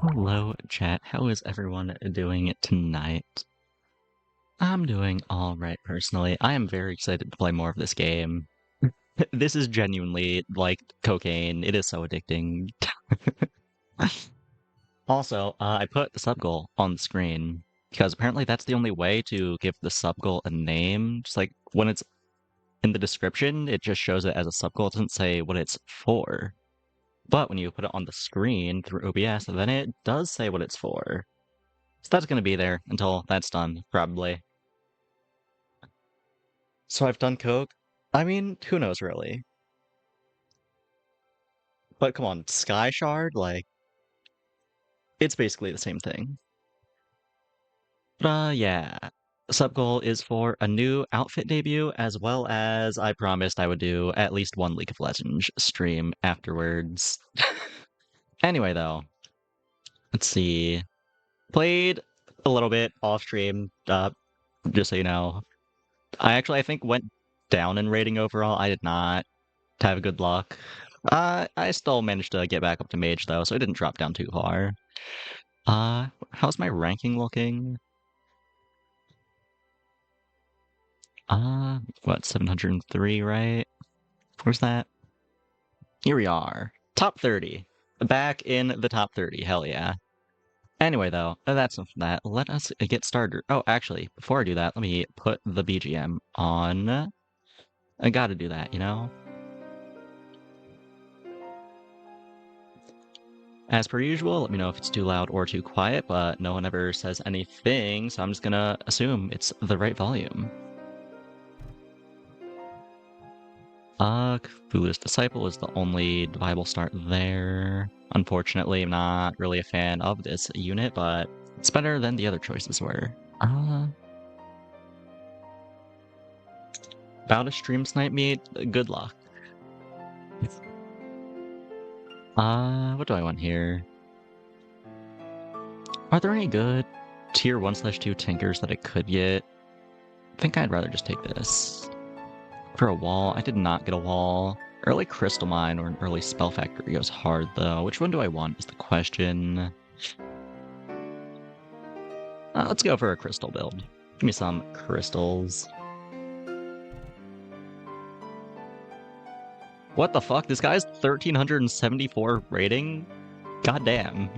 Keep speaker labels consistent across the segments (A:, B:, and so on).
A: Hello, chat. How is everyone doing tonight? I'm doing all right personally. I am very excited to play more of this game. This is genuinely like cocaine. It is so addicting. Also, I put the sub goal on the screen because apparently that's the only way to give the sub goal a name. Just like when it's in the description, it just shows it as a sub goal. It doesn't say what it's for. But when you put it on the screen through OBS, then it does say what it's for. So that's going to be there until that's done, probably. So I've done Coke. I mean, who knows, really? But come on, Sky Shard, like, it's basically the same thing. But yeah. Sub goal is for a new outfit debut, as well as I promised I would do at least one League of Legends stream afterwards. Anyway, though, let's see. Played a little bit off stream, just so you know. I think went down in rating overall. I did not have good luck. I still managed to get back up to mage though, so it didn't drop down too far. How's my ranking looking? What, 703, right? Where's that? Here we are. Top 30. Back in the top 30, hell yeah. Anyway, though, that's enough of that. Let us get started. Oh, actually, before I do that, let me put the BGM on. I gotta do that, you know? As per usual, let me know if it's too loud or too quiet, but no one ever says anything, so I'm just gonna assume it's the right volume. Cthulhu's Disciple is the only viable start there. Unfortunately, I'm not really a fan of this unit, but it's better than the other choices were. About a stream snipe meet, good luck. What do I want here? Are there any good tier 1/2 tinkers that I could get? I think I'd rather just take this. For a wall, I did not get a wall. Early Crystal Mine or an early Spell Factory goes hard, though. Which one do I want is the question. Let's go for a crystal build. Give me some crystals. What the fuck? This guy's 1,374 rating? Goddamn.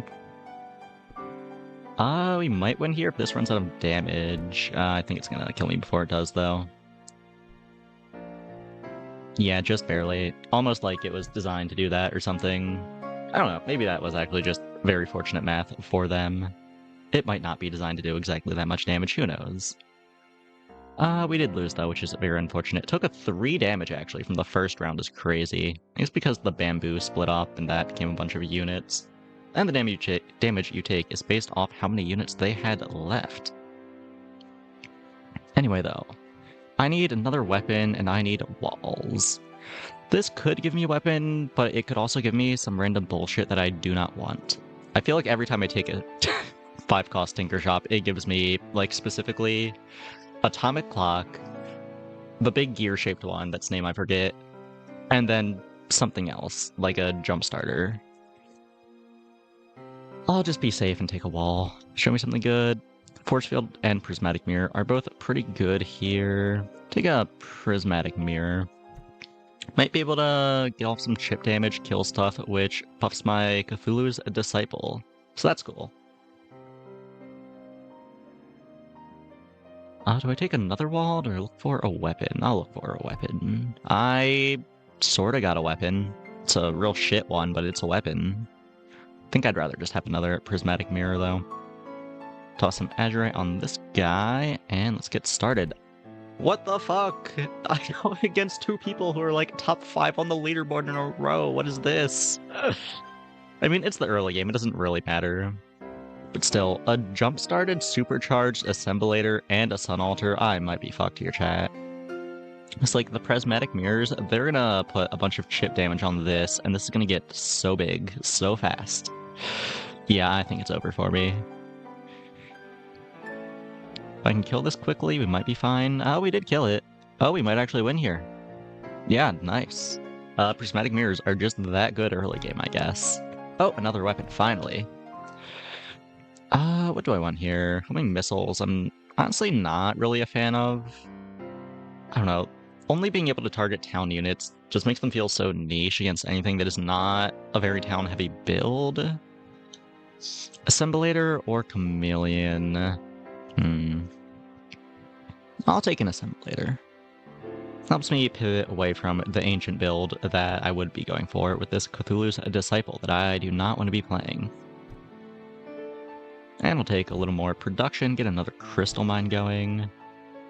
A: We might win here if this runs out of damage. I think it's gonna kill me before it does, though. Yeah, just barely. Almost like it was designed to do that or something. I don't know, maybe that was actually just very fortunate math for them. It might not be designed to do exactly that much damage, who knows? We did lose though, which is very unfortunate. Took a 3 damage actually from the first round is crazy. I guess because the bamboo split up and that became a bunch of units. And the damage you take is based off how many units they had left. Anyway though, I need another weapon and I need walls. This could give me a weapon, but it could also give me some random bullshit that I do not want. I feel like every time I take a 5-cost Tinker Shop, it gives me, like, specifically Atomic Clock, the big gear-shaped one, that's name I forget, and then something else, like a jump starter. I'll just be safe and take a wall. Show me something good. Force Field and Prismatic Mirror are both pretty good here. Take a Prismatic Mirror. Might be able to get off some chip damage, kill stuff, which buffs my Cthulhu's Disciple. So that's cool. Do I take another wall or look for a weapon? I'll look for a weapon. I sorta got a weapon. It's a real shit one, but it's a weapon. I think I'd rather just have another Prismatic Mirror, though. Toss some Azurite on this guy, and let's get started. What the fuck? I go against 2 people who are like top 5 on the leaderboard in a row. What is this? I mean, it's the early game. It doesn't really matter. But still, a jump-started, supercharged Assemblator and a Sun Altar, I might be fucked here, chat. It's like the Prismatic Mirrors, they're gonna put a bunch of chip damage on this, and this is gonna get so big, so fast. Yeah, I think it's over for me. If I can kill this quickly, we might be fine. Oh, we did kill it. Oh, we might actually win here. Yeah, nice. Prismatic Mirrors are just that good early game, I guess. Oh, another weapon, finally. What do I want here? Homing missiles, I'm honestly not really a fan of. I don't know. Only being able to target town units just makes them feel so niche against anything that is not a very town-heavy build. Assemblator or Chameleon? I'll take an Assemblator. Helps me pivot away from the ancient build that I would be going for with this Cthulhu's Disciple that I do not want to be playing. And we'll take a little more production, get another crystal mine going,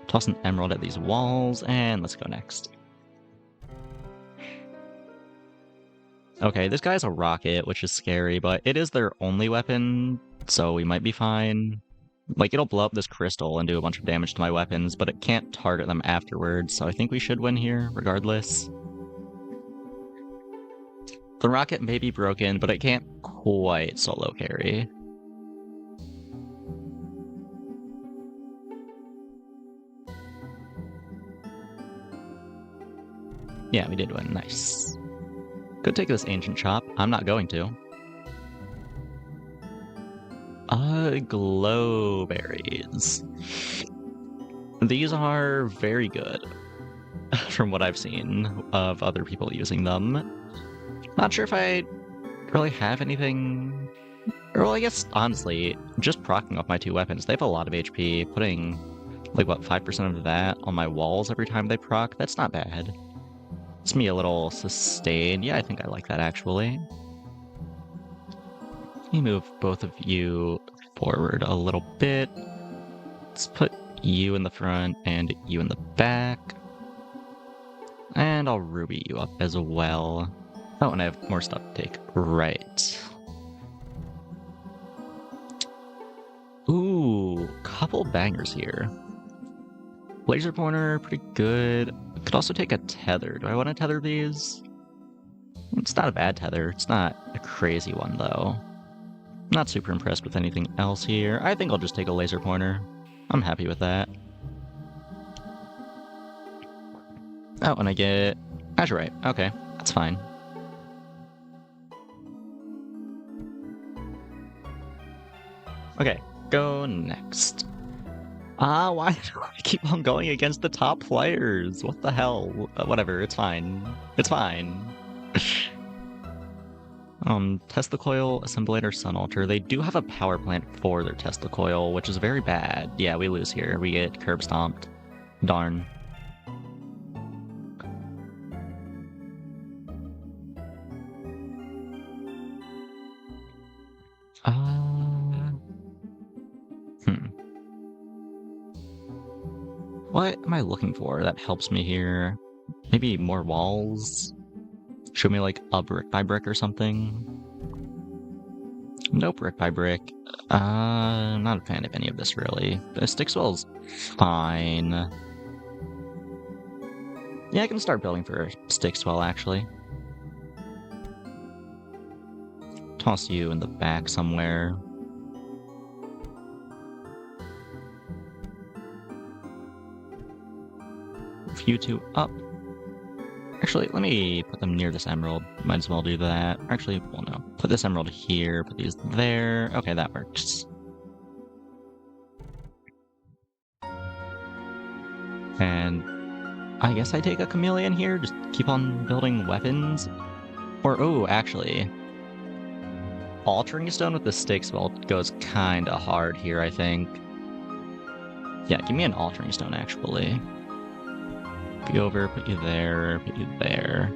A: toss an emerald at these walls, and let's go next. Okay, this guy's a rocket, which is scary, but it is their only weapon, so we might be fine. Like, it'll blow up this crystal and do a bunch of damage to my weapons, but it can't target them afterwards, so I think we should win here, regardless. The rocket may be broken, but it can't quite solo carry. Yeah, we did win. Nice. Could take this ancient chop. I'm not going to. Glow berries. These are very good from what I've seen of other people using them. Not sure if I really have anything. Well, I guess, honestly, just proccing off my 2 weapons, they have a lot of HP. Putting, like, what, 5% of that on my walls every time they proc? That's not bad. It's me a little sustain. Yeah, I think I like that, actually. Let me move both of you forward a little bit. Let's put you in the front and you in the back. And I'll ruby you up as well. Oh, and I have more stuff to take. Right. Ooh, couple bangers here. Laser pointer, pretty good. Could also take a tether. Do I want to tether these? It's not a bad tether. It's not a crazy one, though. Not super impressed with anything else here. I think I'll just take a laser pointer. I'm happy with that. Oh, and I get Azurite. Okay, that's fine. Okay, go next. Why do I keep on going against the top players? What the hell? Whatever, it's fine. It's fine. Tesla Coil, Assemblator, Sun Altar. They do have a power plant for their Tesla Coil, which is very bad. Yeah, we lose here. We get curb stomped. Darn. am I looking for that helps me here? Maybe more walls? Show me like a brick by brick or something? No brick by brick. I'm not a fan of any of this really. Stick swell's fine. Yeah, I can start building for stick swell actually. Toss you in the back somewhere. Move you two up. Actually, let me put them near this emerald. Might as well do that. Actually, well, no. Put this emerald here, put these there. Okay, that works. And I guess I take a chameleon here, just keep on building weapons. Or, oh, actually, altering stone with the stick swell goes kinda hard here, I think. Yeah, give me an altering stone, actually. Put you over, put you there, put you there.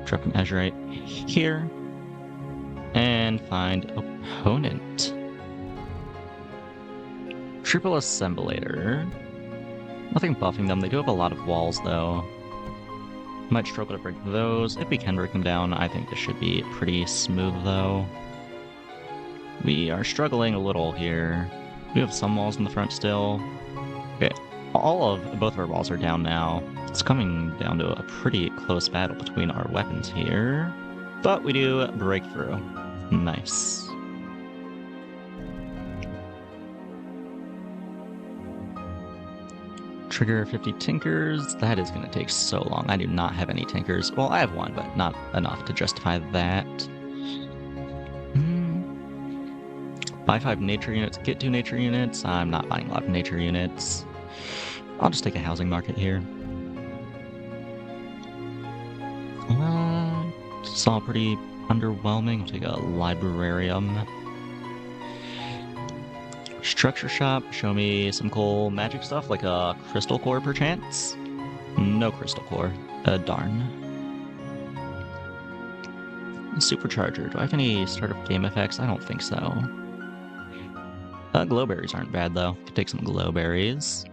A: Drop an azurite here. And find opponent. Triple assemblator. Nothing buffing them. They do have a lot of walls, though. Might struggle to break those. If we can break them down, I think this should be pretty smooth, though. We are struggling a little here. We have some walls in the front still. Okay, both of our walls are down now. It's coming down to a pretty close battle between our weapons here. But we do break through. Nice. Trigger 50 tinkers. That is going to take so long. I do not have any tinkers. Well, I have one, but not enough to justify that. Buy 5 nature units, get 2 nature units. I'm not buying a lot of nature units. I'll just take a housing market here. It's all pretty underwhelming. I'll take a librarium. Structure shop, show me some cool magic stuff, like a crystal core perchance? No crystal core. Darn. Supercharger, do I have any startup game effects? I don't think so. Glowberries aren't bad though. Could take some glowberries.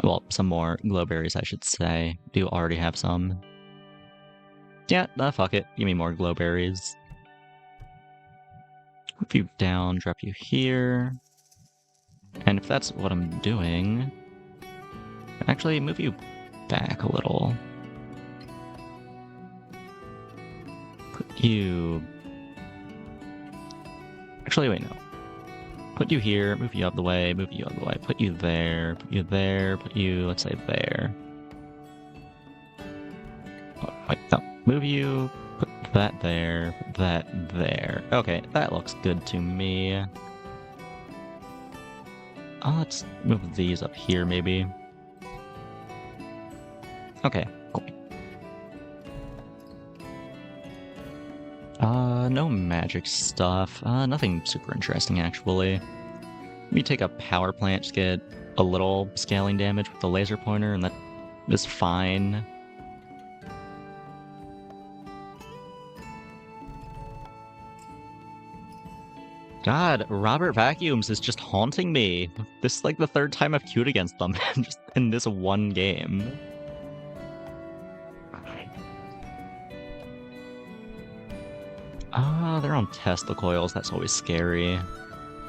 A: Well, some more glowberries, I should say. Do already have some. Yeah, fuck it. Give me more glowberries. Move you down, drop you here. And if that's what I'm doing, actually move you back a little. Put you... Actually, wait, no. Put you here, move you out of the way, move you out of the way. Put you there, put you there, put you, let's say, there. Oh, wait, no. Move you, put that there, put that there. Okay, that looks good to me. Let's move these up here, maybe. Okay, cool. No magic stuff. Nothing super interesting, actually. Let me take a power plant, just get a little scaling damage with the laser pointer, and that is fine. God, Robert Vacuums is just haunting me. This is like the 3rd time I've queued against them just in this one game. They're on Tesla coils. That's always scary.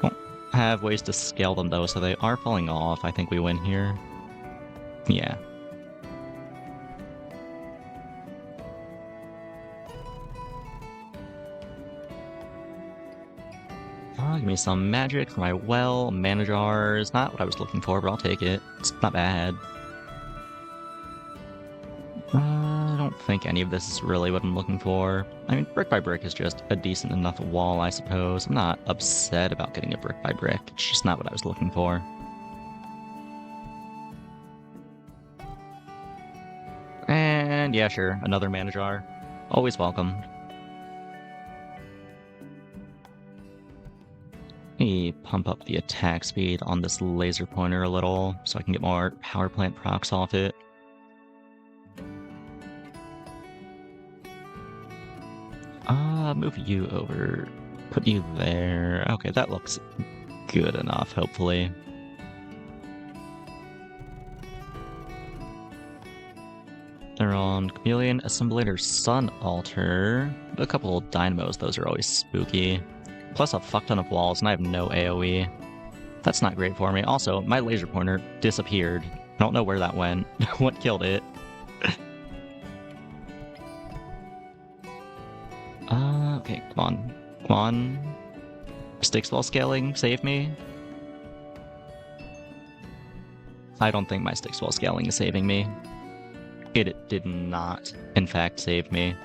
A: Don't have ways to scale them though, so they are falling off. I think we win here. Yeah. Give me some magic for my well. Mana jars. Not what I was looking for, but I'll take it. It's not bad. I don't think any of this is really what I'm looking for. I mean, brick by brick is just a decent enough wall, I suppose. I'm not upset about getting a brick by brick. It's just not what I was looking for. And yeah, sure, another mana jar. Always welcome. Let me pump up the attack speed on this laser pointer a little so I can get more power plant procs off it. Move you over, put you there. Okay, that looks good enough, hopefully. found Chameleon, Assimilator, Sun Altar. A couple dynamos, those are always spooky. Plus a fuck ton of walls, and I have no AoE. That's not great for me. Also, my laser pointer disappeared. I don't know where that went. What killed it? Okay, come on. Come on. Stick spell scaling, save me. I don't think my stick spell scaling is saving me. It did not, in fact, save me.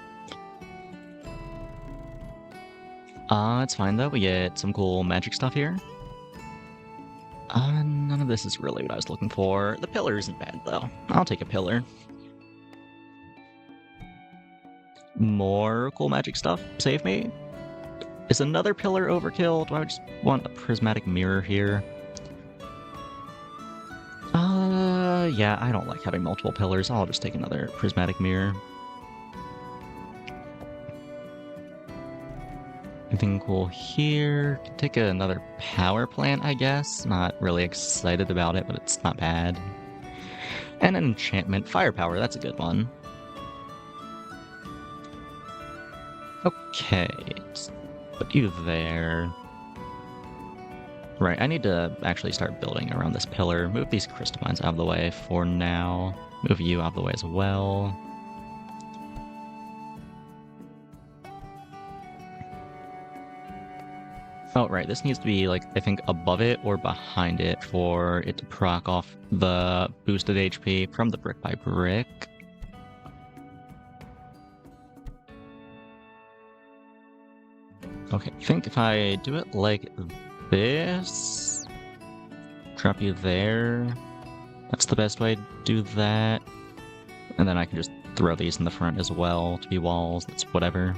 A: It's fine though, we get some cool magic stuff here. None of this is really what I was looking for. The pillar isn't bad though. I'll take a pillar. More cool magic stuff, save me. Is another pillar overkill? Do I just want a prismatic mirror here? Yeah, I don't like having multiple pillars. I'll just take another prismatic mirror. Anything cool here? Take another power plant, I guess. Not really excited about it, but it's not bad. And an enchantment, firepower, that's a good one. Okay, let's put you there. Right, I need to actually start building around this pillar. Move these crystal mines out of the way for now. Move you out of the way as well. Oh, right, this needs to be, like, I think above it or behind it for it to proc off the boosted HP from the brick by brick. Okay, I think if I do it like this, drop you there, that's the best way to do that. And then I can just throw these in the front as well to be walls, that's whatever.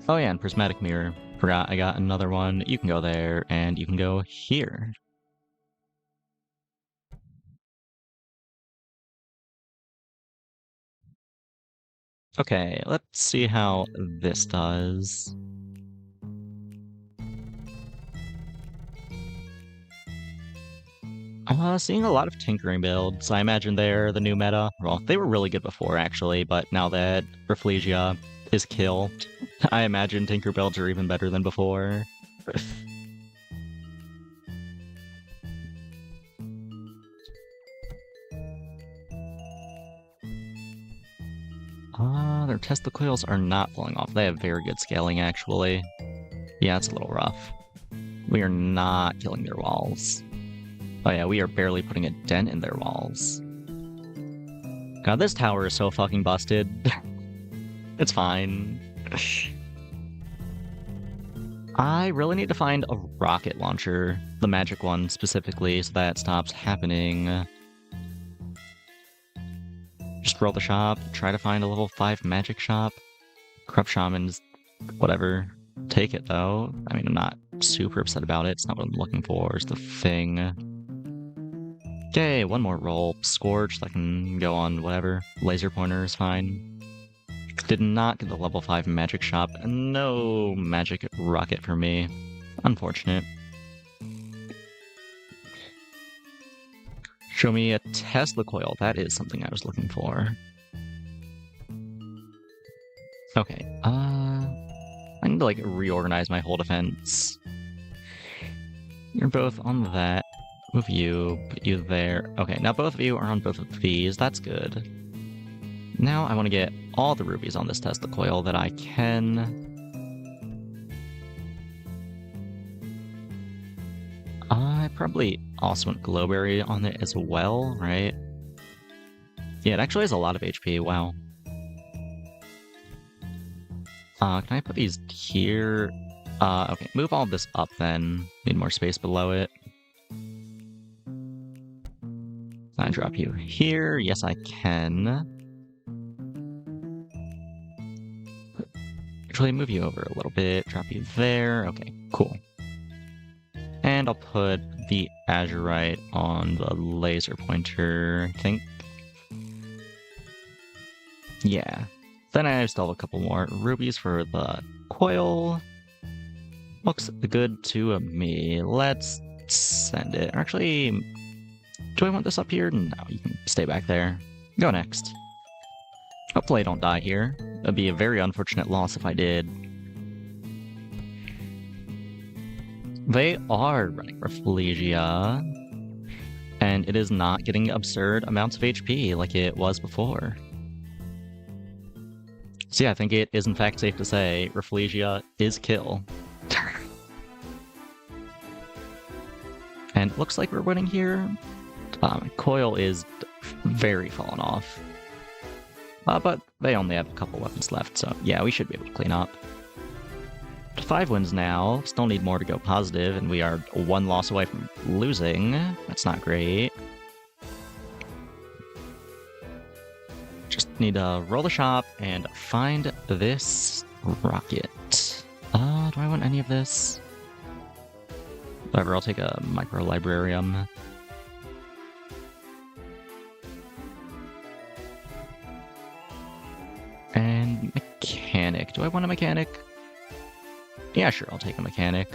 A: Oh yeah, and prismatic mirror. Forgot I got another one. You can go there, and you can go here. Okay, let's see how this does. Seeing a lot of tinkering builds. I imagine they're the new meta. Well, they were really good before, actually, but now that Rafflesia is killed, I imagine tinker builds are even better than before. Their Tesla coils are not falling off. They have very good scaling, actually. Yeah, it's a little rough. We are not killing their walls. Oh yeah, we are barely putting a dent in their walls. God, this tower is so fucking busted. It's fine. I really need to find a rocket launcher, the magic one specifically, so that stops happening. Just roll the shop, try to find a level 5 magic shop. Corrupt Shamans, whatever. Take it though. I mean, I'm not super upset about it. It's not what I'm looking for, is the thing. Okay, one more roll. Scorch, that can go on whatever. Laser pointer is fine. Did not get the level 5 magic shop. No magic rocket for me. Unfortunate. Show me a Tesla coil. That is something I was looking for. Okay, I need to, like, reorganize my whole defense. You're both on that. Move you, put you there. Okay, now both of you are on both of these. That's good. Now I want to get all the rubies on this Tesla coil that I can. I probably also want Glowberry on it as well, right? Yeah, it actually has a lot of HP, wow. Can I put these here? Okay, move all of this up then. Need more space below it. Can I drop you here? Yes, I can. Actually, move you over a little bit, drop you there. Okay, cool. And I'll put the Azurite on the laser pointer, I think. Yeah. Then I still have a couple more rubies for the coil. Looks good to me. Let's send it. Actually, Do I want this up here? No, you can stay back there. Go next. Hopefully I don't die here. That'd be a very unfortunate loss if I did. They are running Rafflesia, and it is not getting absurd amounts of HP like it was before. So yeah, I think it is in fact safe to say Rafflesia is kill. And it looks like we're winning here. Coil is very fallen off. But they only have a couple weapons left, so yeah, we should be able to clean up. 5 wins now, still need more to go positive, and we are 1 loss away from losing. That's not great. Just need to roll the shop and find this rocket. Do I want any of this? Whatever, I'll take a micro-librarium. And mechanic. Do I want a mechanic? Yeah, sure, I'll take a mechanic.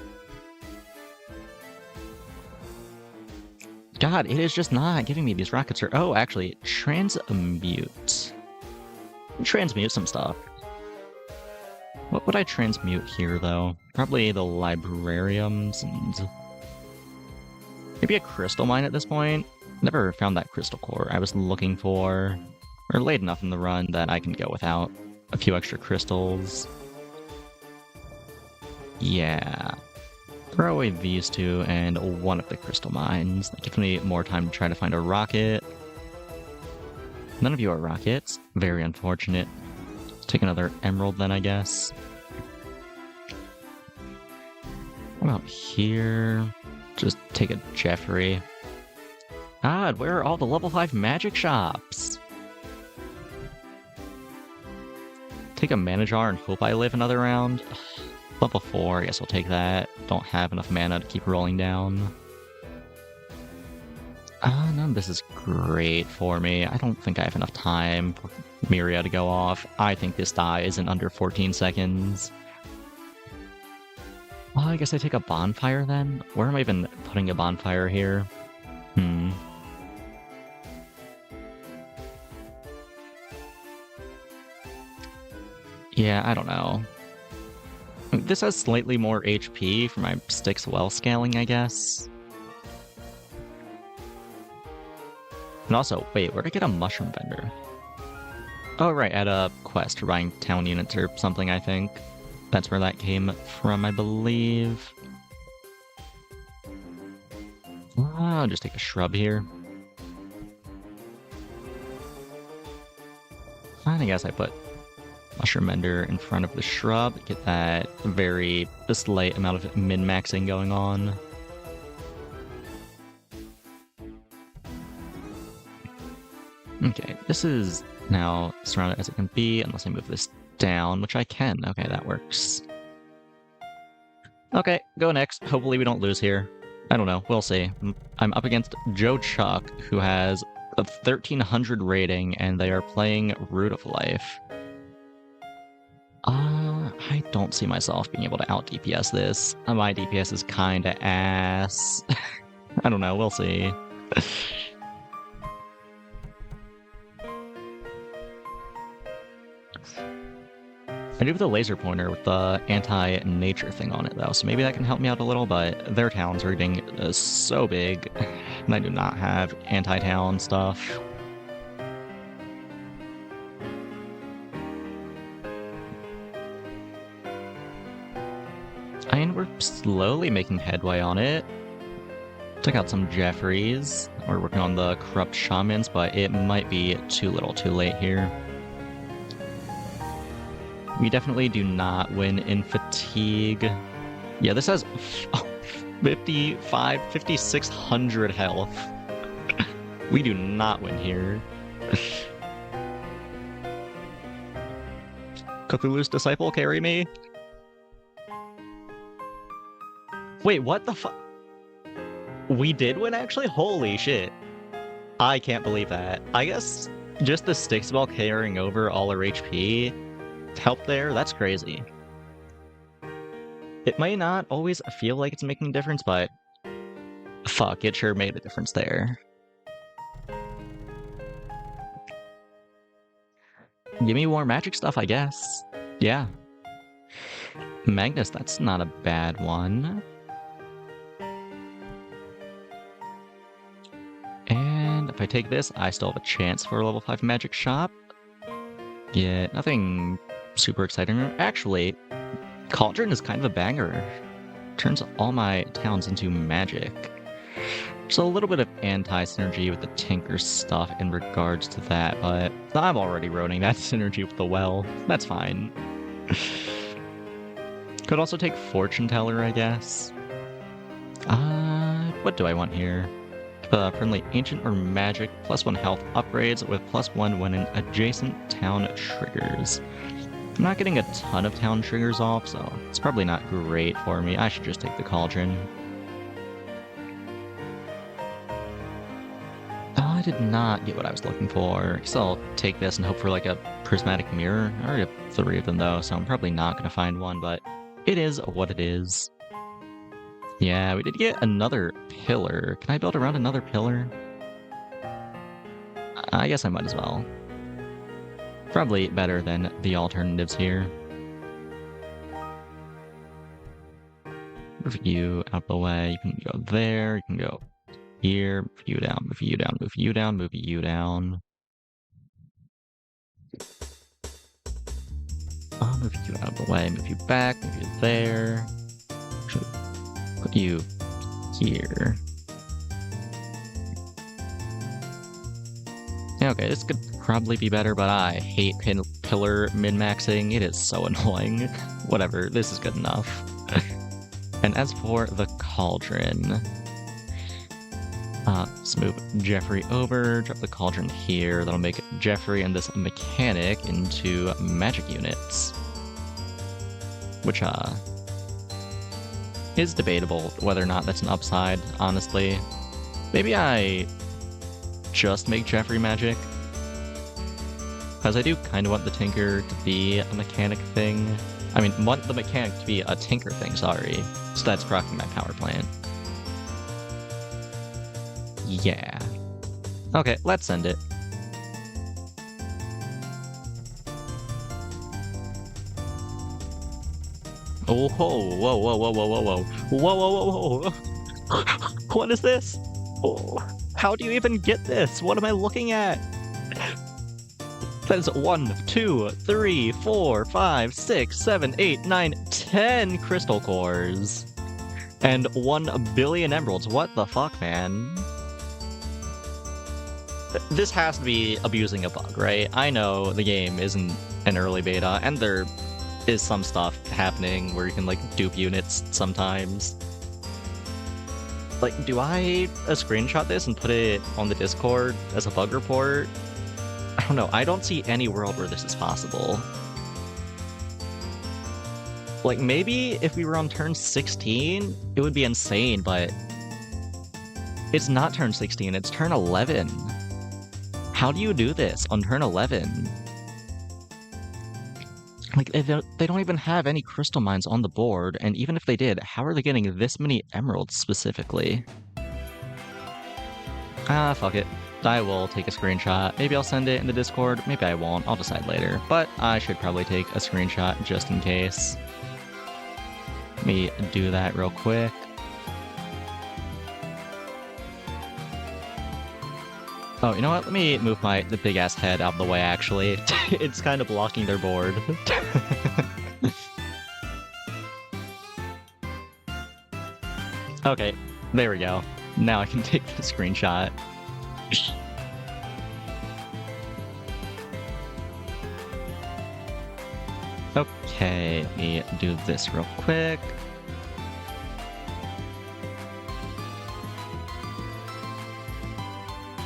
A: God, it is just not giving me these rockets. Oh, actually, transmute. Transmute some stuff. What would I transmute here, though? Probably the librariums and maybe a crystal mine at this point. Never found that crystal core I was looking for. We're late enough in the run that I can go without a few extra crystals. Yeah. Throw away these 2 and 1 of the crystal mines. That gives me more time to try to find a rocket. None of you are rockets. Very unfortunate. Take another emerald then, I guess. What about here? Just take a Jeffrey. God, where are all the level 5 magic shops? Take a mana jar and hope I live another round. Level 4, I guess I'll take that. Don't have enough mana to keep rolling down. None of this is great for me. I don't think I have enough time for Myria to go off. I think this die is in under 14 seconds. Well, I guess I take a bonfire then? Where am I even putting a bonfire here? Yeah, I don't know. This has slightly more HP for my Styx well scaling, I guess. And also, wait, where'd I get a mushroom vendor? Oh, right, at a quest for buying town units or something, I think. That's where that came from, I believe. I'll just take a shrub here. I guess I put mushroom vendor in front of the shrub, get that very slight amount of min-maxing going on. Okay, this is now surrounded as it can be, unless I move this down, which I can. Okay, that works. Okay, go next. Hopefully we don't lose here. I don't know, we'll see. I'm up against Joe Chuck, who has a 1300 rating, and they are playing Root of Life. I don't see myself being able to out-DPS this. My DPS is kinda ass. I don't know, we'll see. I do have the laser pointer with the anti-nature thing on it, though, so maybe that can help me out a little, but their towns are getting so big, and I do not have anti-town stuff. And we're slowly making headway on it. Took out some Jeffreys. We're working on the corrupt shamans, but it might be too little too late here. We definitely do not win in fatigue. Yeah, this has 5,600 health. We do not win here. Cthulhu's Disciple, carry me. Wait, what the fuck? We did win, actually? Holy shit. I can't believe that. I guess just the Styx ball carrying over all our HP helped there? That's crazy. It may not always feel like it's making a difference, but fuck, it sure made a difference there. Give me more magic stuff, I guess. Yeah. Magnus, that's not a bad one. And if I take this, I still have a chance for a level 5 magic shop. Yeah, nothing super exciting. Actually, Cauldron is kind of a banger. Turns all my towns into magic. So a little bit of anti-synergy with the Tinker stuff in regards to that, but I'm already roading that synergy with the well. That's fine. Could also take Fortune Teller, I guess. What do I want here? Friendly Ancient or Magic, +1 health upgrades with +1 when an adjacent town triggers. I'm not getting a ton of town triggers off, so it's probably not great for me. I should just take the Cauldron. I did not get what I was looking for. So I'll take this and hope for like a prismatic mirror. I already have 3 of them though, so I'm probably not going to find one, but it is what it is. Yeah, we did get another pillar. Can I build around another pillar? I guess I might as well. Probably better than the alternatives here. Move you out the way. You can go there. You can go here. Move you down. Move you down. Move you down. Move you down. I'll move you out of the way. Move you back. Move you there. Should put you here. Yeah, okay, this could probably be better, but I hate pillar min-maxing. It is so annoying. Whatever, this is good enough. And as for the Cauldron, let's move Jeffrey over, drop the Cauldron here. That'll make Jeffrey and this mechanic into magic units. Which, is debatable whether or not that's an upside, honestly. Maybe I just make Jeffrey magic. Because I do kind of want the Tinker to be a mechanic thing. I mean, want the mechanic to be a Tinker thing, sorry. So that's proccing my power plant. Yeah. Okay, let's send it. Oh, whoa, whoa, whoa, whoa, whoa, whoa, whoa. Whoa, whoa, whoa, whoa. What is this? Oh, how do you even get this? What am I looking at? That is 1, 2, 3, 4, 5, 6, 7, 8, 9, 10 crystal cores. And 1 billion emeralds. What the fuck, man? This has to be abusing a bug, right? I know the game isn't an early beta, and there is some stuff happening where you can, like, dupe units sometimes. Like, do I screenshot this and put it on the Discord as a bug report? I don't know. I don't see any world where this is possible. Like, maybe if we were on turn 16, it would be insane, but it's not turn 16, it's turn 11. How do you do this on turn 11? Like, they don't even have any crystal mines on the board, and even if they did, how are they getting this many emeralds specifically? Fuck it. I will take a screenshot. Maybe I'll send it in the Discord, maybe I won't, I'll decide later. But I should probably take a screenshot just in case. Let me do that real quick. Oh, you know what? Let me move the big-ass head out of the way, actually. It's kind of blocking their board. Okay, there we go. Now I can take the screenshot. Okay, let me do this real quick.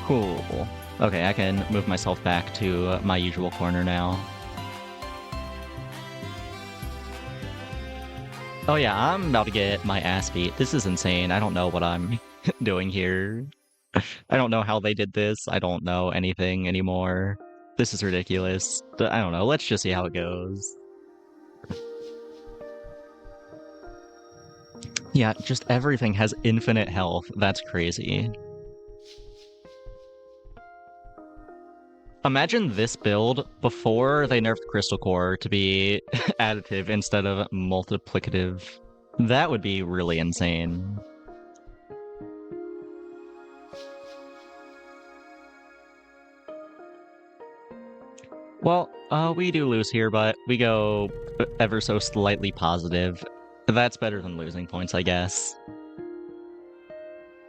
A: Cool. Okay, I can move myself back to my usual corner now. Oh yeah, I'm about to get my ass beat. This is insane. I don't know what I'm doing here. I don't know how they did this. I don't know anything anymore. This is ridiculous. I don't know. Let's just see how it goes. Yeah, just everything has infinite health. That's crazy. Imagine this build before they nerfed Crystal Core to be additive instead of multiplicative. That would be really insane. Well, we do lose here, but we go ever so slightly positive. That's better than losing points, I guess.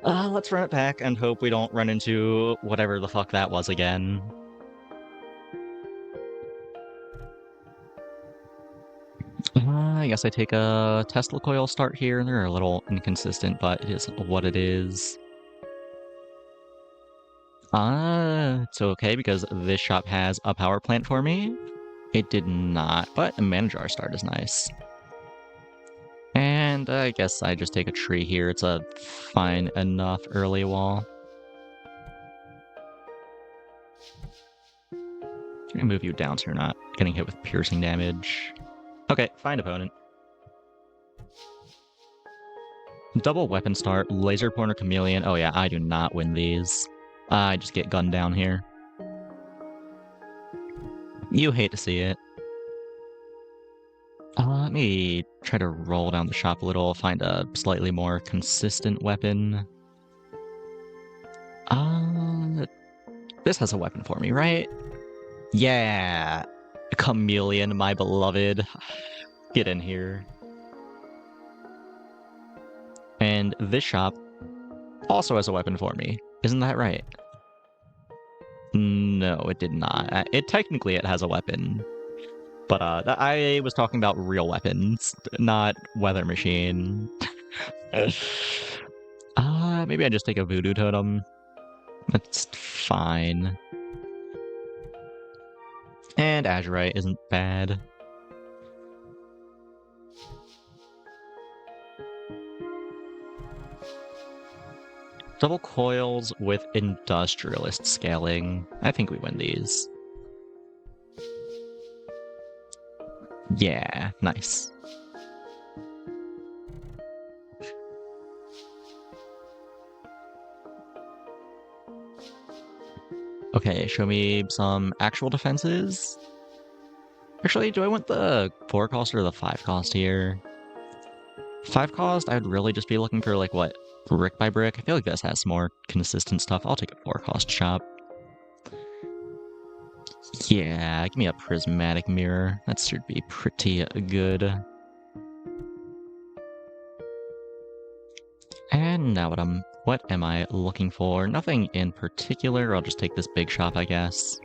A: Let's run it back and hope we don't run into whatever the fuck that was again. I guess I take a Tesla coil start here. They're a little inconsistent, but it is what it is. It's okay because this shop has a power plant for me. It did not, but a Manager start is nice. And I guess I just take a tree here. It's a fine enough early wall. I'm gonna move you down so you're not getting hit with piercing damage. Okay, fine opponent. Double weapon start, laser pointer chameleon. Oh yeah, I do not win these. I just get gunned down here. You hate to see it. Let me try to roll down the shop a little, find a slightly more consistent weapon. This has a weapon for me, right? Yeah! Chameleon, my beloved. Get in here. And this shop also has a weapon for me. Isn't that right? No, it did not. Technically it has a weapon. But I was talking about real weapons, not weather machine. Maybe I just take a voodoo totem. That's fine. And azurite isn't bad. Double coils with industrialist scaling. I think we win these. Yeah, nice. Okay, show me some actual defenses. Actually, do I want the 4 cost or the 5 cost here? 5 cost, I'd really just be looking for, like, what, brick by brick? I feel like this has some more consistent stuff. I'll take a 4 cost shop. Yeah, give me a prismatic mirror. That should be pretty good. And now what am I looking for? Nothing in particular. I'll just take this big shop, I guess.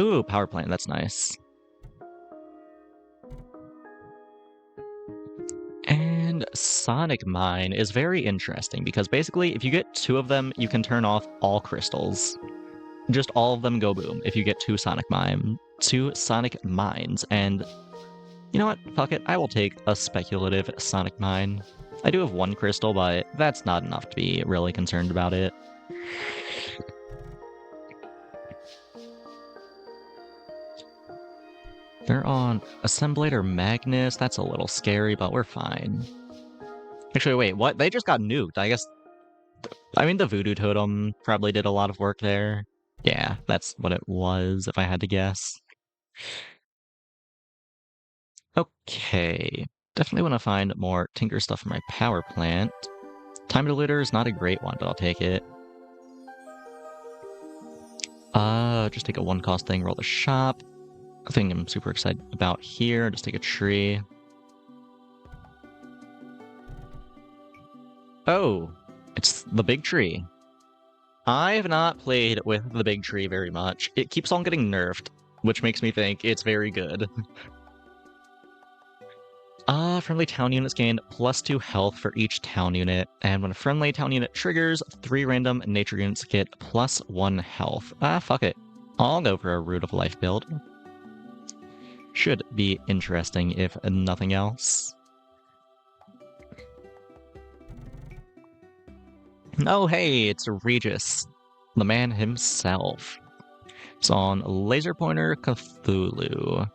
A: Ooh, power plant, that's nice. And Sonic Mine is very interesting because basically if you get 2 of them, you can turn off all crystals. Just all of them go boom if you get 2 Sonic Mines. And you know what? Fuck it. I will take a speculative Sonic Mine. I do have 1 crystal, but that's not enough to be really concerned about it. They're on Assemblator Magnus. That's a little scary, but we're fine. Actually, wait, what? They just got nuked. I guess... I mean, the Voodoo Totem probably did a lot of work there. Yeah, that's what it was, if I had to guess. Okay. Definitely want to find more Tinker stuff for my power plant. Time Diluter is not a great one, but I'll take it. Just take a 1 cost thing, roll the shop. Nothing I'm super excited about here. Just take a tree. Oh, it's the big tree. I have not played with the big tree very much. It keeps on getting nerfed, which makes me think it's very good. Friendly town units gain +2 health for each town unit, and when a friendly town unit triggers, 3 random nature units get +1 health. Fuck it. I'll go for a Root of Life build. Should be interesting, if nothing else. Oh hey, it's Regis, the man himself. It's on Laser Pointer Cthulhu.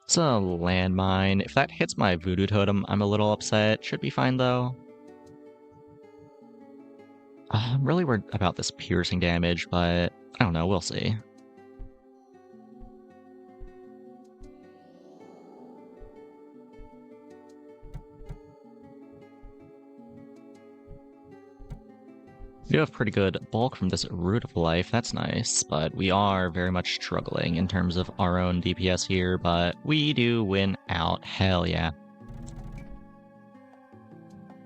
A: It's a landmine. If that hits my Voodoo Totem, I'm a little upset. Should be fine, though. I'm really worried about this piercing damage, but I don't know, we'll see. We do have pretty good bulk from this Root of Life, that's nice, but we are very much struggling in terms of our own DPS here, but we do win out, hell yeah.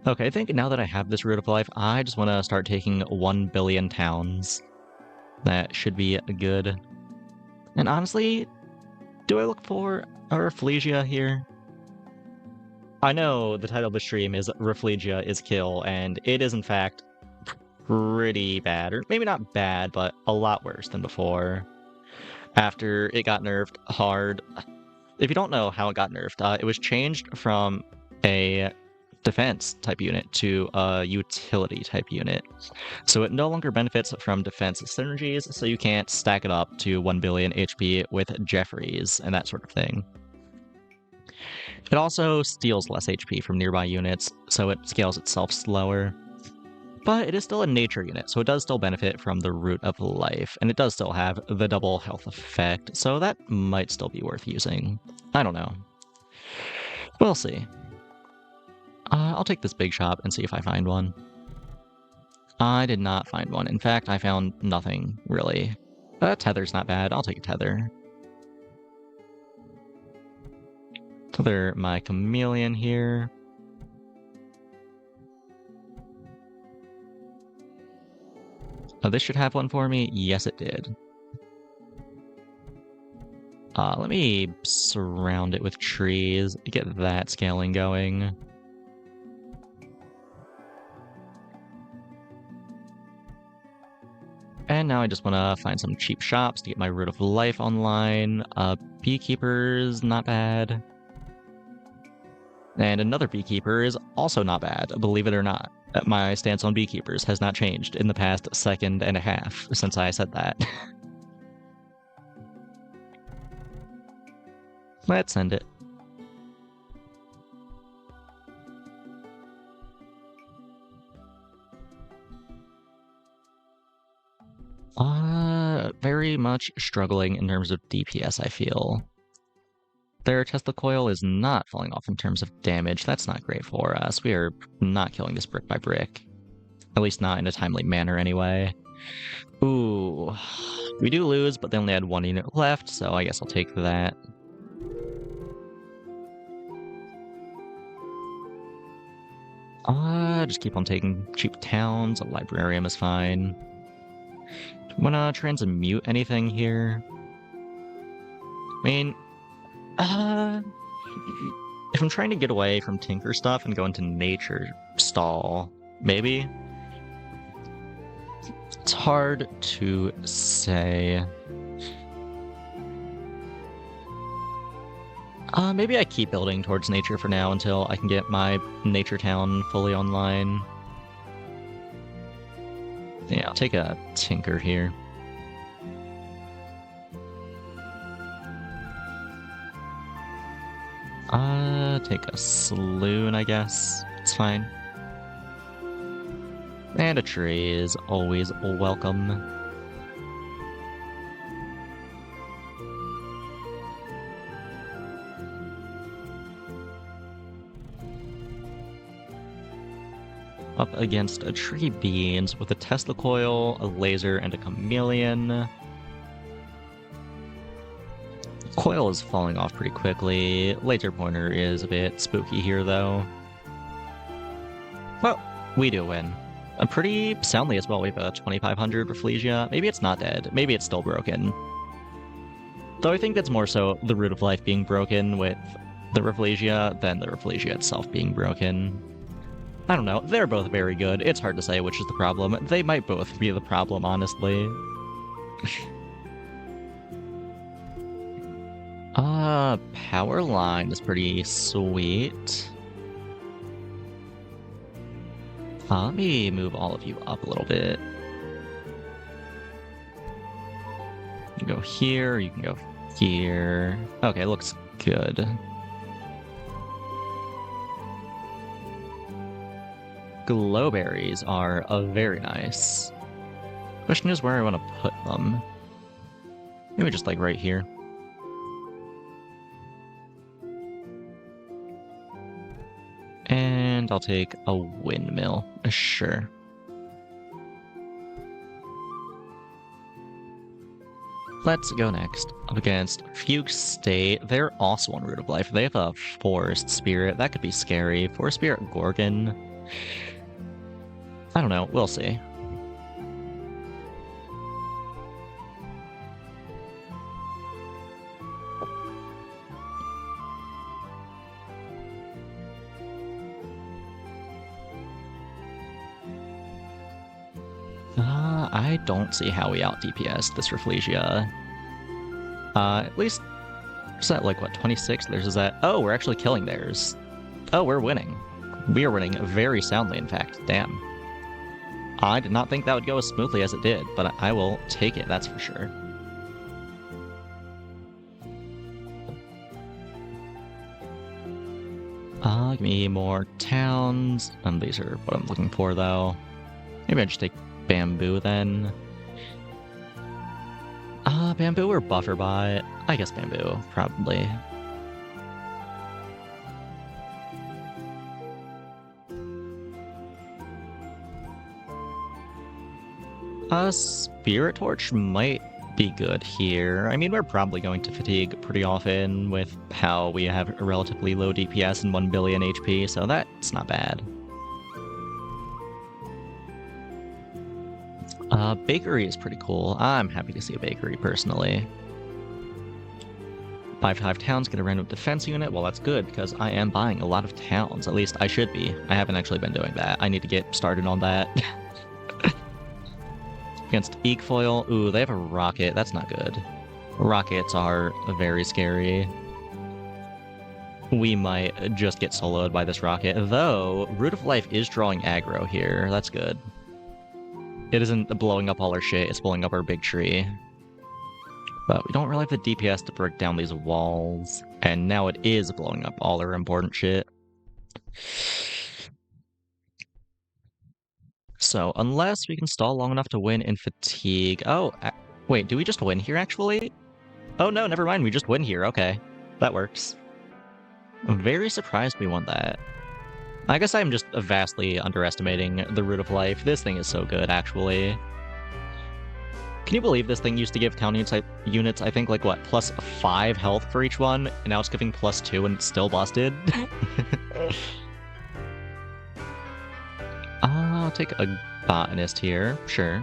A: Okay, I think now that I have this Root of Life, I just want to start taking 1 billion towns. That should be good. And honestly, do I look for a Rafflesia here? I know the title of the stream is Rafflesia is Kill, and it is in fact pretty bad, or maybe not bad, but a lot worse than before. After it got nerfed hard. If you don't know how it got nerfed, it was changed from a defense type unit to a utility type unit. So it no longer benefits from defense synergies, so you can't stack it up to 1 billion HP with Jeffries and that sort of thing. It also steals less HP from nearby units, so it scales itself slower. But it is still a nature unit, so it does still benefit from the Root of Life, and it does still have the double health effect, so that might still be worth using. I don't know. We'll see. I'll take this big shop and see if I find one. I did not find one. In fact, I found nothing, really. Tether's not bad. I'll take a tether. Tether my chameleon here. Oh, this should have one for me. Yes, it did. Let me surround it with trees, get that scaling going. And now I just want to find some cheap shops to get my Root of Life online. Beekeeper's not bad. And another beekeeper is also not bad, believe it or not. My stance on beekeepers has not changed in the past second and a half since I said that. Let's send it. Very much struggling in terms of DPS, I feel. Their Tesla coil is not falling off in terms of damage. That's not great for us. We are not killing this brick by brick. At least not in a timely manner, anyway. Ooh. We do lose, but they only had 1 unit left, so I guess I'll take that. Just keep on taking cheap towns. A librarium is fine. Wanna transmute anything here? I mean, if I'm trying to get away from Tinker stuff and go into nature stall, maybe? It's hard to say. Maybe I keep building towards nature for now until I can get my nature town fully online. Yeah, I'll take a Tinker here. Take a Saloon, I guess. It's fine. And a tree is always welcome. Up against a tree beans with a Tesla coil, a laser, and a chameleon. Coil is falling off pretty quickly. Laser pointer is a bit spooky here, though. Well, we do win. Pretty soundly as well. We have a 2500 Rafflesia. Maybe it's not dead. Maybe it's still broken. Though I think that's more so the Root of Life being broken with the Rafflesia than the Rafflesia itself being broken. I don't know. They're both very good. It's hard to say which is the problem. They might both be the problem, honestly. Power line is pretty sweet. Let me move all of you up a little bit. You can go here, you can go here. Okay, looks good. Glowberries are very nice. Question is where I want to put them. Maybe just like right here. And I'll take a windmill. Sure. Let's go next. Up against Fugue State. They're also on Root of Life. They have a Forest Spirit. That could be scary. Forest Spirit Gorgon. I don't know. We'll see. I don't see how we out DPS this Rafflesia. At least, is that like, what, 26? Theirs is that. Oh, we're actually killing theirs. Oh, we're winning. We are winning very soundly, in fact. Damn. I did not think that would go as smoothly as it did, but I will take it, that's for sure. Give me more towns. These are what I'm looking for, though. Maybe I just take Bamboo, then. Bamboo or Buffer Bot? I guess Bamboo, probably. Spirit Torch might be good here. I mean, we're probably going to fatigue pretty often with how we have a relatively low DPS and 1 billion HP, so that's not bad. Bakery is pretty cool. I'm happy to see a bakery, personally. 5 towns get a random defense unit. Well, that's good, because I am buying a lot of towns. At least I should be. I haven't actually been doing that. I need to get started on that. Against Eekfoil. Ooh, they have a rocket. That's not good. Rockets are very scary. We might just get soloed by this rocket, though Root of Life is drawing aggro here. That's good. It isn't blowing up all our shit, it's blowing up our big tree. But we don't really have the DPS to break down these walls, and now it is blowing up all our important shit. So, unless we can stall long enough to win in fatigue... Oh, wait, do we just win here, actually? Oh no, never mind, we just win here, okay. That works. I'm very surprised we won that. I guess I'm just vastly underestimating the Root of Life. This thing is so good, actually. Can you believe this thing used to give town units, I think, like, what, plus 5 health for each one, and now it's giving plus 2 and it's still busted? I'll take a botanist here, sure.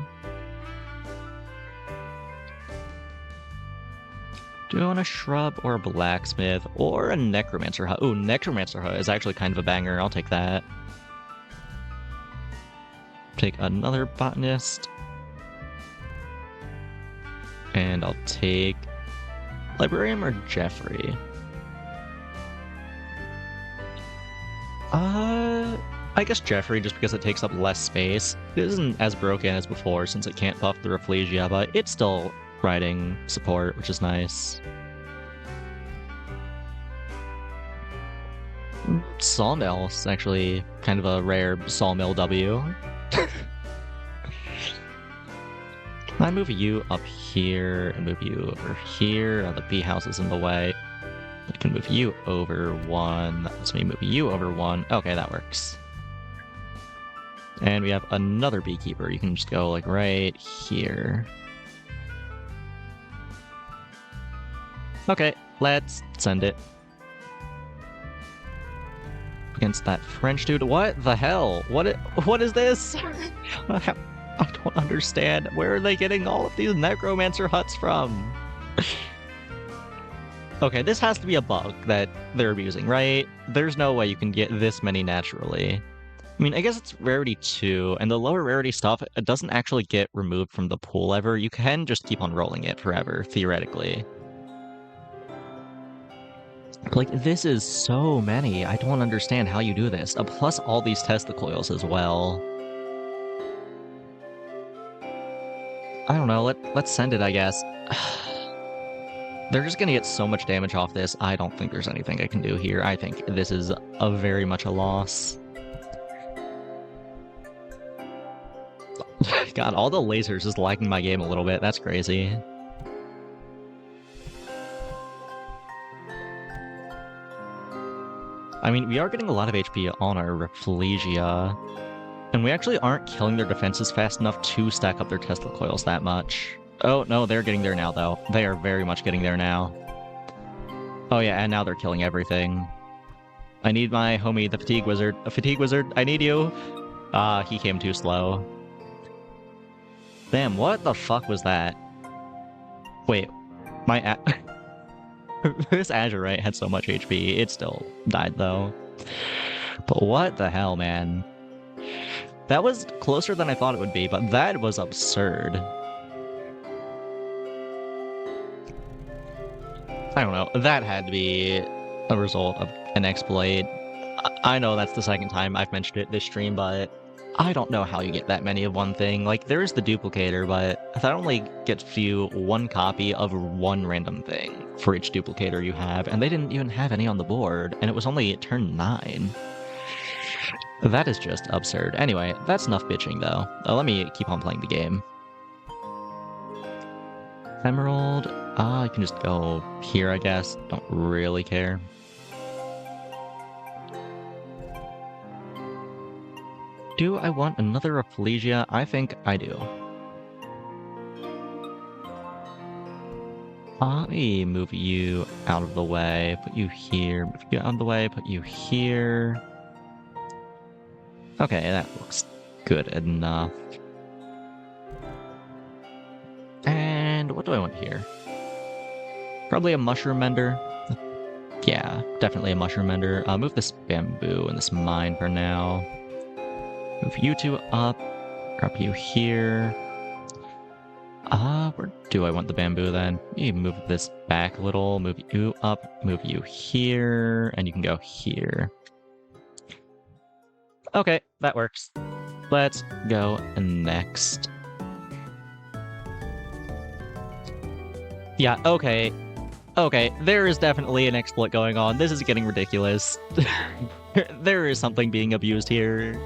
A: Do I want a shrub or a blacksmith or a necromancer hut? Ooh, necromancer hut is actually kind of a banger. I'll take that. Take another botanist. And I'll take librarian or Jeffrey. I guess Jeffrey, just because it takes up less space. It isn't as broken as before since it can't buff the Rafflesia, but it's still riding support, which is nice. Sawmill is actually kind of a rare Sawmill W. Can I move you up here and move you over here? Oh, the bee house is in the way. I can move you over 1. Let's me move you over 1. Okay, that works. And we have another beekeeper. You can just go like right here. Okay, let's send it. Against that French dude. What the hell? What is this? I don't understand. Where are they getting all of these necromancer huts from? Okay, this has to be a bug that they're abusing, right? There's no way you can get this many naturally. I mean, I guess it's rarity 2, and the lower rarity stuff, it doesn't actually get removed from the pool ever. You can just keep on rolling it forever, theoretically. Like, this is so many. I don't understand how you do this. Plus all these testicoils as well. I don't know, let's send it, I guess. They're just gonna get so much damage off this. I don't think there's anything I can do here. I think this is very much a loss. God, all the lasers is lagging my game a little bit. That's crazy. I mean, we are getting a lot of HP on our Rafflesia, and we actually aren't killing their defenses fast enough to stack up their Tesla coils that much. Oh, no, they're getting there now, though. They are very much getting there now. Oh yeah, and now they're killing everything. I need my homie, the Fatigue Wizard. A Fatigue Wizard, I need you! He came too slow. Damn, what the fuck was that? Wait, my this Azurite had so much HP, it still died though. But what the hell, man? That was closer than I thought it would be, but that was absurd. I don't know, that had to be a result of an exploit. I know that's the second time I've mentioned it this stream, but I don't know how you get that many of one thing. Like, there is the duplicator, but that only gets you one copy of one random thing for each duplicator you have, and they didn't even have any on the board, and it was only turn 9. That is just absurd. Anyway, that's enough bitching, though. Let me keep on playing the game. Emerald, I can just go here, I guess. Don't really care. Do I want another Rafflesia? I think I do. Let me move you out of the way, put you here, move you out of the way, put you here. Okay, that looks good enough. And what do I want here? Probably a Mushroom Mender. Yeah, definitely a Mushroom Mender. Move this bamboo and this mine for now. Move you two up, drop you here. Where do I want the bamboo then? You move this back a little, move you up, move you here, and you can go here. Okay, that works. Let's go next. Yeah, okay. Okay, there is definitely an exploit going on. This is getting ridiculous. There is something being abused here.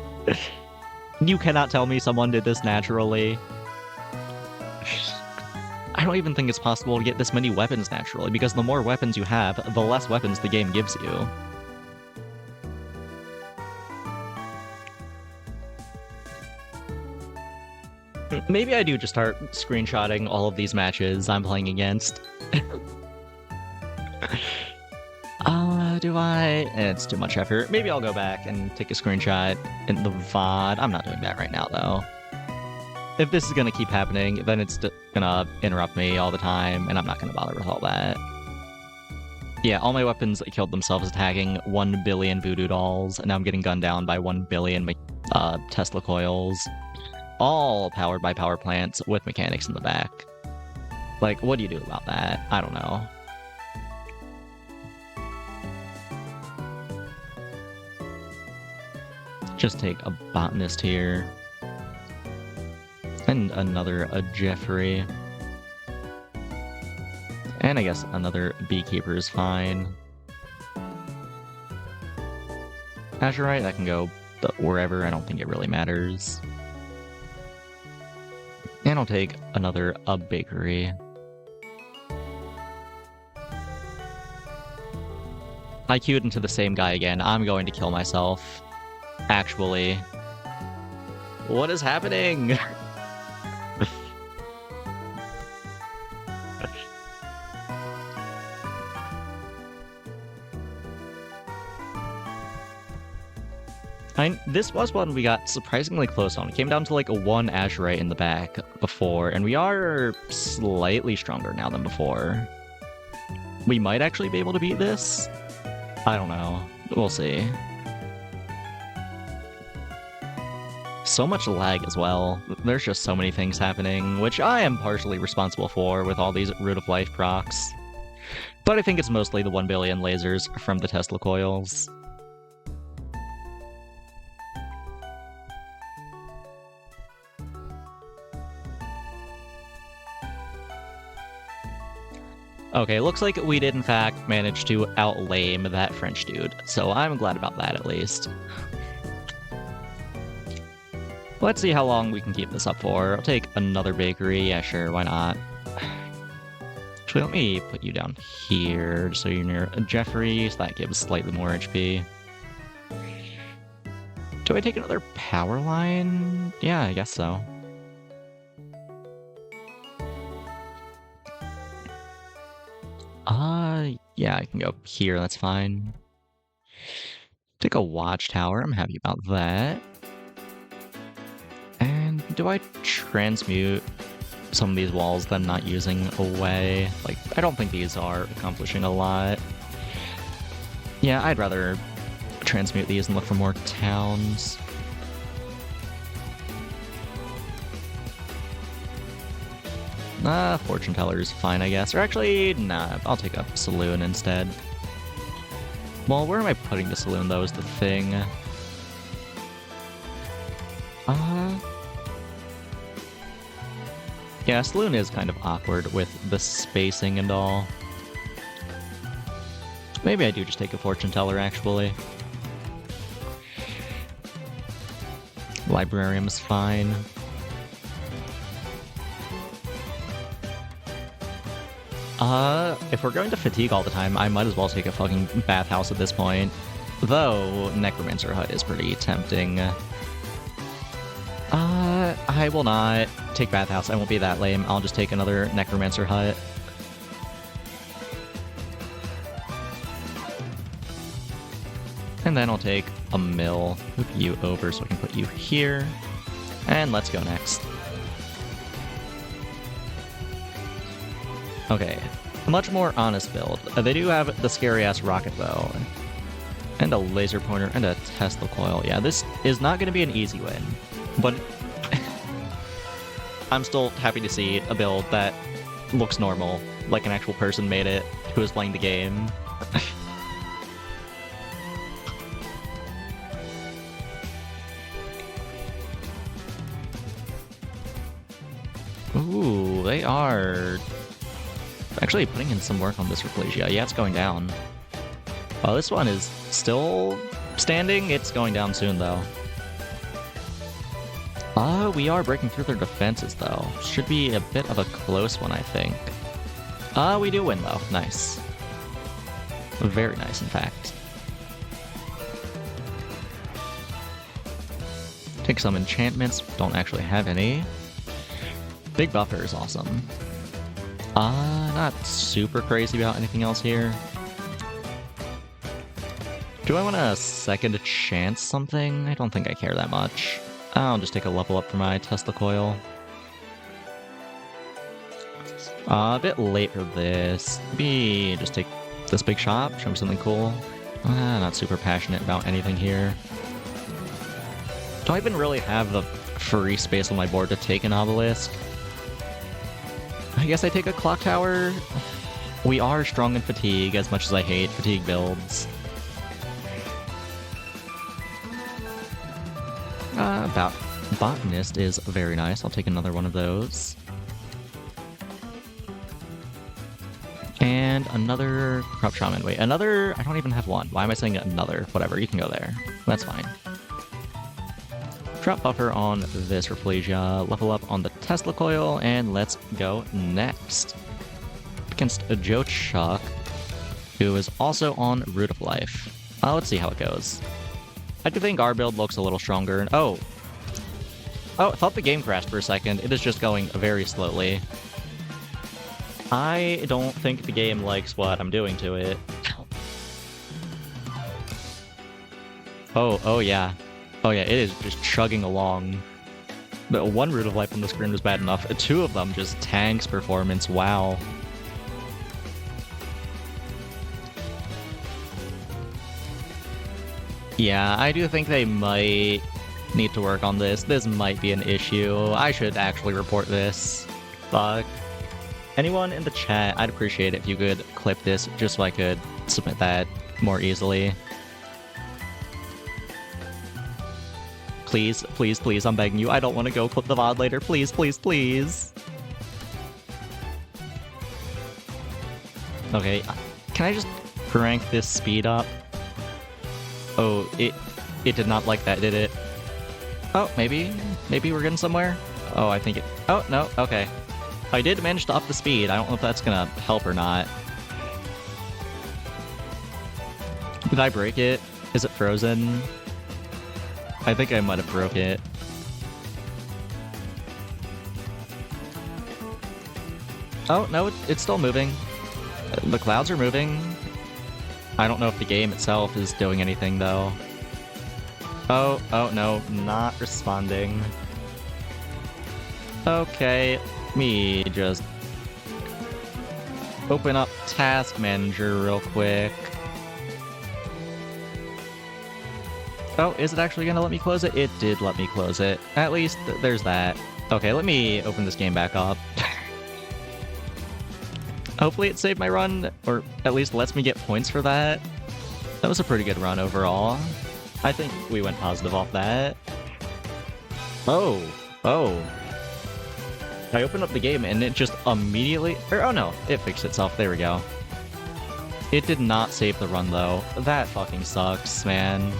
A: You cannot tell me someone did this naturally. I don't even think it's possible to get this many weapons naturally, because the more weapons you have, the less weapons the game gives you. Maybe I do just start screenshotting all of these matches I'm playing against. Do I? It's too much effort. Maybe I'll go back and take a screenshot in the VOD. I'm not doing that right now, though. If this is gonna keep happening, then it's gonna interrupt me all the time, and I'm not gonna bother with all that. Yeah, all my weapons killed themselves attacking 1 billion voodoo dolls, and now I'm getting gunned down by 1 billion Tesla coils. All powered by power plants with mechanics in the back. Like, what do you do about that? I don't know. Just take a botanist here. And another Jeffrey. And I guess another beekeeper is fine. Azurite, that can go wherever. I don't think it really matters. And I'll take another bakery. I queued into the same guy again. I'm going to kill myself. Actually. What is happening? This was one we got surprisingly close on. It came down to like a 1 Azurite in the back before, and we are slightly stronger now than before. We might actually be able to beat this. I don't know. We'll see. So much lag as well. There's just so many things happening, which I am partially responsible for with all these Root of Life procs. But I think it's mostly the 1 billion lasers from the Tesla coils. Okay, looks like we did in fact manage to outlame that French dude, so I'm glad about that at least. Let's see how long we can keep this up for. I'll take another bakery. Yeah, sure, why not? Actually, let me put you down here so you're near Jeffrey, so that gives slightly more HP. Do I take another power line? Yeah, I guess so. Yeah, I can go here, that's fine. Take a watchtower, I'm happy about that. And do I transmute some of these walls that I'm not using away? Like, I don't think these are accomplishing a lot. Yeah, I'd rather transmute these and look for more towns. Fortune teller's fine, I guess. Or actually, nah, I'll take a saloon instead. Well, where am I putting the saloon, though, is the thing. Yeah, saloon is kind of awkward with the spacing and all. Maybe I do just take a fortune teller, actually. Librarian's fine. If we're going to fatigue all the time, I might as well take a fucking bathhouse at this point. Though, Necromancer Hut is pretty tempting. I will not take bathhouse. I won't be that lame. I'll just take another Necromancer Hut. And then I'll take a mill, move you over so I can put you here. And let's go next. Okay, a much more honest build. They do have the scary-ass rocket bow, and a laser pointer, and a Tesla coil. Yeah, this is not going to be an easy win, but I'm still happy to see a build that looks normal, like an actual person made it who is playing the game. Ooh, they are actually putting in some work on this Rafflesia. Yeah, it's going down. Oh, this one is still standing. It's going down soon, though. We are breaking through their defenses, though. Should be a bit of a close one, I think. We do win, though. Nice. Very nice, in fact. Take some enchantments. Don't actually have any. Big buffer is awesome. Not super crazy about anything else here. Do I want to second chance something? I don't think I care that much. I'll just take a level up for my Tesla coil. A bit late for this. Maybe just take this big shop, show me something cool. Not super passionate about anything here. Do I even really have the free space on my board to take an obelisk? I guess I take a clock tower. We are strong in fatigue, as much as I hate fatigue builds. Botanist is very nice. I'll take another one of those. And another crop shaman. Wait, another? I don't even have one. Why am I saying another? Whatever, you can go there. That's fine. Drop buffer on this Rafflesia, level up on the Tesla coil, and let's go next. Against a Joe Chuck, who is also on Root of Life. Let's see how it goes. I do think our build looks a little stronger. Oh, I thought the game crashed for a second. It is just going very slowly. I don't think the game likes what I'm doing to it. Oh yeah. Oh yeah, it is just chugging along. The one Root of Life on the screen was bad enough. Two of them just tanks performance, wow. Yeah, I do think they might need to work on this. This might be an issue. I should actually report this. Fuck. Anyone in the chat, I'd appreciate it if you could clip this just so I could submit that more easily. Please, please, please, I'm begging you. I don't want to go clip the VOD later. Please, please, please. Okay, can I just crank this speed up? Oh, it did not like that, did it? Oh, maybe we're getting somewhere? Oh, I think it... Oh, no, okay. I did manage to up the speed. I don't know if that's gonna help or not. Did I break it? Is it frozen? I think I might have broke it. Oh, no, it's still moving. The clouds are moving. I don't know if the game itself is doing anything, though. Oh, no, not responding. Okay, me just open up Task Manager real quick. Oh, is it actually gonna let me close it? It did let me close it. At least there's that. Okay, let me open this game back up. Hopefully it saved my run, or at least lets me get points for that. That was a pretty good run overall. I think we went positive off that. Oh. I opened up the game and it just immediately... oh no, it fixed itself. There we go. It did not save the run though. That fucking sucks, man.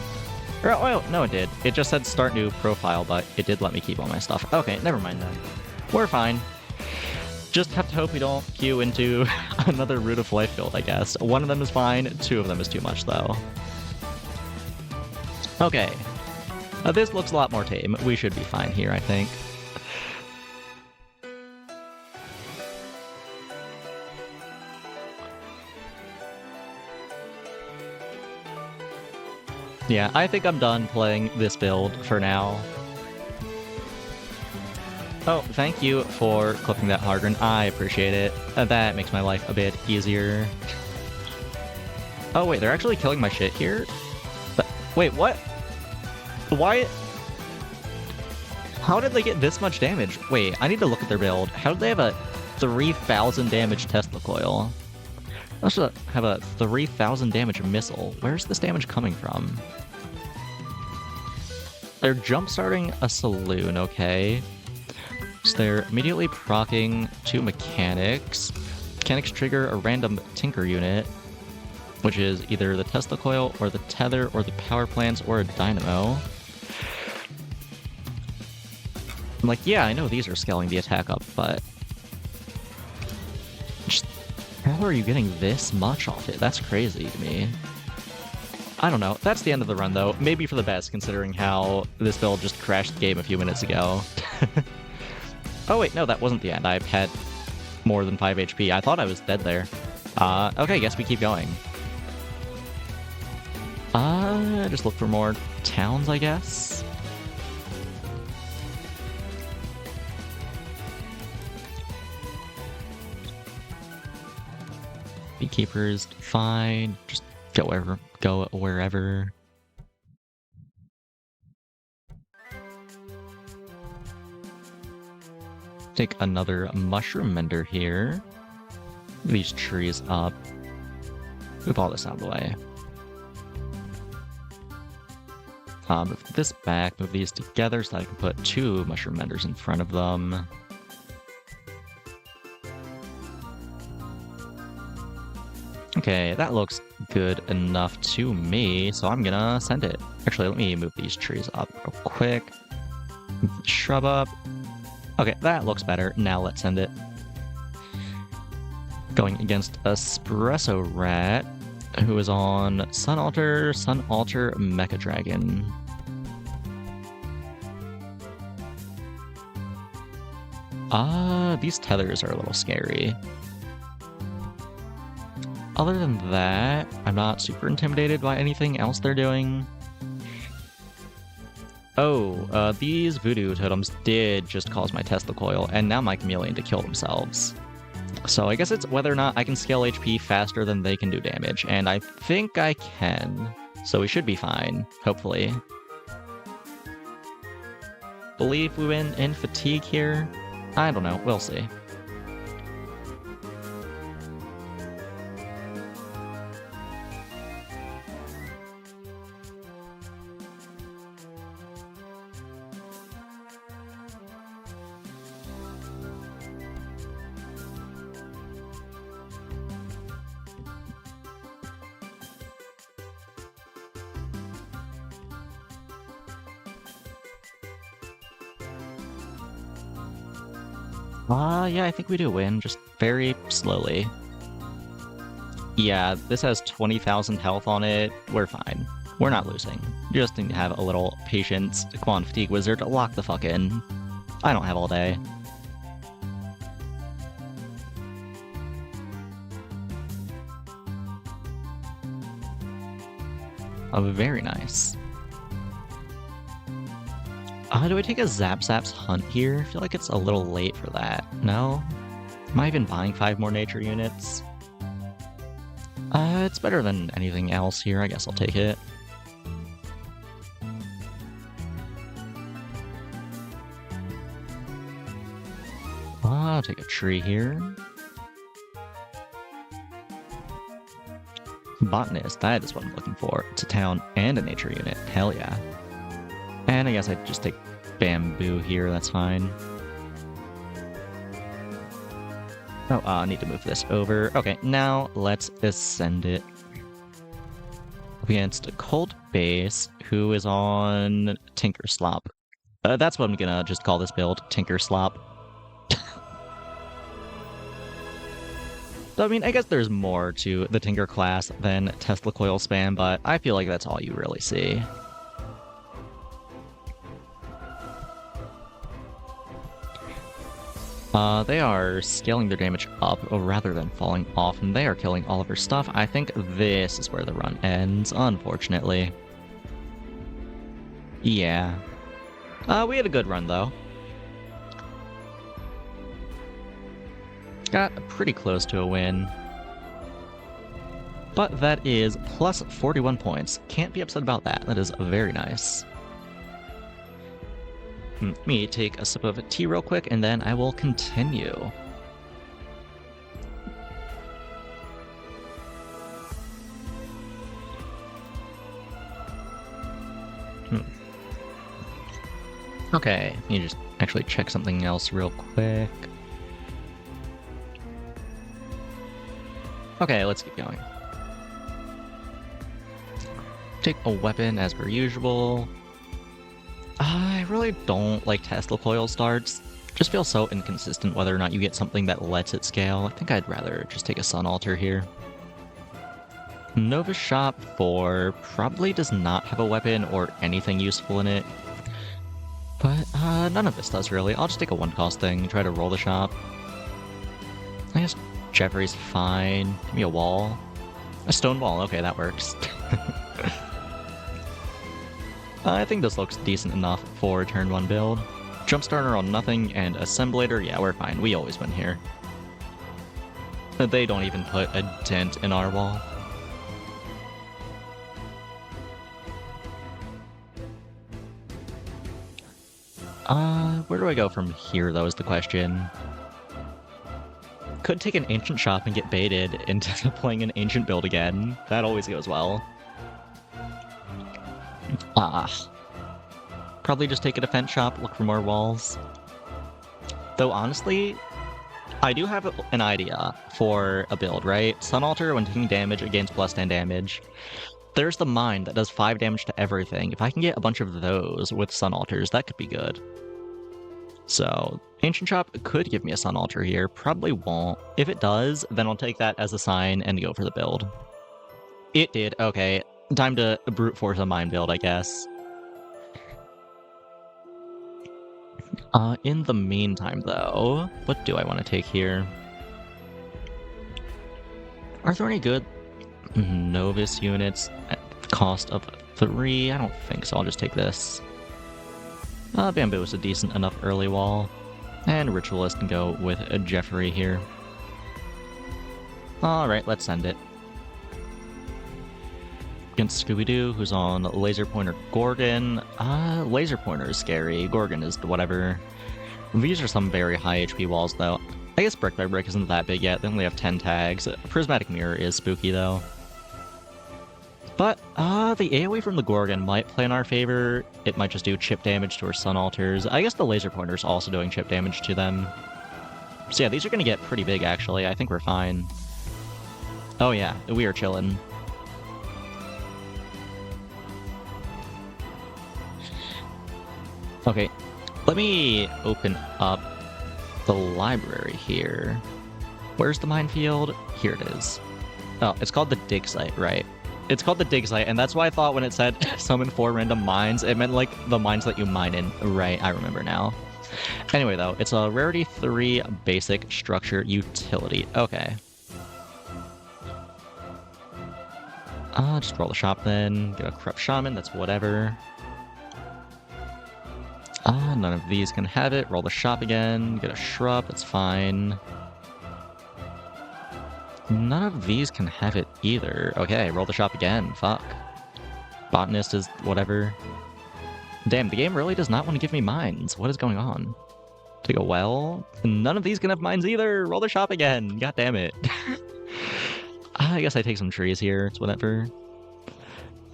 A: Oh, no it did. It just said start new profile, but it did let me keep all my stuff. Okay, never mind then. We're fine. Just have to hope we don't queue into another Root of Life build, I guess. One of them is fine, two of them is too much, though. Okay. This looks a lot more tame. We should be fine here, I think. Yeah, I think I'm done playing this build for now. Oh, thank you for clipping that hard run. I appreciate it. That makes my life a bit easier. Oh, wait, they're actually killing my shit here? Wait, what? Why? How did they get this much damage? Wait, I need to look at their build. How did they have a 3,000 damage Tesla coil? I should have a 3,000 damage missile. Where's this damage coming from? They're jump-starting a saloon, okay. So they're immediately proccing 2 mechanics. Mechanics trigger a random tinker unit, which is either the Tesla coil or the tether or the power plants or a dynamo. I'm like, yeah, I know these are scaling the attack up, but just how are you getting this much off it? That's crazy to me. I don't know. That's the end of the run, though. Maybe for the best, considering how this build just crashed the game a few minutes ago. Oh, wait, no, that wasn't the end. I've had more than 5 HP. I thought I was dead there. Okay, guess we keep going. Just look for more towns, I guess. Beekeepers, fine. Just go wherever. Take another mushroom mender here. Move these trees up. Move all this out of the way. Move this back, move these together so that I can put 2 mushroom menders in front of them. Okay, that looks good enough to me, so I'm gonna send it. Actually, let me move these trees up real quick. Move the shrub up. Okay, that looks better. Now let's send it. Going against Espresso Rat, who is on Sun Altar, Mecha Dragon. These tethers are a little scary. Other than that, I'm not super intimidated by anything else they're doing. Oh, these voodoo totems did just cause my Tesla coil, and now my chameleon to kill themselves. So I guess it's whether or not I can scale HP faster than they can do damage, and I think I can. So we should be fine, hopefully. Believe we win in fatigue here? I don't know, we'll see. Yeah, I think we do win, just very slowly. Yeah, this has 20,000 health on it. We're fine. We're not losing. Just need to have a little patience. Come on, Fatigue Wizard, lock the fuck in. I don't have all day. Oh, very nice. Do I take a Zap's Hunt here? I feel like it's a little late for that. No? Am I even buying 5 more nature units? It's better than anything else here. I guess I'll take it. I'll take a tree here. Botanist, that is what I'm looking for. It's a town and a nature unit. Hell yeah. And I guess I'd just take bamboo here, that's fine. Oh, I need to move this over. Okay, now let's ascend it. Against a Cold Base, who is on Tinker Slop. That's what I'm gonna just call this build, Tinker Slop. So, I mean, I guess there's more to the Tinker class than Tesla Coil Spam, but I feel like that's all you really see. They are scaling their damage up rather than falling off, and they are killing all of her stuff. I think this is where the run ends, unfortunately. Yeah. We had a good run, though. Got pretty close to a win. But that is plus 41 points. Can't be upset about that. That is very nice. Let me take a sip of tea real quick, and then I will continue. Okay, let me just actually check something else real quick. Okay, let's keep going. Take a weapon as per usual. I really don't like Tesla coil starts. Just feels so inconsistent whether or not you get something that lets it scale. I think I'd rather just take a Sun Altar here. Nova Shop 4 probably does not have a weapon or anything useful in it. But none of this does really. I'll just take a one-cost thing, try to roll the shop. I guess Jeffrey's fine. Give me a wall. A stone wall, okay, that works. I think this looks decent enough for a turn 1 build. Jumpstarter on nothing, and Assemblator, yeah, we're fine. We always win here. They don't even put a dent in our wall. Where do I go from here, though, is the question. Could take an Ancient Shop and get baited into playing an Ancient build again. That always goes well. Probably just take a Defense Shop, look for more walls. Though, honestly, I do have an idea for a build, right? Sun Altar, when taking damage, gains plus 10 damage. There's the Mine that does 5 damage to everything. If I can get a bunch of those with Sun Altars, that could be good. So, Ancient Shop could give me a Sun Altar here. Probably won't. If it does, then I'll take that as a sign and go for the build. It did. Okay. Time to brute force a Mine build, I guess. In the meantime, though, what do I want to take here? Are there any good Novus units at the cost of 3? I don't think so. I'll just take this. Bamboo is a decent enough early wall. And Ritualist can go with a Jeffrey here. Alright, let's send it. Against Scooby-Doo, who's on Laser Pointer Gorgon. Laser Pointer is scary. Gorgon is whatever. These are some very high HP walls, though. I guess Brick by Brick isn't that big yet. They only have 10 tags. Prismatic Mirror is spooky, though. But, the AoE from the Gorgon might play in our favor. It might just do chip damage to our Sun Altars. I guess the Laser Pointer's also doing chip damage to them. So yeah, these are gonna get pretty big, actually. I think we're fine. Oh yeah, we are chillin'. Okay, let me open up the library here. Where's the minefield? Here it is. Oh, it's called the dig site, right? It's called the dig site, and that's why I thought when it said summon 4 random mines, it meant like the mines that you mine in. Right, I remember now. Anyway, though, it's a rarity 3 basic structure utility. Okay. Just roll the shop then. Get a corrupt shaman, that's whatever. None of these can have it. Roll the shop again. Get a shrub, that's fine. None of these can have it either. Okay, roll the shop again. Fuck. Botanist is whatever. Damn, the game really does not want to give me mines. What is going on? Take a well. None of these can have mines either. Roll the shop again. God damn it. I guess I take some trees here. It's whatever.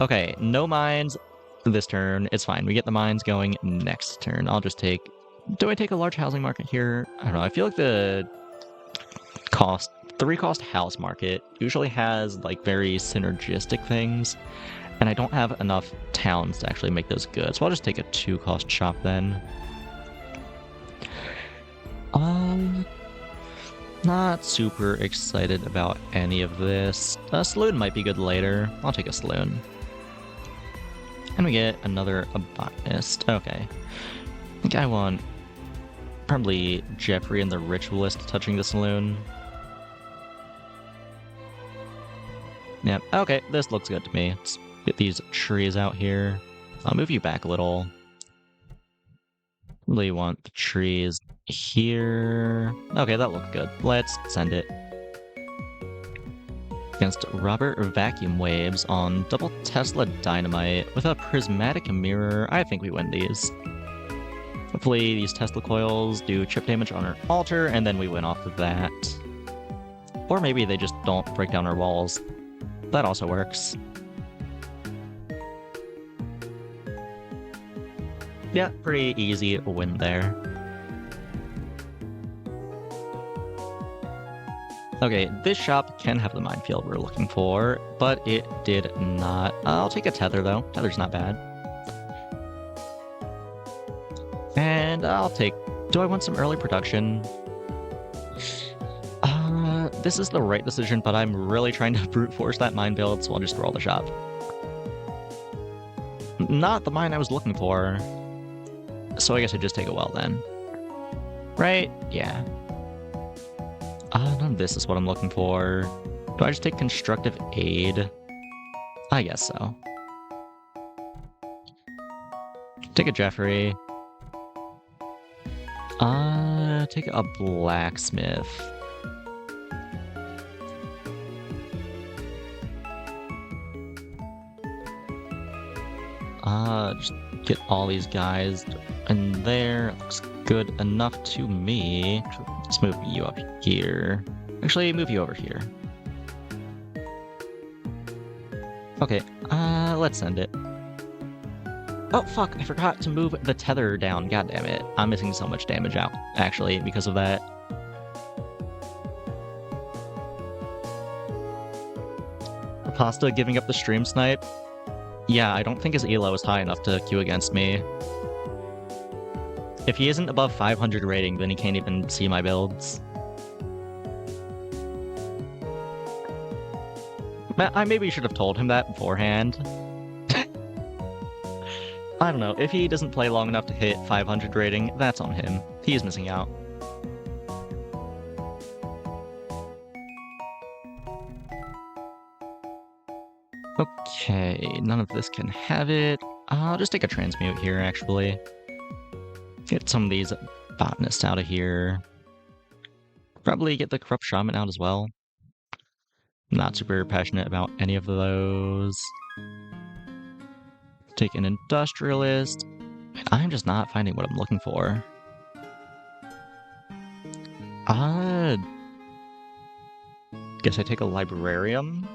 A: Okay, no mines this turn. It's fine. We get the mines going next turn. I'll just take... Do I take a large housing market here? I don't know. I feel like the cost... 3-cost house market usually has like very synergistic things, and I don't have enough towns to actually make those good, so I'll just take a 2-cost shop then. Not super excited about any of this. A saloon might be good later. I'll take a saloon. And we get another botanist. Okay. I think I want probably Jeffrey and the Ritualist touching the saloon. Yep, okay, this looks good to me. Let's get these trees out here. I'll move you back a little. Really want the trees here. Okay, that looks good. Let's send it. Against Robert Vacuum Waves on double Tesla Dynamite with a prismatic mirror. I think we win these. Hopefully these Tesla coils do chip damage on our altar, and then we win off of that. Or maybe they just don't break down our walls. That also works. Yeah, pretty easy win there. Okay, this shop can have the minefield we're looking for, but it did not. I'll take a tether, though. Tether's not bad. And I'll take... Do I want some early production? This is the right decision, but I'm really trying to brute force that mine build, so I'll just roll the shop. Not the mine I was looking for. So I guess I just take a well then. Right? Yeah. None of this is what I'm looking for. Do I just take constructive aid? I guess so. Take a Jeffrey. Take a blacksmith. Just get all these guys in there. Looks good enough to me. Let's move you up here. Actually, move you over here. Okay, let's send it. Oh, fuck, I forgot to move the tether down. God damn it. I'm missing so much damage out, actually, because of that. Pasta giving up the stream snipe. Yeah, I don't think his elo is high enough to queue against me. If he isn't above 500 rating, then he can't even see my builds. I maybe should have told him that beforehand. I don't know, if he doesn't play long enough to hit 500 rating, that's on him. He's missing out. Okay, none of this can have it. I'll just take a transmute here, actually. Get some of these botanists out of here. Probably get the corrupt shaman out as well. Not super passionate about any of those. Take an industrialist. I'm just not finding what I'm looking for. Guess I take a librarian.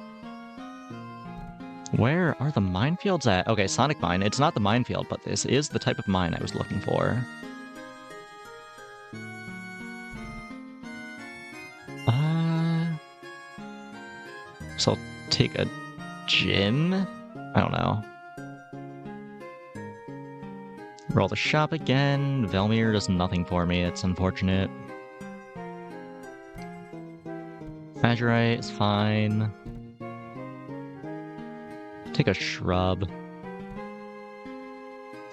A: Where are the minefields at? Okay, Sonic Mine. It's not the minefield, but this is the type of mine I was looking for. So I'll take a gym? I don't know. Roll the shop again. Velmir does nothing for me. It's unfortunate. Azurite is fine. Take a shrub.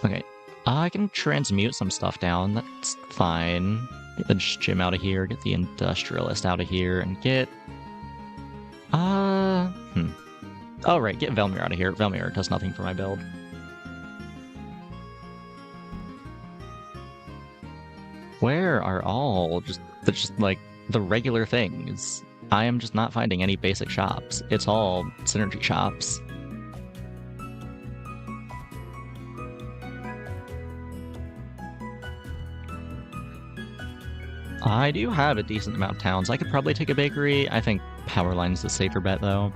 A: Okay, I can transmute some stuff down. That's fine. Get the gym out of here, get the industrialist out of here, and get... Oh, right, get Velmir out of here. Velmir does nothing for my build. Where are all just like the regular things? I am just not finding any basic shops. It's all synergy shops. I do have a decent amount of towns. I could probably take a bakery. I think Powerline's the safer bet, though.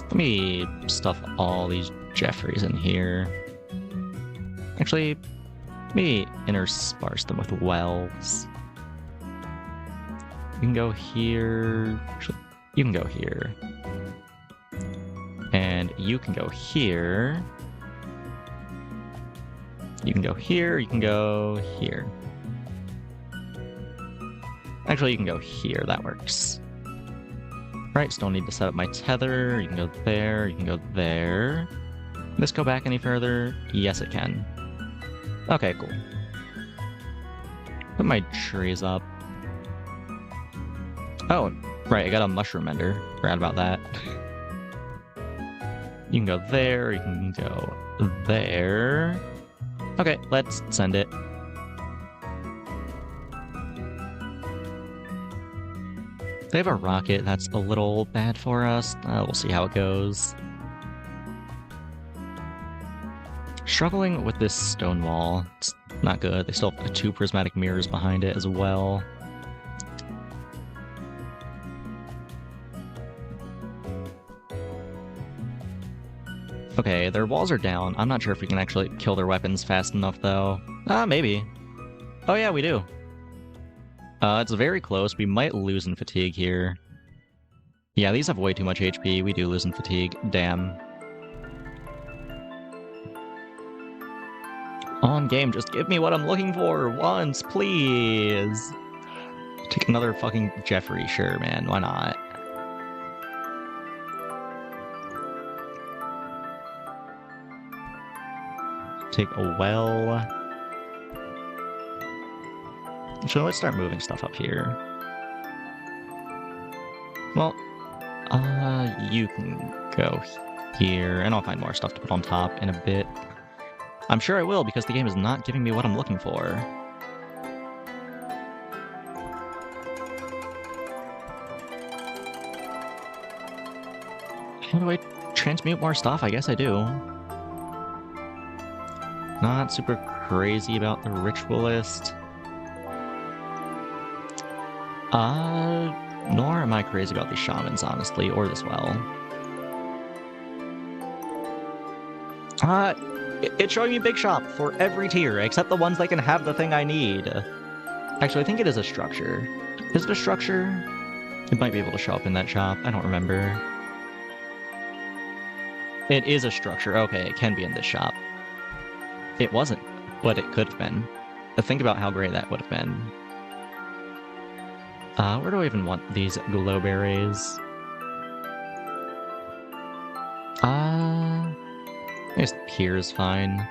A: Let me stuff all these Jeffreys in here. Actually, let me intersperse them with wells. You can go here. You can go here. And you can go here. You can go here. You can go here. Actually, you can go here. That works. Right, still need to set up my tether. You can go there. You can go there. Can this go back any further? Yes, it can. Okay, cool. Put my trees up. Oh, right, I got a mushroom ender. Forgot about that. You can go there, you can go there. Okay, let's send it. They have a rocket, that's a little bad for us. We'll see how it goes. Struggling with this stone wall. It's not good. They still have 2 prismatic mirrors behind it as well. Okay, their walls are down. I'm not sure if we can actually kill their weapons fast enough, though. Maybe. Oh yeah, we do. It's very close. We might lose in fatigue here. Yeah, these have way too much HP. We do lose in fatigue. Damn. On game, just give me what I'm looking for once, please. Take another fucking Jeffrey. Sure, man. Why not? Take a well. So let's start moving stuff up here. Well, you can go here, and I'll find more stuff to put on top in a bit. I'm sure I will, because the game is not giving me what I'm looking for. How do I transmute more stuff? I guess I do. Not super crazy about the ritualist. Nor am I crazy about these shamans, honestly, or this well. It's showing me big shop for every tier, except the ones that can have the thing I need. Actually, I think it is a structure. Is it a structure? It might be able to show up in that shop. I don't remember. It is a structure. Okay, it can be in this shop. It wasn't what it could have been. Think about how great that would have been. Where do I even want these glowberries? I guess here is fine.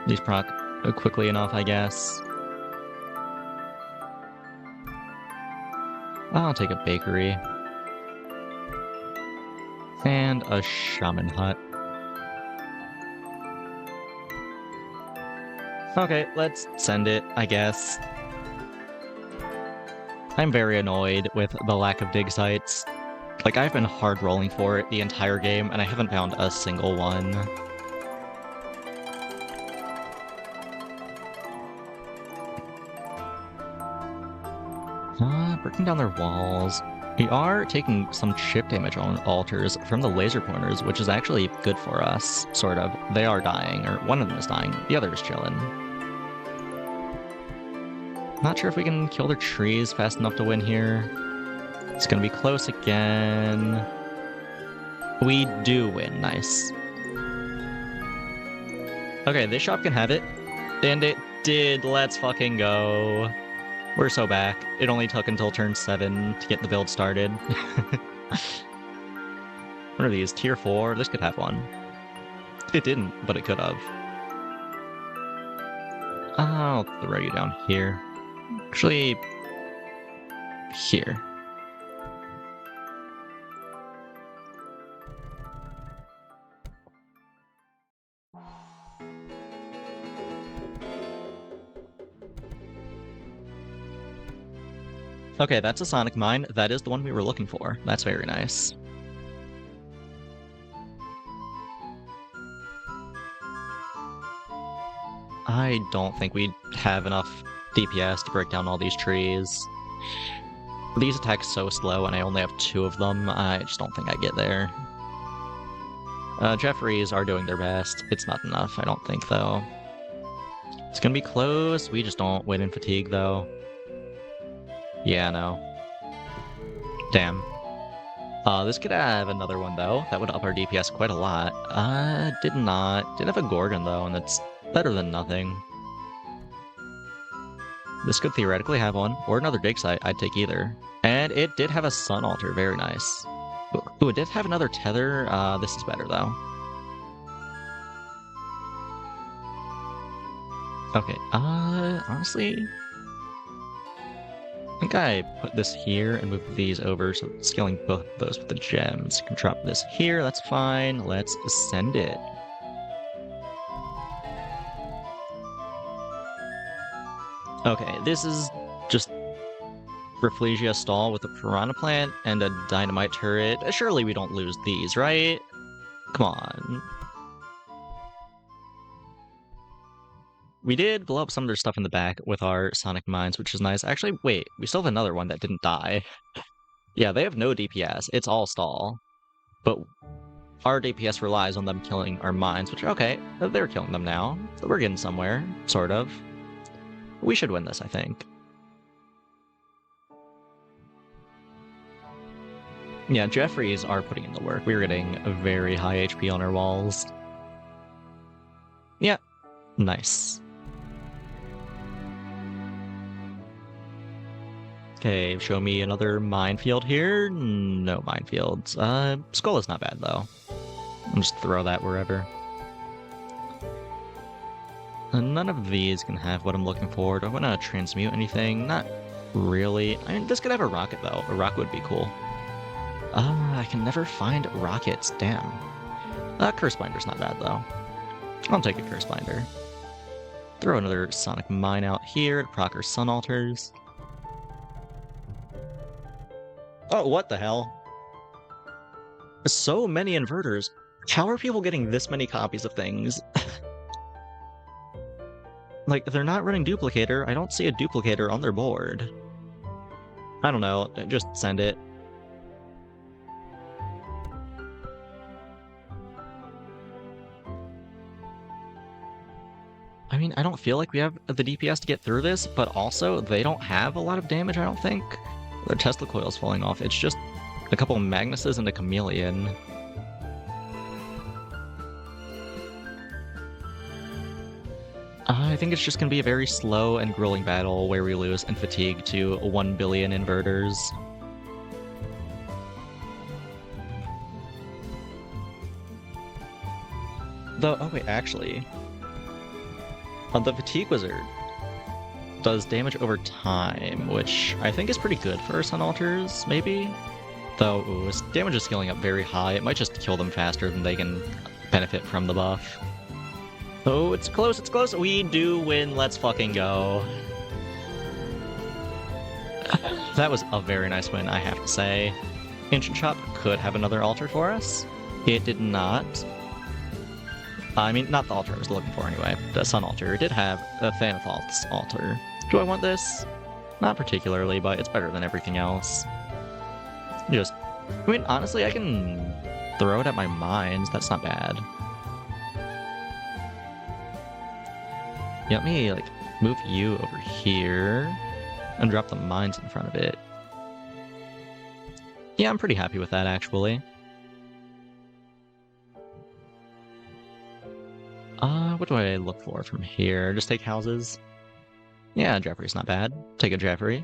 A: These proc quickly enough, I guess. I'll take a bakery. And a shaman hut. Okay, let's send it, I guess. I'm very annoyed with the lack of dig sites. Like, I've been hard rolling for it the entire game, and I haven't found a single one. Breaking down their walls. We are taking some chip damage on altars from the laser pointers, which is actually good for us, sort of. They are dying, or one of them is dying, the other is chilling. Not sure if we can kill their trees fast enough to win here. It's gonna be close again. We do win. Nice. Okay, this shop can have it. And it did. Let's fucking go. We're so back. It only took until turn 7 to get the build started. What are these? Tier 4? This could have one. It didn't, but it could have. I'll throw you down here. Actually, here. Okay, that's a Sonic Mine. That is the one we were looking for. That's very nice. I don't think we have enough DPS to break down all these trees. These attack so slow, and I only have 2 of them. I just don't think I get there. Jeffries are doing their best. It's not enough, I don't think, though. It's gonna be close. We just don't win in fatigue, though. Yeah, no. Damn. This could have another one, though. That would up our DPS quite a lot. Did not. Did have a Gorgon, though, and that's better than nothing. This could theoretically have one, or another dig site. I'd take either. And it did have a Sun Altar. Very nice. Ooh, it did have another Tether. This is better, though. Okay, honestly, I think I put this here and move these over, so scaling both of those with the gems. You can drop this here, that's fine. Let's send it. Okay, this is just Rafflesia stall with a Piranha Plant and a Dynamite Turret. Surely we don't lose these, right? Come on. We did blow up some of their stuff in the back with our Sonic Mines, which is nice. Actually, wait, we still have another one that didn't die. Yeah, they have no DPS. It's all stall. But our DPS relies on them killing our mines, which, okay, they're killing them now. So we're getting somewhere, sort of. We should win this, I think. Yeah, Jeffries are putting in the work. We're getting a very high HP on our walls. Yeah, nice. Okay, show me another minefield here. No minefields. Skull is not bad, though. I'll just throw that wherever. None of these can have what I'm looking for. Do I want to transmute anything? Not really. I mean, this could have a rocket, though. A rocket would be cool. I can never find rockets. Damn. Curse Binder's not bad, though. I'll take a Curse Binder. Throw another Sonic Mine out here to proc our Sun Altars. Oh, what the hell? So many inverters. How are people getting this many copies of things? Like, they're not running Duplicator. I don't see a Duplicator on their board. I don't know. Just send it. I mean, I don't feel like we have the DPS to get through this, but also, they don't have a lot of damage, I don't think. Their Tesla coil's falling off. It's just a couple of Magnuses and a Chameleon. I think it's just going to be a very slow and grueling battle where we lose in fatigue to 1 billion inverters. Though, oh wait, actually, the Fatigue Wizard does damage over time, which I think is pretty good for Sun Altars, maybe? Though, ooh, damage is scaling up very high. It might just kill them faster than they can benefit from the buff. Oh, it's close, it's close! We do win, let's fucking go. That was a very nice win, I have to say. Ancient Shop could have another altar for us. It did not. I mean, not the altar I was looking for anyway. The Sun Altar. It did have a Thanathal's altar. Do I want this? Not particularly, but it's better than everything else. Just, I mean, honestly, I can throw it at my mines. That's not bad. Yeah, let me, like, move you over here and drop the mines in front of it. Yeah, I'm pretty happy with that, actually. What do I look for from here? Just take houses? Yeah, Jeffrey's not bad. Take a Jeffrey.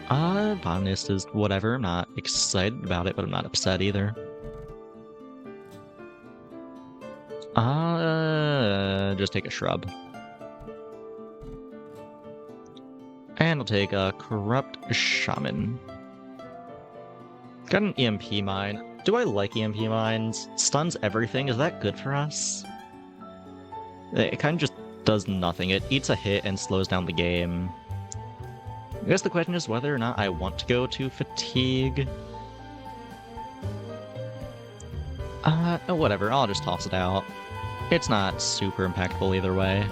A: Botanist is whatever. I'm not excited about it, but I'm not upset either. Just take a shrub. And I'll take a corrupt shaman. Got an EMP mine. Do I like EMP mines? Stuns everything. Is that good for us? It kind of just does nothing. It eats a hit and slows down the game. I guess the question is whether or not I want to go to fatigue. Oh, whatever. I'll just toss it out. It's not super impactful either way.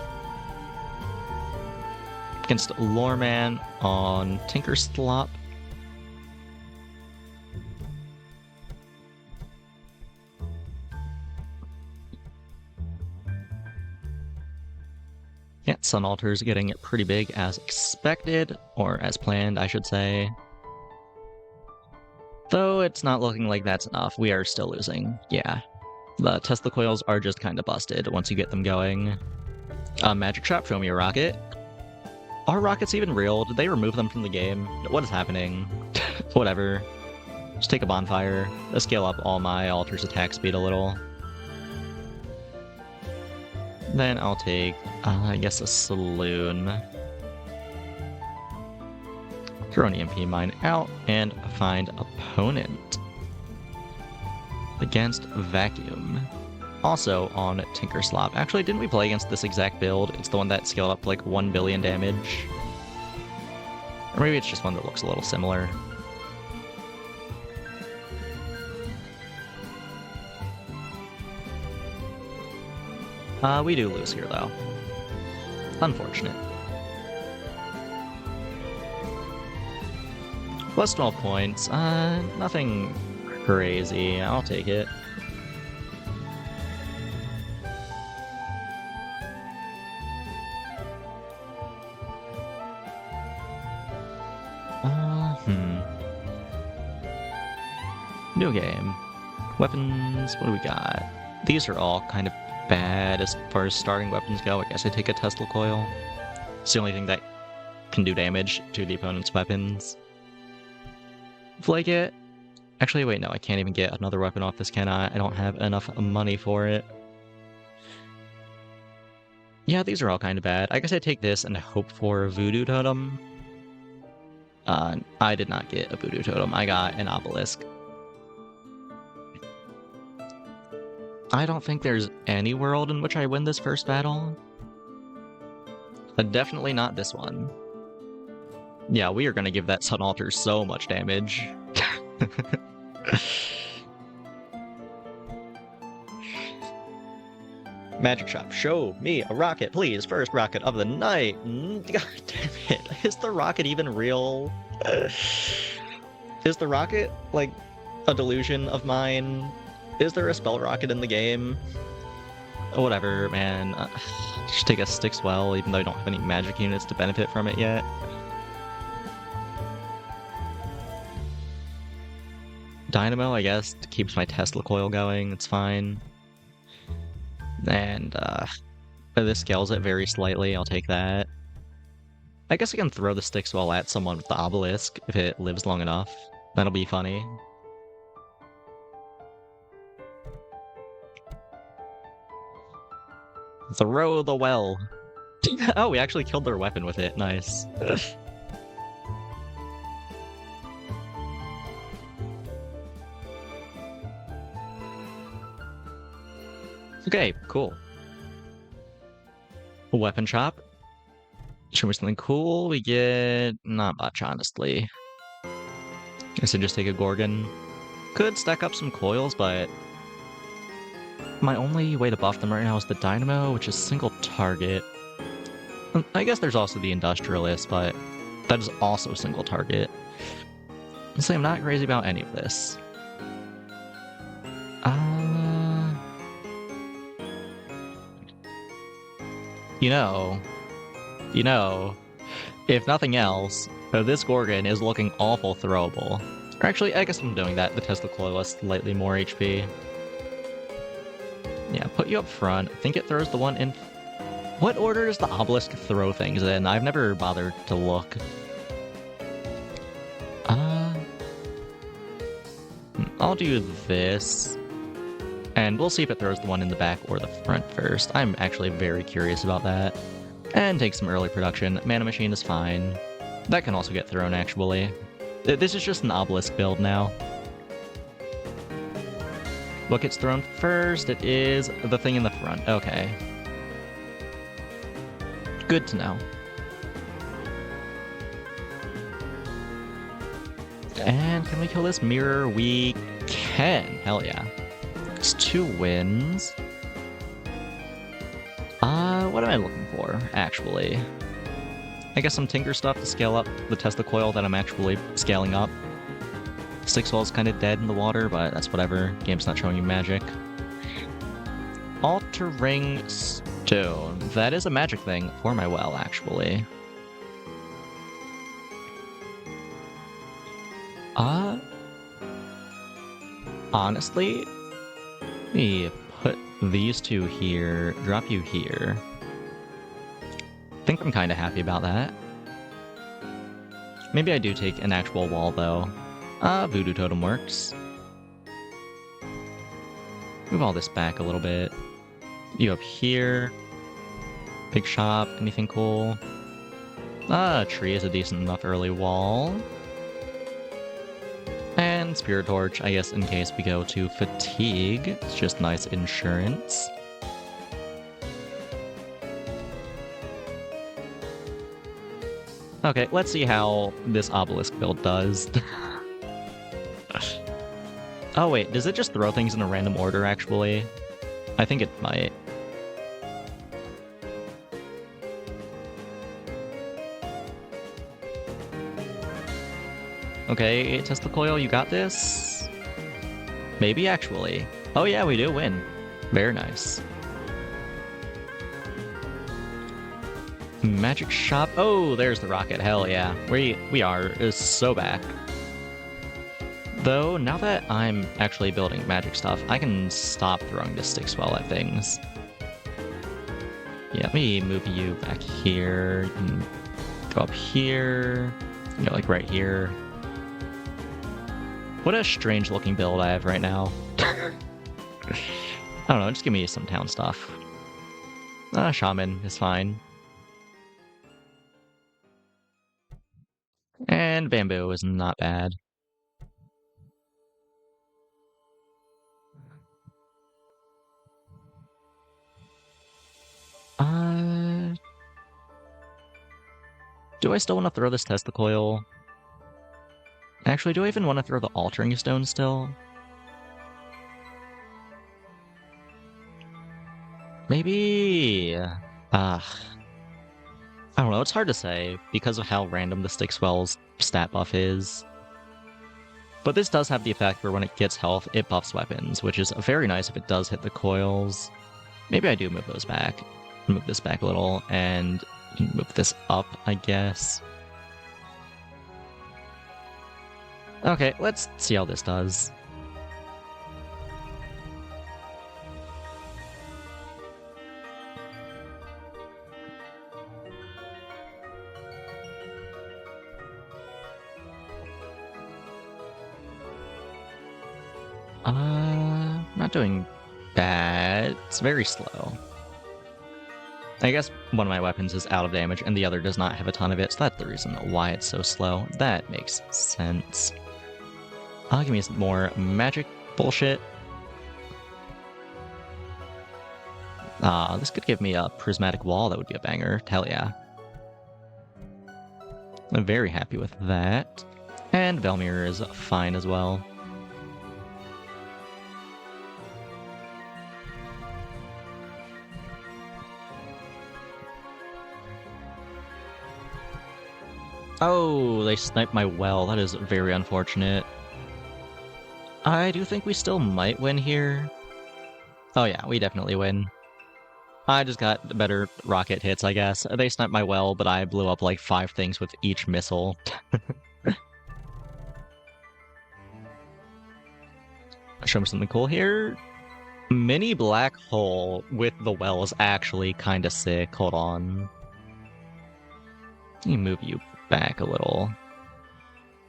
A: Against Loreman on Tinker Slop. Yeah, Sun Altar is getting pretty big as expected, or as planned, I should say. Though it's not looking like that's enough. We are still losing. Yeah. The Tesla coils are just kind of busted once you get them going. Magic Shop, show me a rocket. Are rockets even real? Did they remove them from the game? What is happening? Whatever. Just take a bonfire. Let's scale up all my Altar's attack speed a little. Then I'll take, I guess, a Saloon. Throw an EMP mine out and find opponent. Against Vacuum. Also on Tinker Slop. Actually, didn't we play against this exact build? It's the one that scaled up to like 1 billion damage. Or maybe it's just one that looks a little similar. We do lose here, though. Unfortunate. Plus 12 points. Nothing crazy. I'll take it. New game. Weapons, what do we got? These are all kind of bad as far as starting weapons go. I guess I take a Tesla coil. It's the only thing that can do damage to the opponent's weapons. Flake it. Actually, wait, no, I can't even get another weapon off this, can I? I don't have enough money for it. Yeah, these are all kind of bad. I guess I take this and hope for a Voodoo Totem. I did not get a Voodoo Totem. I got an Obelisk. I don't think there's any world in which I win this first battle. Definitely not this one. Yeah, we are going to give that Sun Altar so much damage. Magic Shop, show me a rocket, please. First rocket of the night. God damn it. Is the rocket even real? Is the rocket, like, a delusion of mine? Is there a spell rocket in the game? Whatever, man. Just take a Stickswell, even though I don't have any magic units to benefit from it yet. Dynamo, I guess, keeps my Tesla coil going. It's fine. And, this scales it very slightly. I'll take that. I guess I can throw the Stickswell at someone with the Obelisk if it lives long enough. That'll be funny. Throw the well. Oh, we actually killed their weapon with it. Nice. Okay, cool. Weapon shop. Show me something cool. We get not much, honestly. Guess I just take a Gorgon. Could stack up some coils, but my only way to buff them right now is the Dynamo, which is single target. I guess there's also the Industrialist, but that is also single target. So I'm not crazy about any of this. You know, if nothing else, this Gorgon is looking awful throwable. Or actually, I guess I'm doing that. The Tesla coil has slightly more HP. Yeah, put you up front. I think it throws the one in... What order does the obelisk throw things in? I've never bothered to look. I'll do this. And we'll see if it throws the one in the back or the front first. I'm actually very curious about that. And take some early production. Mana Machine is fine. That can also get thrown, actually. This is just an obelisk build now. What gets thrown first? It is the thing in the front. Okay. Good to know. And can we kill this mirror? We can. Hell yeah. It's 2 wins. What am I looking for, actually? I guess some Tinker stuff to scale up the Tesla coil that I'm actually scaling up. Sixwell's kind of dead in the water, but that's whatever. Game's not showing you magic. Altering Stone. That is a magic thing for my well, actually. Honestly, let me put these 2 here, drop you here. I think I'm kind of happy about that. Maybe I do take an actual wall, though. Voodoo Totem works. Move all this back a little bit. You up here. Big shop, anything cool? A tree is a decent enough early wall. And Spirit Torch, I guess, in case we go to Fatigue. It's just nice insurance. Okay, let's see how this obelisk build does. Oh wait, does it just throw things in a random order, actually? I think it might. Okay, Tesla Coil, you got this? Maybe, actually. Oh yeah, we do win. Very nice. Magic Shop. Oh, there's the rocket. Hell yeah. We are so back. Though, now that I'm actually building magic stuff, I can stop throwing the stick swell at things. Yeah, let me move you back here. You can go up here. You know, like right here. What a strange looking build I have right now. I don't know, just give me some town stuff. Shaman is fine. And bamboo is not bad. Do I still want to throw this Tesla coil? Actually, do I even want to throw the altering stone still? Maybe... I don't know, it's hard to say, because of how random the Stickswell's stat buff is. But this does have the effect where when it gets health, it buffs weapons, which is very nice if it does hit the coils. Maybe I do move those back. Move this back a little, and move this up, I guess. Okay, let's see how this does. Not doing bad. It's very slow. I guess one of my weapons is out of damage and the other does not have a ton of it, so that's the reason why it's so slow. That makes sense. Give me some more magic bullshit. This could give me a prismatic wall. That would be a banger. Hell yeah. I'm very happy with that. And Velmir is fine as well. Oh, they sniped my well. That is very unfortunate. I do think we still might win here. Oh yeah, we definitely win. I just got better rocket hits, I guess. They sniped my well, but I blew up like 5 things with each missile. Show me something cool here. Mini black hole with the well is actually kind of sick. Hold on. Let me move you back a little.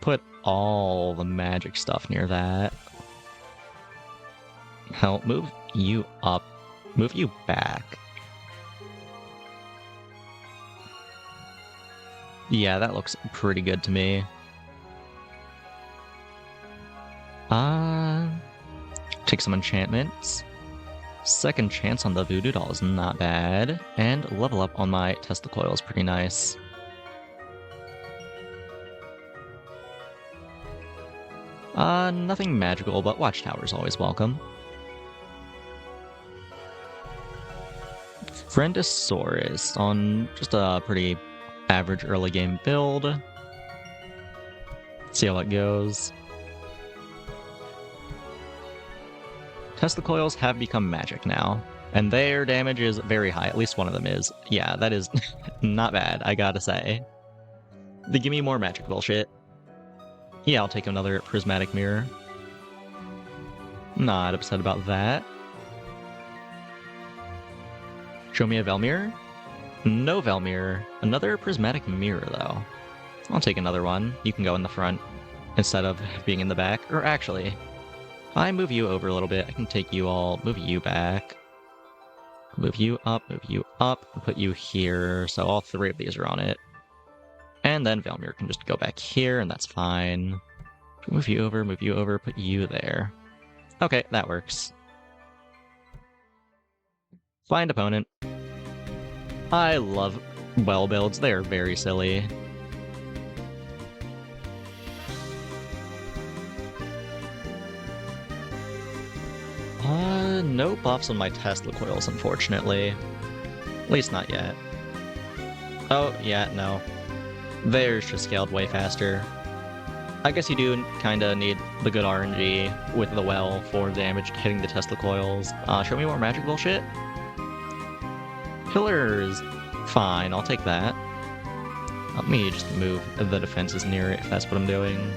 A: Put all the magic stuff near that. Help move you up. Move you back. Yeah, that looks pretty good to me. Take some enchantments. Second chance on the voodoo doll is not bad. And level up on my Tesla coil is pretty nice. Nothing magical, but Watchtower is always welcome. Friendosaurus on just a pretty average early game build. See how it goes. Tesla coils have become magic now, and their damage is very high. At least one of them is. Yeah, that is not bad, I gotta say. They give me more magic bullshit. Yeah, I'll take another prismatic mirror. Not upset about that. Show me a Velmir? No Velmir. Another prismatic mirror, though. I'll take another one. You can go in the front instead of being in the back. Or actually, if I move you over a little bit, I can take you all, move you back. Move you up, and put you here. So all three of these are on it. And then Velmir can just go back here, and that's fine. Move you over, put you there. Okay, that works. Find opponent. I love well builds, they are very silly. No buffs on my Tesla coils, unfortunately. At least not yet. Oh, yeah, no. Theirs just scaled way faster. I guess you do kinda need the good RNG with the well for damage hitting the Tesla coils. Show me more magic bullshit? Pillars, fine, I'll take that. Let me just move the defenses near it if that's what I'm doing.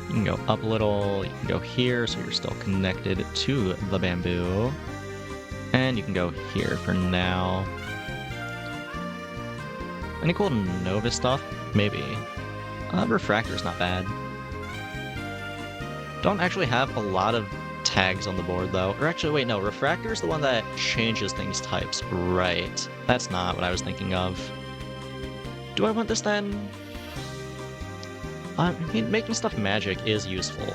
A: You can go up a little, you can go here so you're still connected to the bamboo. And you can go here for now. Any cool Nova stuff? Maybe. Refractor's not bad. Don't actually have a lot of tags on the board, though. Or actually, wait, no. Refractor's the one that changes things types. Right. That's not what I was thinking of. Do I want this, then? I mean, making stuff magic is useful.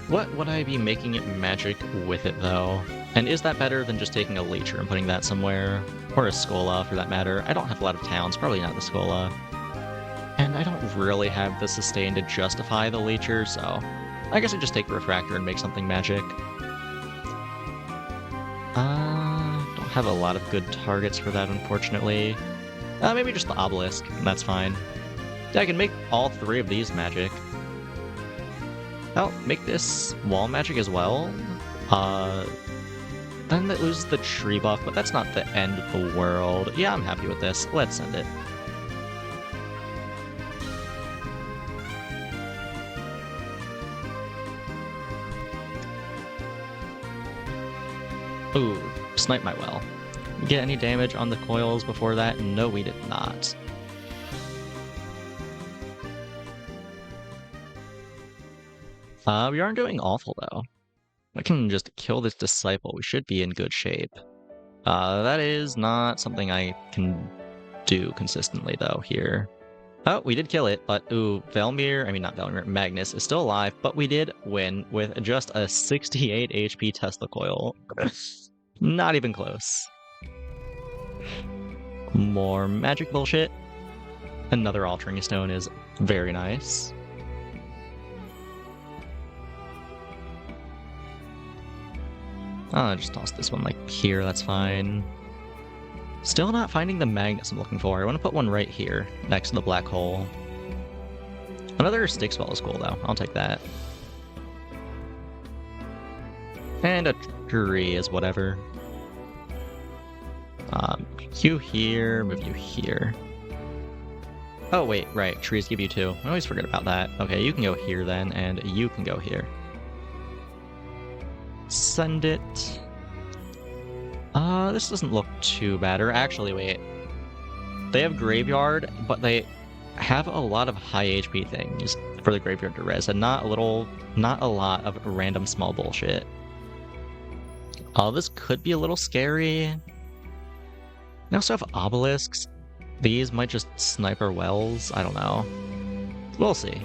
A: What would I be making it magic with it, though? And is that better than just taking a Leecher and putting that somewhere? Or a Scola, for that matter. I don't have a lot of towns, probably not the Scola. And I don't really have the sustain to justify the Leecher, so I guess I just take the Refractor and make something magic. Don't have a lot of good targets for that, unfortunately. Maybe just the Obelisk, that's fine. Yeah, I can make all three of these magic. I'll make this wall magic as well. Then that loses the tree buff, but that's not the end of the world. Yeah, I'm happy with this. Let's send it. Ooh, snipe my well. Get any damage on the coils before that? No, we did not. We aren't doing awful, though. I can just kill this Disciple. We should be in good shape. That is not something I can do consistently, though, here. Oh, we did kill it, but ooh, not Velmir, Magnus is still alive, but we did win with just a 68 HP Tesla coil. Not even close. More magic bullshit. Another altering stone is very nice. I'll just toss this one like here, that's fine. Still not finding the Magnus I'm looking for. I want to put one right here, next to the black hole. Another stick spell is cool though, I'll take that. And a tree is whatever. You here, move you here. Oh, wait, right. Trees give you 2. I always forget about that. Okay, you can go here then, and you can go here. Send it. This doesn't look too bad. Or actually, wait. They have Graveyard, but they have a lot of high HP things for the Graveyard to res, and not a lot of random small bullshit. This could be a little scary. They also have obelisks. These might just snipe our wells. I don't know. We'll see.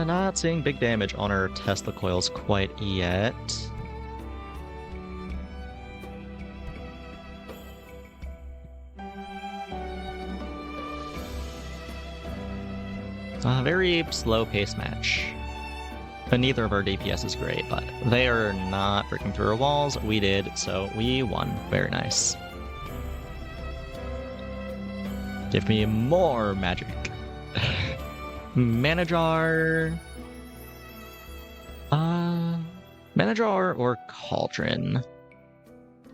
A: Not seeing big damage on our Tesla coils quite yet. A very slow-paced match. But neither of our DPS is great, but they are not breaking through our walls. We did, so we won. Very nice. Give me more magic. Manager. Manager or Cauldron. Do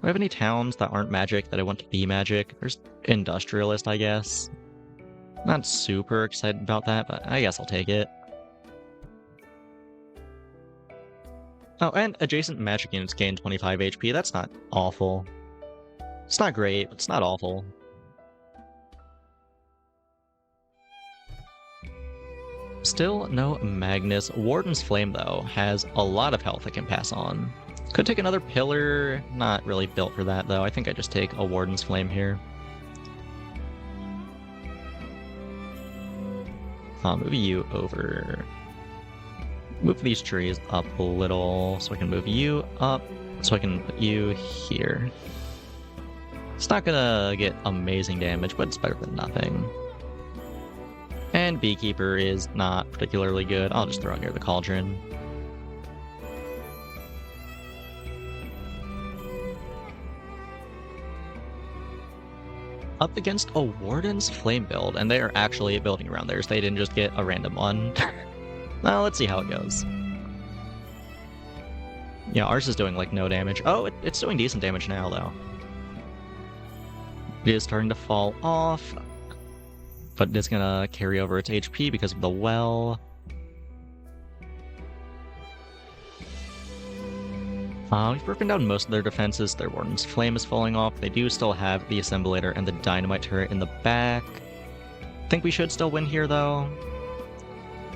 A: I have any towns that aren't magic that I want to be magic? There's Industrialist, I guess. Not super excited about that, but I guess I'll take it. Oh, and adjacent magic units gain 25 HP. That's not awful. It's not great, but it's not awful. Still no Magnus. Warden's Flame, though, has a lot of health it can pass on. Could take another pillar. Not really built for that, though. I think I just take a Warden's Flame here. I'll move you over. Move these trees up a little so I can move you up, so I can put you here. It's not gonna get amazing damage, but it's better than nothing. And Beekeeper is not particularly good. I'll just throw it near the Cauldron. Up against a Warden's Flame build, and they are actually building around theirs. They didn't just get a random one. Well, let's see how it goes. Yeah, ours is doing like no damage. Oh, it's doing decent damage now, though. It is starting to fall off, but it's gonna carry over its HP because of the well. We've broken down most of their defenses. Their Warden's Flame is falling off. They do still have the Assemblator and the Dynamite turret in the back. Think we should still win here, though.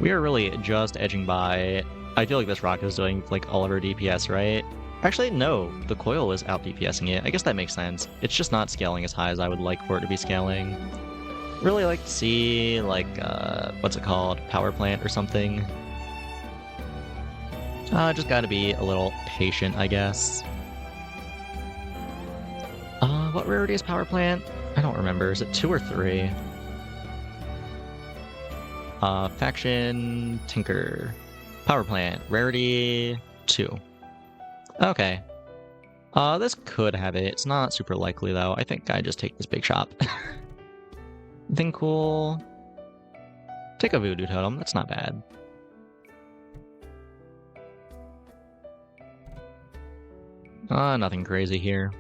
A: We are really just edging by. I feel like this rocket is doing like all of our DPS, right? Actually, no. The coil is out DPSing it. I guess that makes sense. It's just not scaling as high as I would like for it to be scaling. Really like to see, like, what's it called? Power plant or something. Just gotta be a little patient, I guess. What rarity is Power Plant? I don't remember. Is it 2 or 3? Faction Tinker. Power Plant. Rarity 2. Okay. This could have it. It's not super likely, though. I think I just take this big shop. Anything cool? Take a Voodoo Totem. That's not bad. Nothing crazy here.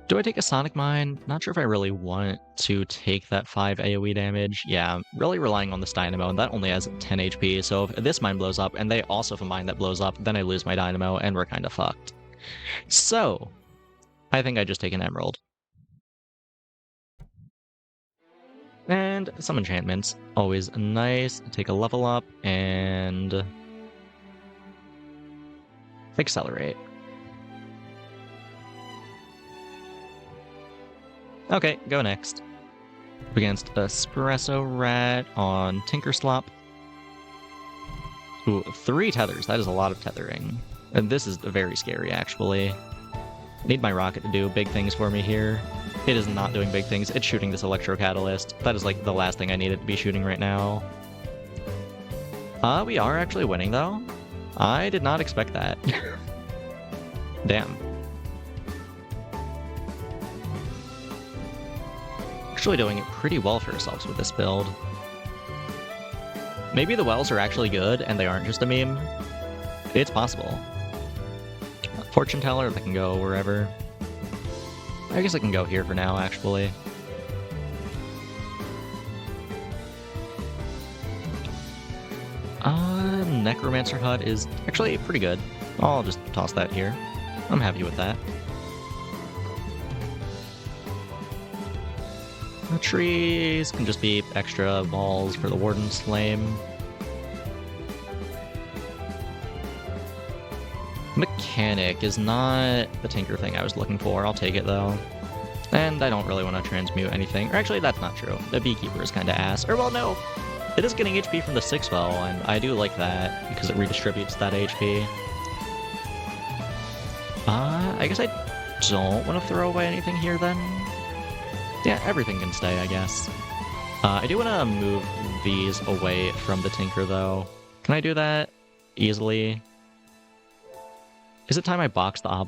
A: Do I take a Sonic Mine? Not sure if I really want to take that 5 AoE damage. Yeah, I'm really relying on this Dynamo, and that only has 10 HP, so if this mine blows up, and they also have a mine that blows up, then I lose my Dynamo, and we're kind of fucked. So, I think I just take an Emerald. And some enchantments. Always nice. Take a level up, and accelerate. Okay, go next. Against Espresso Rat on Tinkerslop. Ooh, 3 tethers. That is a lot of tethering. And this is very scary, actually. Need my rocket to do big things for me here. It is not doing big things. It's shooting this Electro Catalyst. That is like the last thing I need it to be shooting right now. We are actually winning, though. I did not expect that. Damn. Actually doing it pretty well for ourselves with this build. Maybe the wells are actually good and they aren't just a meme. It's possible. Fortune teller, that can go wherever. I guess I can go here for now, actually. Necromancer hut is actually pretty good. I'll just toss that here. I'm happy with that. The trees can just be extra balls for the Warden's Flame. Mechanic is not the Tinker thing I was looking for. I'll take it though. And I don't really want to transmute anything. Or actually, that's not true. The Beekeeper is kind of ass. Or well, no. It is getting HP from the 6-well, and I do like that because it redistributes that HP. I guess I don't want to throw away anything here then. Yeah, everything can stay, I guess. I do want to move these away from the Tinker, though. Can I do that easily? Is it time I box the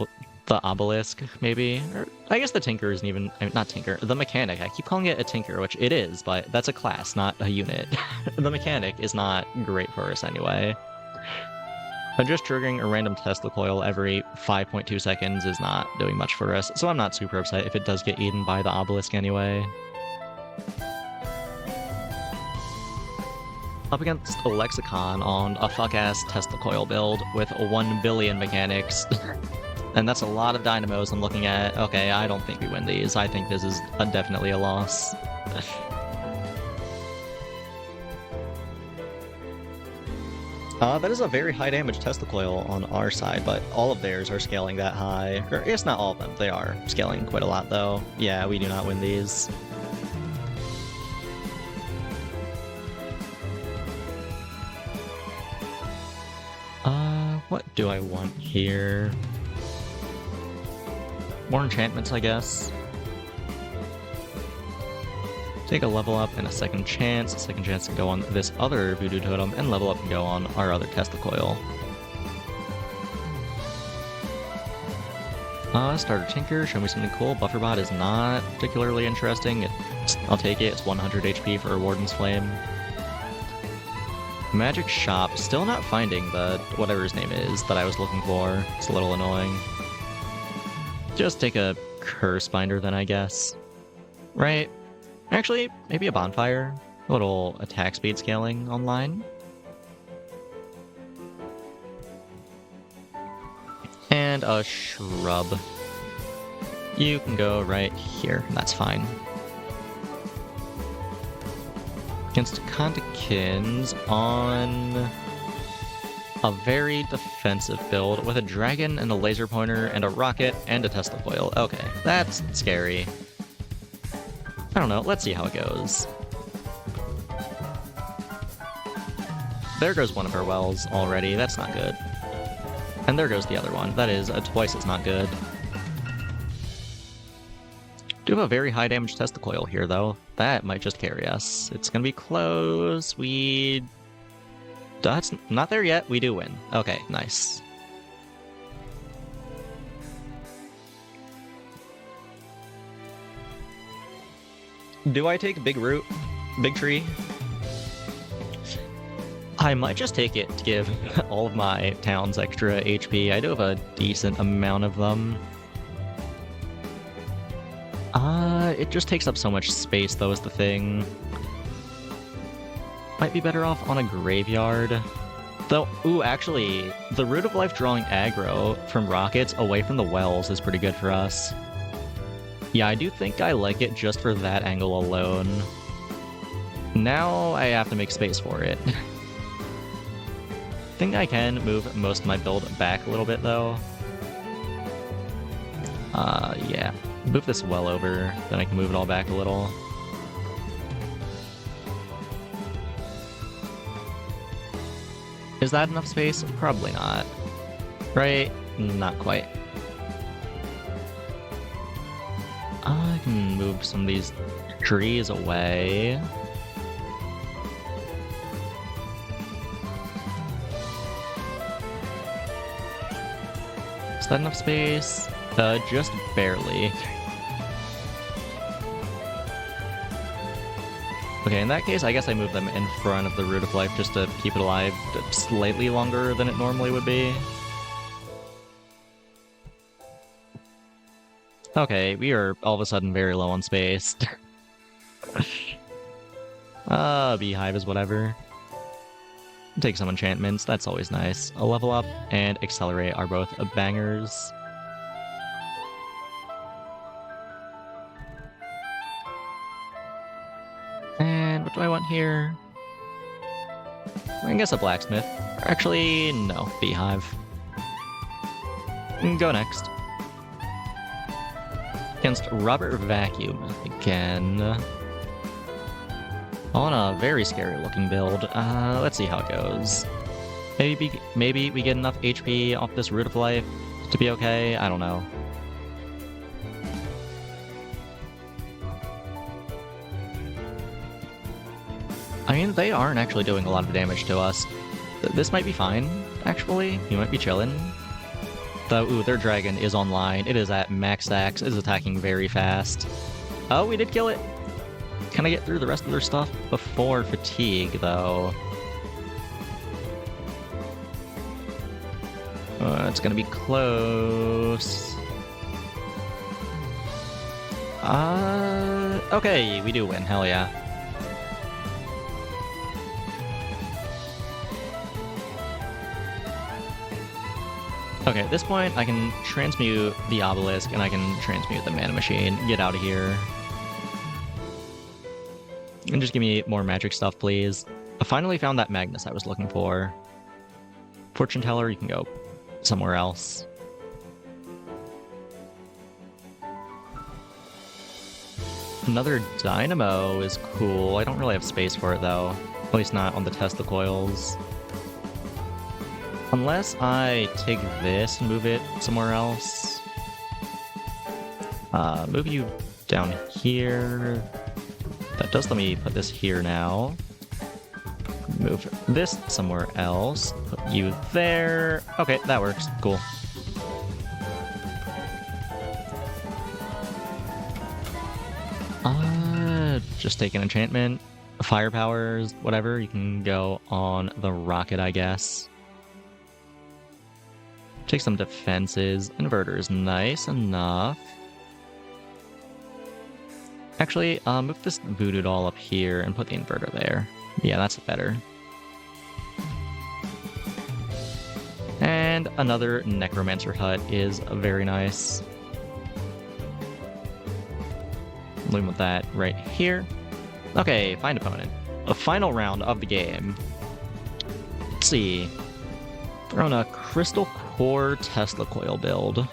A: obelisk, maybe? Or, I guess the Tinker isn't even... I mean, not Tinker, the Mechanic. I keep calling it a Tinker, which it is, but that's a class, not a unit. The Mechanic is not great for us anyway. But just triggering a random Tesla coil every 5.2 seconds is not doing much for us, so I'm not super upset if it does get eaten by the obelisk anyway. Up against a Lexicon on a fuck-ass Tesla coil build with 1 billion mechanics. And that's a lot of dynamos I'm looking at. Okay, I don't think we win these. I think this is definitely a loss. That is a very high damage Tesla coil on our side, but all of theirs are scaling that high. Or, I guess not all of them. They are scaling quite a lot, though. Yeah, we do not win these. What do I want here? More enchantments, I guess. Take a level up and a second chance. A second chance to go on this other Voodoo Totem, and level up and go on our other Tesla coil. Starter Tinker, show me something cool. Bufferbot is not particularly interesting. I'll take it. It's 100 HP for a Warden's Flame. Magic Shop, still not finding the whatever his name is that I was looking for. It's a little annoying. Just take a Curse Binder then, I guess. Right? Actually, maybe a Bonfire. A little attack speed scaling online. And a Shrub. You can go right here. That's fine. Against Kandakins on a very defensive build with a dragon and a laser pointer and a rocket and a Tesla coil. Okay, that's scary. I don't know, let's see how it goes. There goes one of our wells already, that's not good. And there goes the other one, that is twice as not good. Do have a very high damage Tesla coil here, though. That might just carry us. It's gonna be close. That's not there yet. We do win. Okay, nice. Do I take Big Root? Big Tree? I might just take it to give all of my towns extra HP. I do have a decent amount of them. It just takes up so much space, though, is the thing. Might be better off on a graveyard. Though, ooh, actually, the Root of Life drawing aggro from rockets away from the wells is pretty good for us. Yeah, I do think I like it just for that angle alone. Now I have to make space for it. I think I can move most of my build back a little bit, though. Yeah. Move this well over, then I can move it all back a little. Is that enough space? Probably not. Right? Not quite. I can move some of these trees away. Is that enough space? Just barely. Okay, in that case, I guess I move them in front of the Root of Life just to keep it alive slightly longer than it normally would be. Okay, we are all of a sudden very low on space. Beehive is whatever. Take some enchantments, that's always nice. A level up and accelerate are both bangers. And what do I want here? I guess a blacksmith. Actually, no, beehive. Go next. Against Robert Vacuum again. On a very scary looking build. Let's see how it goes. Maybe we get enough HP off this Root of Life to be okay? I don't know. I mean, they aren't actually doing a lot of damage to us. This might be fine, actually. You might be chilling. Though, ooh, their dragon is online. It is at max stacks. It is attacking very fast. Oh, we did kill it. Can I get through the rest of their stuff before fatigue, though? It's gonna be close. Okay, we do win. Hell yeah. Okay, at this point, I can transmute the obelisk, and I can transmute the mana machine. Get out of here. And just give me more magic stuff, please. I finally found that Magnus I was looking for. Fortune Teller, you can go somewhere else. Another Dynamo is cool. I don't really have space for it, though. At least not on the Tesla coils. Unless I take this and move it somewhere else. Move you down here. That does let me put this here now. Move this somewhere else. Put you there. Okay, that works. Cool. Just take an enchantment. Firepowers, whatever. You can go on the rocket, I guess. Take some defenses. Inverter's nice enough. Actually, move this voodoo doll up here and put the inverter there. Yeah, that's better. And another Necromancer hut is very nice. Loom with that right here. Okay, find opponent. A final round of the game. Let's see. We're on a Crystal Core Tesla Coil build.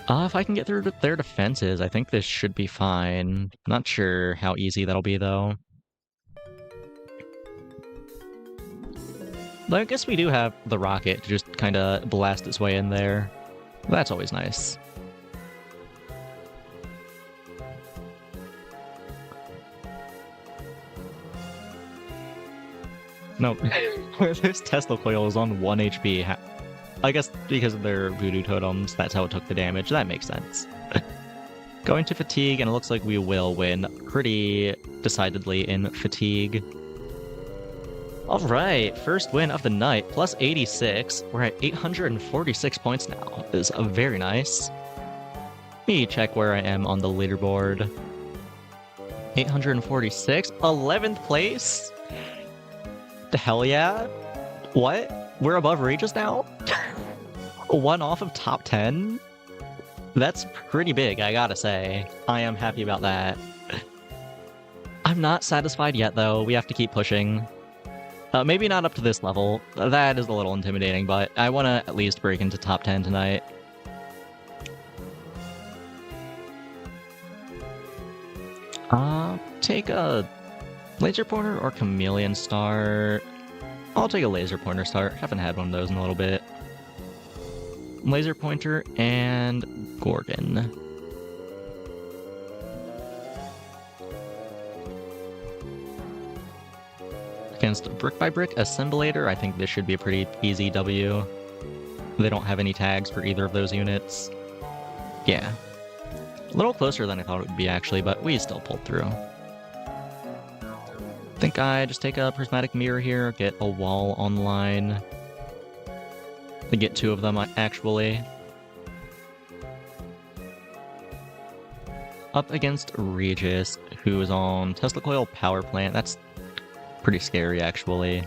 A: If I can get through their defenses, I think this should be fine. Not sure how easy that'll be, though. But I guess we do have the rocket to just kind of blast its way in there. That's always nice. Nope. This Tesla coil is on 1 HP. I guess because of their voodoo totems, that's how it took the damage. That makes sense. Going to fatigue, and it looks like we will win pretty decidedly in fatigue. Alright, first win of the night, plus 86. We're at 846 points now. This is very nice. Let me check where I am on the leaderboard. 846? 11th place? Hell yeah. What? We're above Regis now? One off of top 10? That's pretty big, I gotta say. I am happy about that. I'm not satisfied yet, though. We have to keep pushing. Maybe not up to this level. That is a little intimidating, but I want to at least break into top 10 tonight. Take a Laser Pointer or Chameleon Star? I'll take a Laser Pointer Star. Haven't had one of those in a little bit. Laser Pointer and Gorgon. Against Brick by Brick Assemblator, I think this should be a pretty easy W. They don't have any tags for either of those units. Yeah. A little closer than I thought it would be, actually, but we still pulled through. Think I just take a prismatic mirror here, get a wall online. To get two of them, actually. Up against Regis, who is on Tesla Coil Power Plant. That's pretty scary, actually.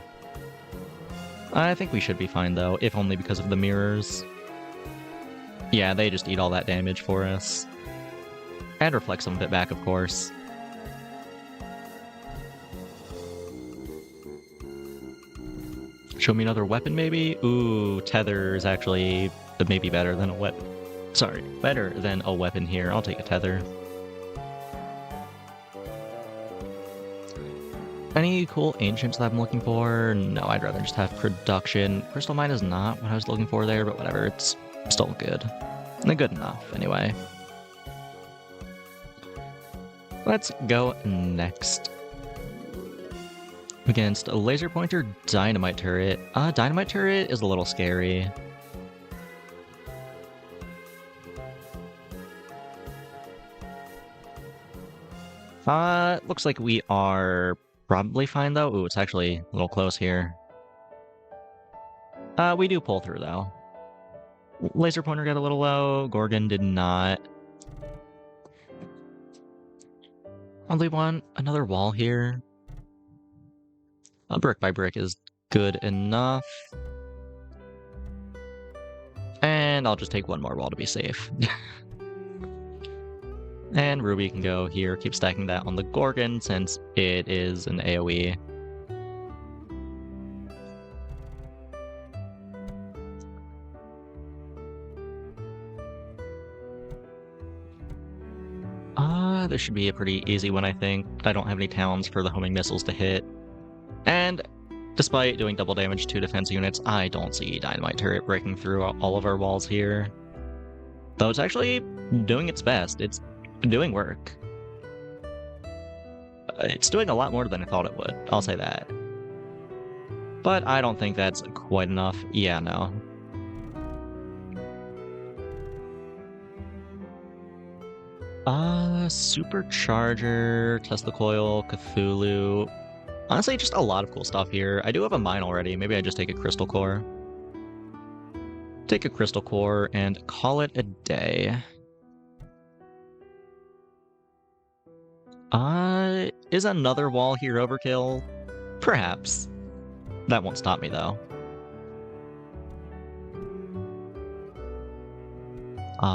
A: I think we should be fine, though, if only because of the mirrors. Yeah, they just eat all that damage for us. And reflect some of it back, of course. Show me another weapon, maybe? Ooh, Tether is actually maybe better than a weapon. Sorry, better than a weapon here. I'll take a Tether. Any cool ancients that I'm looking for? No, I'd rather just have production. Crystal Mine is not what I was looking for there, but whatever, it's still good. And good enough, anyway. Let's go next. Against a laser pointer dynamite turret. Dynamite turret is a little scary. Looks like we are probably fine though. Ooh, it's actually a little close here. We do pull through though. Laser pointer got a little low. Gorgon did not. Only want another wall here. Brick by brick is good enough. And I'll just take one more wall to be safe. And Ruby can go here, keep stacking that on the Gorgon since it is an AoE. This should be a pretty easy one, I think. I don't have any towns for the homing missiles to hit. And despite doing double damage to defense units, I don't see Dynamite Turret breaking through all of our walls here. Though it's actually doing its best. It's doing work. It's doing a lot more than I thought it would, I'll say that. But I don't think that's quite enough. Yeah, no. Supercharger, Tesla Coil, Cthulhu. Honestly, just a lot of cool stuff here. I do have a mine already. Maybe I just take a Crystal Core. Take a Crystal Core and call it a day. Is another wall here overkill? Perhaps. That won't stop me, though.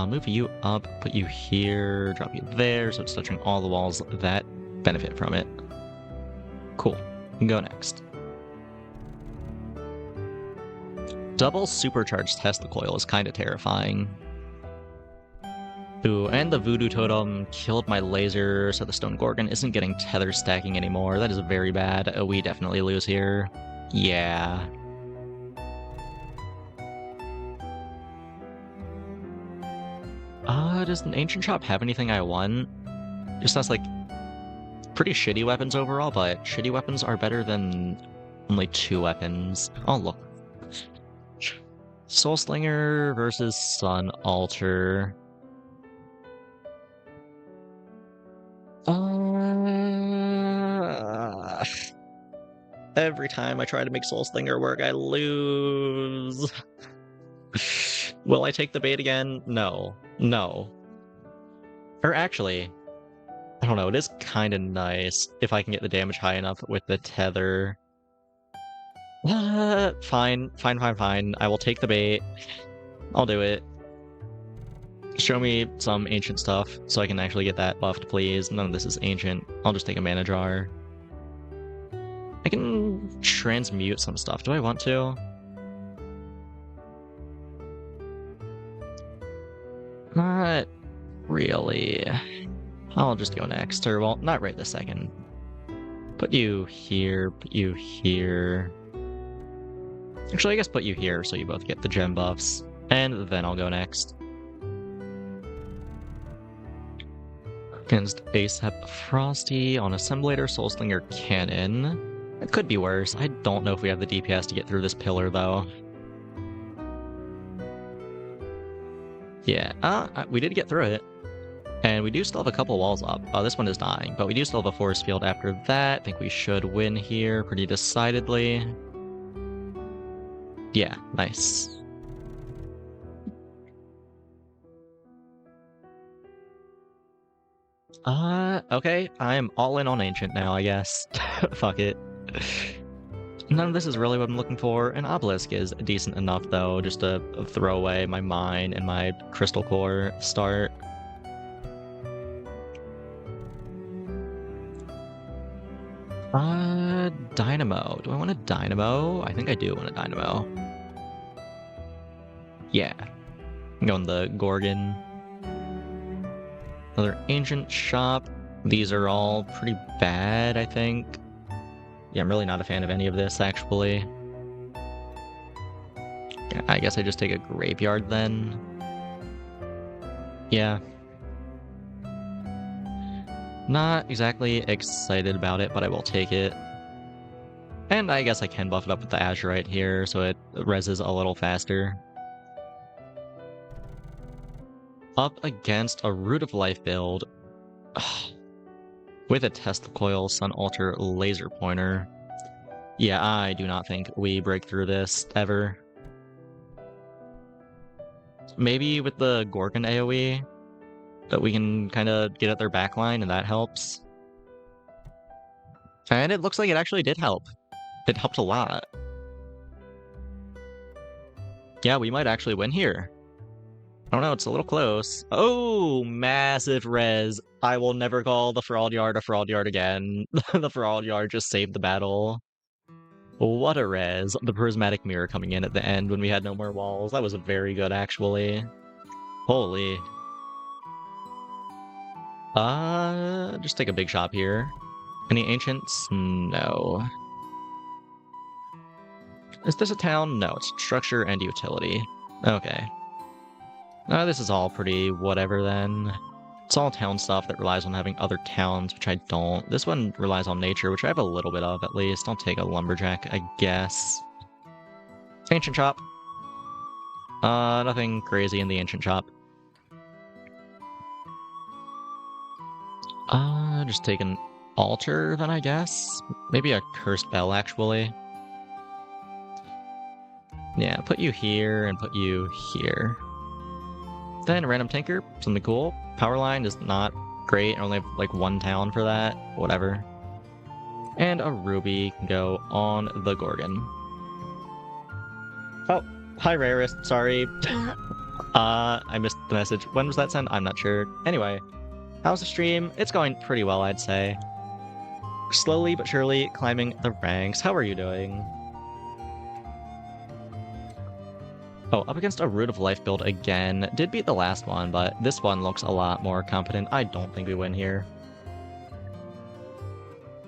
A: Move you up, put you here, drop you there, so it's touching all the walls that benefit from it. Cool. You can go next. Double supercharged Tesla Coil is kind of terrifying. Ooh, and the Voodoo Totem killed my laser, so the Stone Gorgon isn't getting tether stacking anymore. That is very bad. We definitely lose here. Yeah. Does an Ancient Shop have anything I want? Just has, like, pretty shitty weapons overall, but shitty weapons are better than only 2 weapons. Oh, look. Soul Slinger versus Sun Altar. Every time I try to make Soul Slinger work, I lose. Will I take the bait again? No. No. Or actually, I don't know, it is kind of nice if I can get the damage high enough with the tether. Fine. I will take the bait. I'll do it. Show me some ancient stuff so I can actually get that buffed, please. None of this is ancient. I'll just take a mana jar. I can transmute some stuff. Do I want to? Not really. I'll just go next. Or, well, not right this second. Put you here, put you here. Actually, I guess put you here so you both get the gem buffs. And then I'll go next. Against Acep Frosty on Assemblator, Soulslinger Cannon. It could be worse. I don't know if we have the DPS to get through this pillar, though. Yeah, we did get through it. And we do still have a couple walls up. This one is dying, but we do still have a force field after that. I think we should win here pretty decidedly. Yeah, nice. Okay, I'm all in on Ancient now, I guess. Fuck it. None of this is really what I'm looking for. An obelisk is decent enough, though, just to throw away my mine and my crystal core start. Dynamo. Do I want a dynamo? I think I do want a dynamo. Yeah. I'm going the Gorgon. Another ancient shop. These are all pretty bad, I think. Yeah, I'm really not a fan of any of this, actually. Yeah, I guess I just take a graveyard then. Yeah. Not exactly excited about it, but I will take it. And I guess I can buff it up with the Azurite here, so it reses a little faster. Up against a Root of Life build. With a Tesla Coil Sun Altar Laser Pointer. Yeah, I do not think we break through this, ever. Maybe with the Gorgon AoE, that we can kind of get at their backline, and that helps. And it looks like it actually did help. It helped a lot. Yeah, we might actually win here. I don't know, it's a little close. Oh, massive res. I will never call the Fraud Yard a Fraud Yard again. The Fraud Yard just saved the battle. What a res. The Prismatic Mirror coming in at the end when we had no more walls. That was very good, actually. Holy. Just take a big shop here. Any ancients? No. Is this a town? No, it's structure and utility. Okay. This is all pretty whatever then. It's all town stuff that relies on having other towns, which I don't. This one relies on nature, which I have a little bit of at least. I'll take a lumberjack, I guess. Ancient shop. Nothing crazy in the ancient shop. Just take an altar then, I guess. Maybe a cursed bell, actually. Yeah, put you here and put you here. Then a random tanker, something cool. Power line is not great. I only have like one town for that. Whatever. And a ruby can go on the Gorgon. Oh, hi Rarest, sorry. I missed the message. When was that sent? I'm not sure. Anyway, how's the stream? It's going pretty well, I'd say. Slowly but surely climbing the ranks. How are you doing? Oh, up against a Root of Life build again. Did beat the last one, but this one looks a lot more competent. I don't think we win here.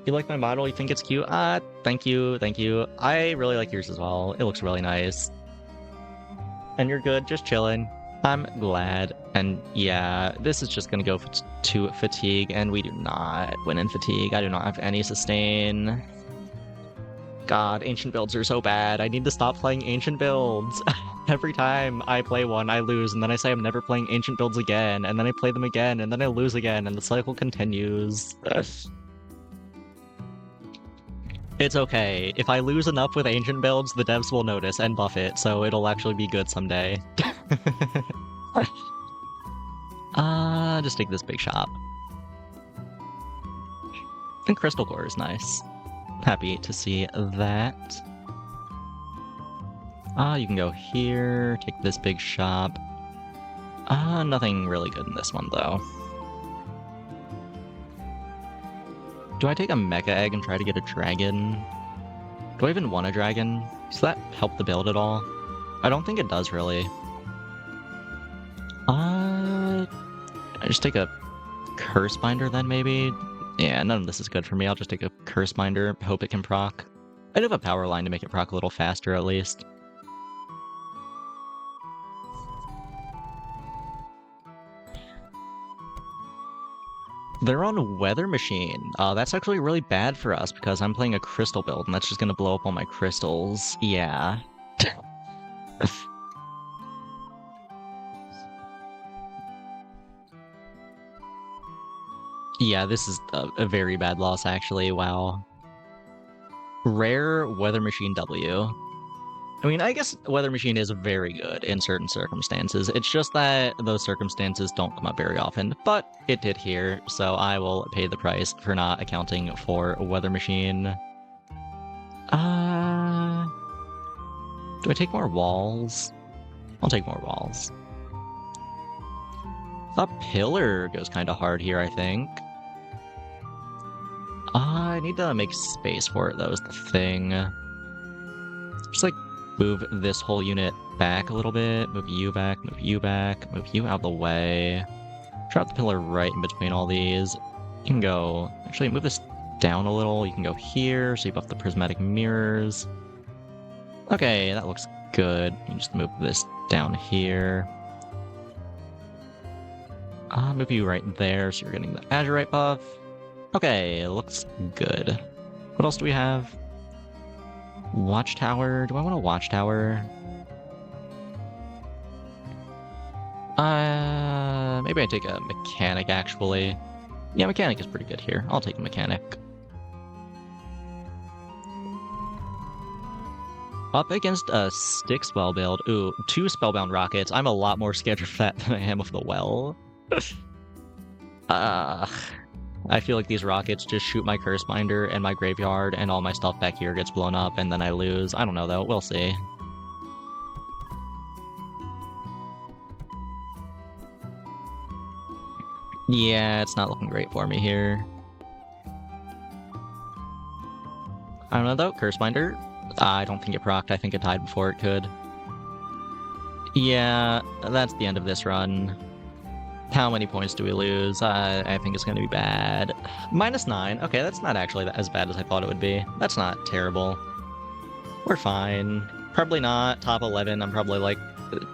A: You like my model? You think it's cute? Thank you, thank you. I really like yours as well. It looks really nice. And you're good, just chilling. I'm glad. And yeah, this is just gonna go to fatigue, and we do not win in fatigue. I do not have any sustain. God, ancient builds are so bad. I need to stop playing ancient builds. Every time I play one, I lose, and then I say I'm never playing ancient builds again, and then I play them again, and then I lose again, and the cycle continues. It's okay. If I lose enough with ancient builds, the devs will notice and buff it, so it'll actually be good someday. Just take this big shop. And Crystal Core is nice. Happy to see that. You can go here, take this big shop. Nothing really good in this one, though. Do I take a Mecha Egg and try to get a dragon? Do I even want a dragon? Does that help the build at all? I don't think it does, really. I just take a Curse Binder then, maybe? Yeah, none of this is good for me. I'll just take a Curse Binder, hope it can proc. I do have a power line to make it proc a little faster, at least. They're on Weather Machine. That's actually really bad for us because I'm playing a crystal build and that's just gonna blow up all my crystals. Yeah. Yeah, this is a very bad loss, actually. Wow. Rare Weather Machine W. I mean, I guess Weather Machine is very good in certain circumstances. It's just that those circumstances don't come up very often, but it did here, so I will pay the price for not accounting for Weather Machine. Do I take more walls? I'll take more walls. A pillar goes kind of hard here, I think. I need to make space for it, though, is the thing. Just, like, move this whole unit back a little bit. Move you back, move you back, move you out of the way. Drop the pillar right in between all these. You can go... Actually, move this down a little. You can go here, so you buff the prismatic mirrors. Okay, that looks good. You can just move this down here. Move you right there, so you're getting the Azurite buff. Okay, looks good. What else do we have? Watchtower. Do I want a watchtower? Maybe I take a mechanic, actually. Yeah, mechanic is pretty good here. I'll take a mechanic. Up against a stick spell build. Ooh, 2 spellbound rockets. I'm a lot more scared of that than I am of the well. I feel like these rockets just shoot my curse binder and my graveyard, and all my stuff back here gets blown up, and then I lose. I don't know, though. We'll see. Yeah, it's not looking great for me here. I don't know, though. Curse binder. I don't think it procced. I think it died before it could. Yeah, that's the end of this run. How many points do we lose? I think it's going to be bad. -9. Okay, that's not actually as bad as I thought it would be. That's not terrible. We're fine. Probably not top 11. I'm probably like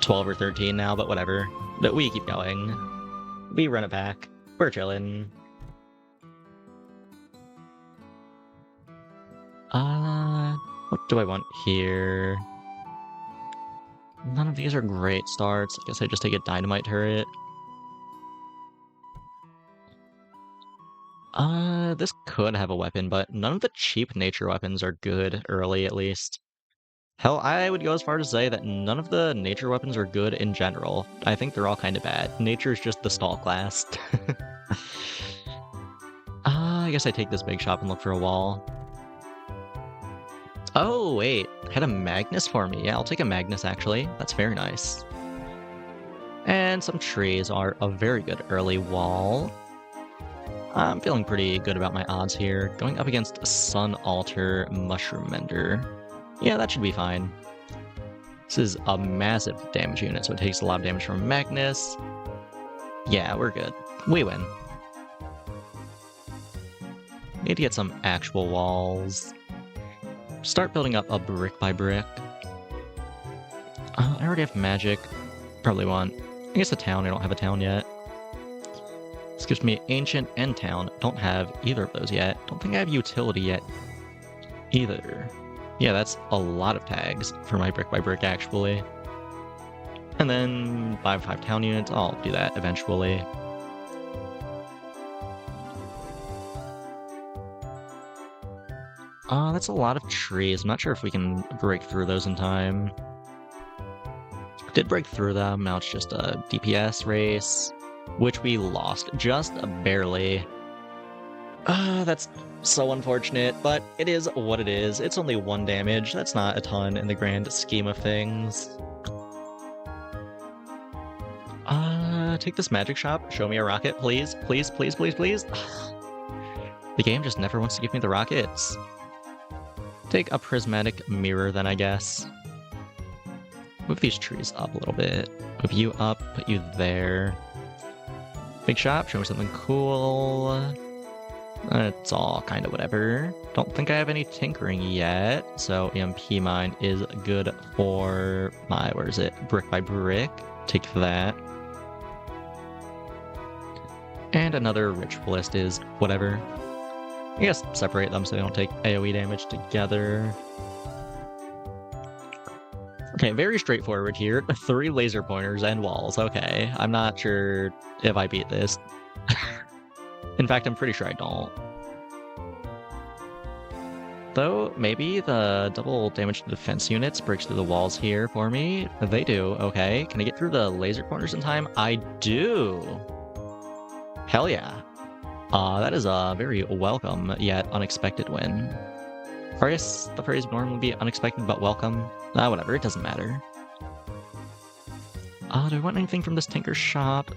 A: 12 or 13 now, but whatever. But we keep going. We run it back. We're chilling. What do I want here? None of these are great starts. I guess I just take a dynamite turret. This could have a weapon, but none of the cheap nature weapons are good early, at least. Hell, I would go as far to say that none of the nature weapons are good in general. I think they're all kind of bad. Nature's just the stall class. I guess I take this big shop and look for a wall. Oh, wait. Had a Magnus for me. Yeah, I'll take a Magnus, actually. That's very nice. And some trees are a very good early wall. I'm feeling pretty good about my odds here. Going up against Sun Altar Mushroom Mender. Yeah, that should be fine. This is a massive damage unit, so it takes a lot of damage from Magnus. Yeah, we're good. We win. Need to get some actual walls. Start building up a brick by brick. I already have magic. Probably want... I guess a town. I don't have a town yet. This gives me ancient and town. Don't have either of those yet. Don't think I have utility yet either. Yeah, that's a lot of tags for my brick by brick, actually. And then 5 town units. I'll do that eventually. That's a lot of trees. I'm not sure if we can break through those in time. Did break through them. Now it's just a DPS race, which we lost just barely. That's so unfortunate, but it is what it is. It's only 1 damage. That's not a ton in the grand scheme of things. Take this magic shop. Show me a rocket, please. Please, please, please, please. The game just never wants to give me the rockets. Take a prismatic mirror then, I guess. Move these trees up a little bit. Move you up, put you there. Big shop, show me something cool. It's all kind of whatever. Don't think I have any tinkering yet, so EMP mine is good for my, where is it? Brick by brick. Take that. And another ritualist is whatever. I guess separate them so they don't take AoE damage together. Okay, very straightforward here. 3 laser pointers and walls. Okay, I'm not sure if I beat this. In fact, I'm pretty sure I don't. Though, maybe the double damage to defense units breaks through the walls here for me. They do, okay. Can I get through the laser corners in time? I do! Hell yeah. That is a very welcome yet unexpected win. Or I guess the phrase would normally be unexpected but welcome. Whatever, it doesn't matter. Do I want anything from this Tinker shop?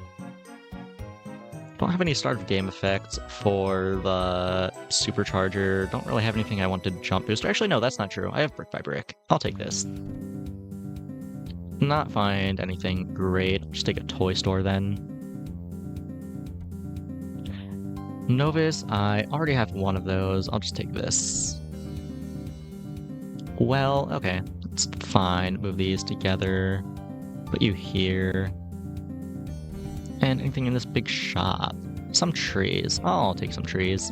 A: Don't have any start of game effects for the supercharger. Don't really have anything I want to jump boost. Actually, no, that's not true. I have brick by brick. I'll take this. Not find anything great. Just take a toy store then. Novus, I already have one of those. I'll just take this. Well, okay. It's fine. Move these together. Put you here. And anything in this big shop? Some trees. I'll take some trees.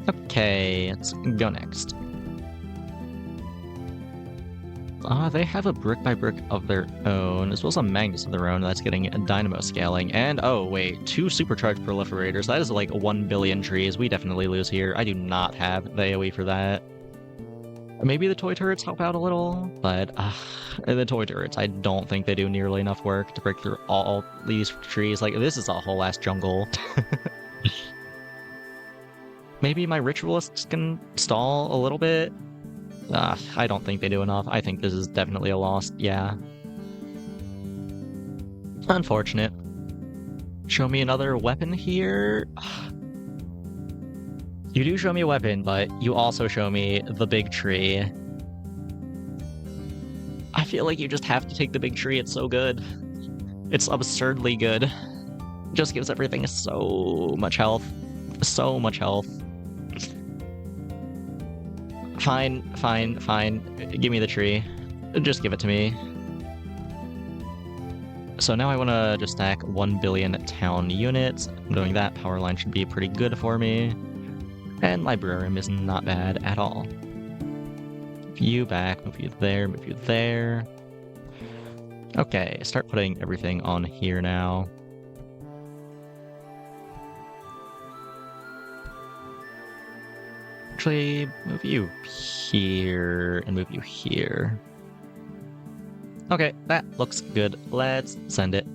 A: Okay, let's go next. They have a brick by brick of their own, as well as a Magnus of their own that's getting a dynamo scaling. And, oh wait, 2 supercharged proliferators. That is like 1 billion trees. We definitely lose here. I do not have the AoE for that. Maybe the toy turrets help out a little, but the toy turrets, I don't think they do nearly enough work to break through all these trees. Like, this is a whole ass jungle. Maybe my ritualists can stall a little bit? I don't think they do enough. I think this is definitely a loss, yeah. Unfortunate. Show me another weapon here? You do show me a weapon, but you also show me the big tree. I feel like you just have to take the big tree, it's so good. It's absurdly good. It just gives everything so much health. So much health. Fine, fine, fine. Give me the tree. Just give it to me. So now I want to just stack 1 billion town units. Doing that, power line should be pretty good for me. And librarium is not bad at all. Move you back, move you there, move you there. Okay, start putting everything on here now. Actually, move you here and move you here. Okay, that looks good. Let's send it.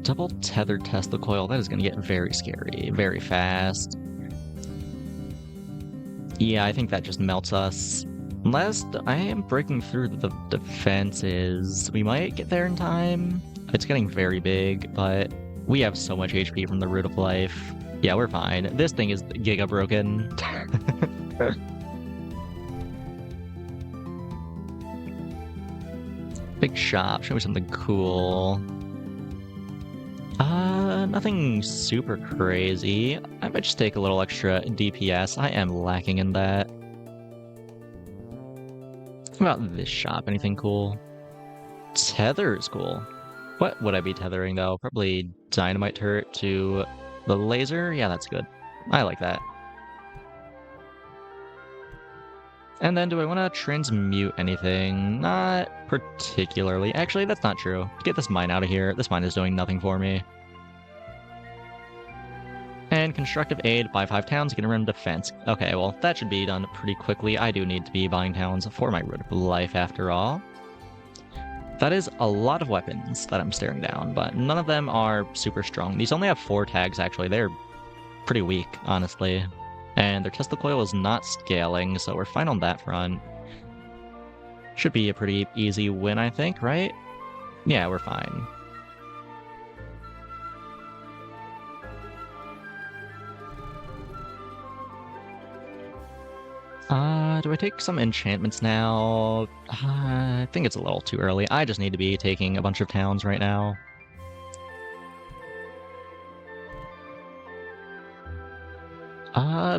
A: Double tethered Tesla coil. That is going to get very scary, very fast. Yeah, I think that just melts us. Unless I am breaking through the defenses. We might get there in time. It's getting very big, but we have so much HP from the Root of Life. Yeah, we're fine. This thing is giga broken. Big shop. Show me something cool. Nothing super crazy. I might just take a little extra DPS. I am lacking in that. How about this shop? Anything cool? Tether is cool. What would I be tethering, though? Probably dynamite turret to the laser? Yeah, that's good. I like that. And then do I want to transmute anything? Not particularly. Actually, that's not true. Get this mine out of here. This mine is doing nothing for me. And constructive aid, buy 5 towns, get around defense. Okay, well, that should be done pretty quickly. I do need to be buying towns for my Root of Life after all. That is a lot of weapons that I'm staring down, but none of them are super strong. These only have 4 tags, actually. They're pretty weak, honestly. And their Tesla coil is not scaling, so we're fine on that front. Should be a pretty easy win, I think, right? Yeah, we're fine. Do I take some enchantments now? I think it's a little too early. I just need to be taking a bunch of towns right now.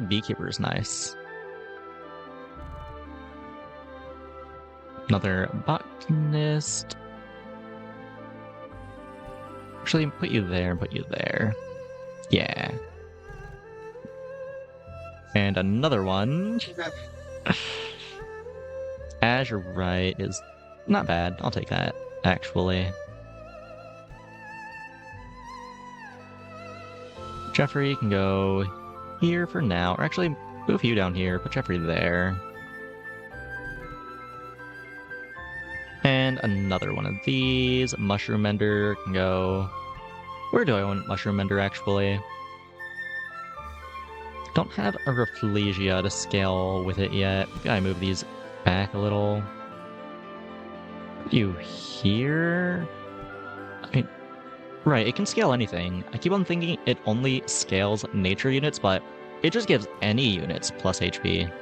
A: Beekeeper is nice. Another botanist. Actually, put you there and put you there. Yeah. And another one. Azurite is not bad. I'll take that, actually. Jeffrey can go here for now. Or actually, move you down here. Put Jeffrey there. And another one of these. Mushroom Mender can go... Where do I want Mushroom Mender, actually? Don't have a Rafflesia to scale with it yet. Gotta move these back a little. You here? I mean, right, it can scale anything. I keep on thinking it only scales nature units, but it just gives any units plus HP.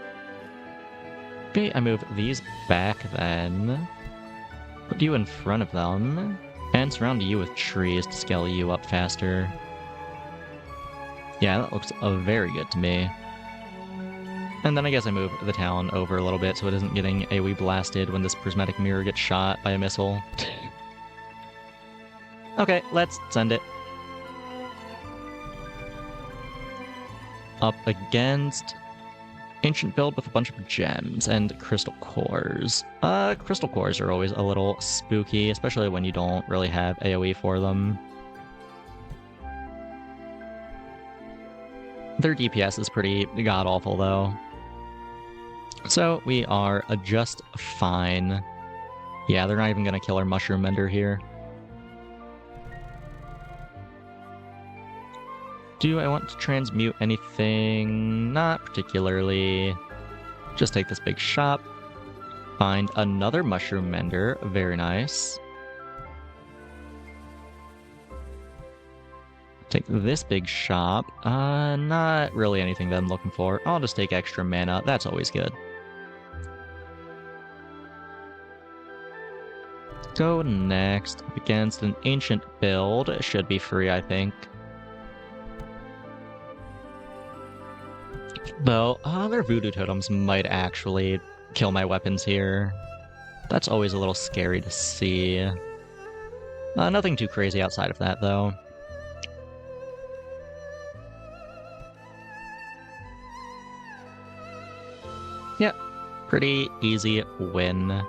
A: Okay, I move these back then. Put you in front of them. And surround you with trees to scale you up faster. Yeah, that looks very good to me. And then I guess I move the town over a little bit so it isn't getting AoE blasted when this prismatic mirror gets shot by a missile. Okay, let's send it. Up against ancient build with a bunch of gems and crystal cores. Crystal cores are always a little spooky, especially when you don't really have AoE for them. Their DPS is pretty god-awful, though. So we are just fine. Yeah, they're not even gonna kill our Mushroom Mender here. Do I want to transmute anything? Not particularly. Just take this big shop. Find another Mushroom Mender. Very nice. Take this big shop. Not really anything that I'm looking for. I'll just take extra mana. That's always good. Go next up against an ancient build. It should be free, I think. Though, their voodoo totems might actually kill my weapons here. That's always a little scary to see. Nothing too crazy outside of that, though. Yep, pretty easy win.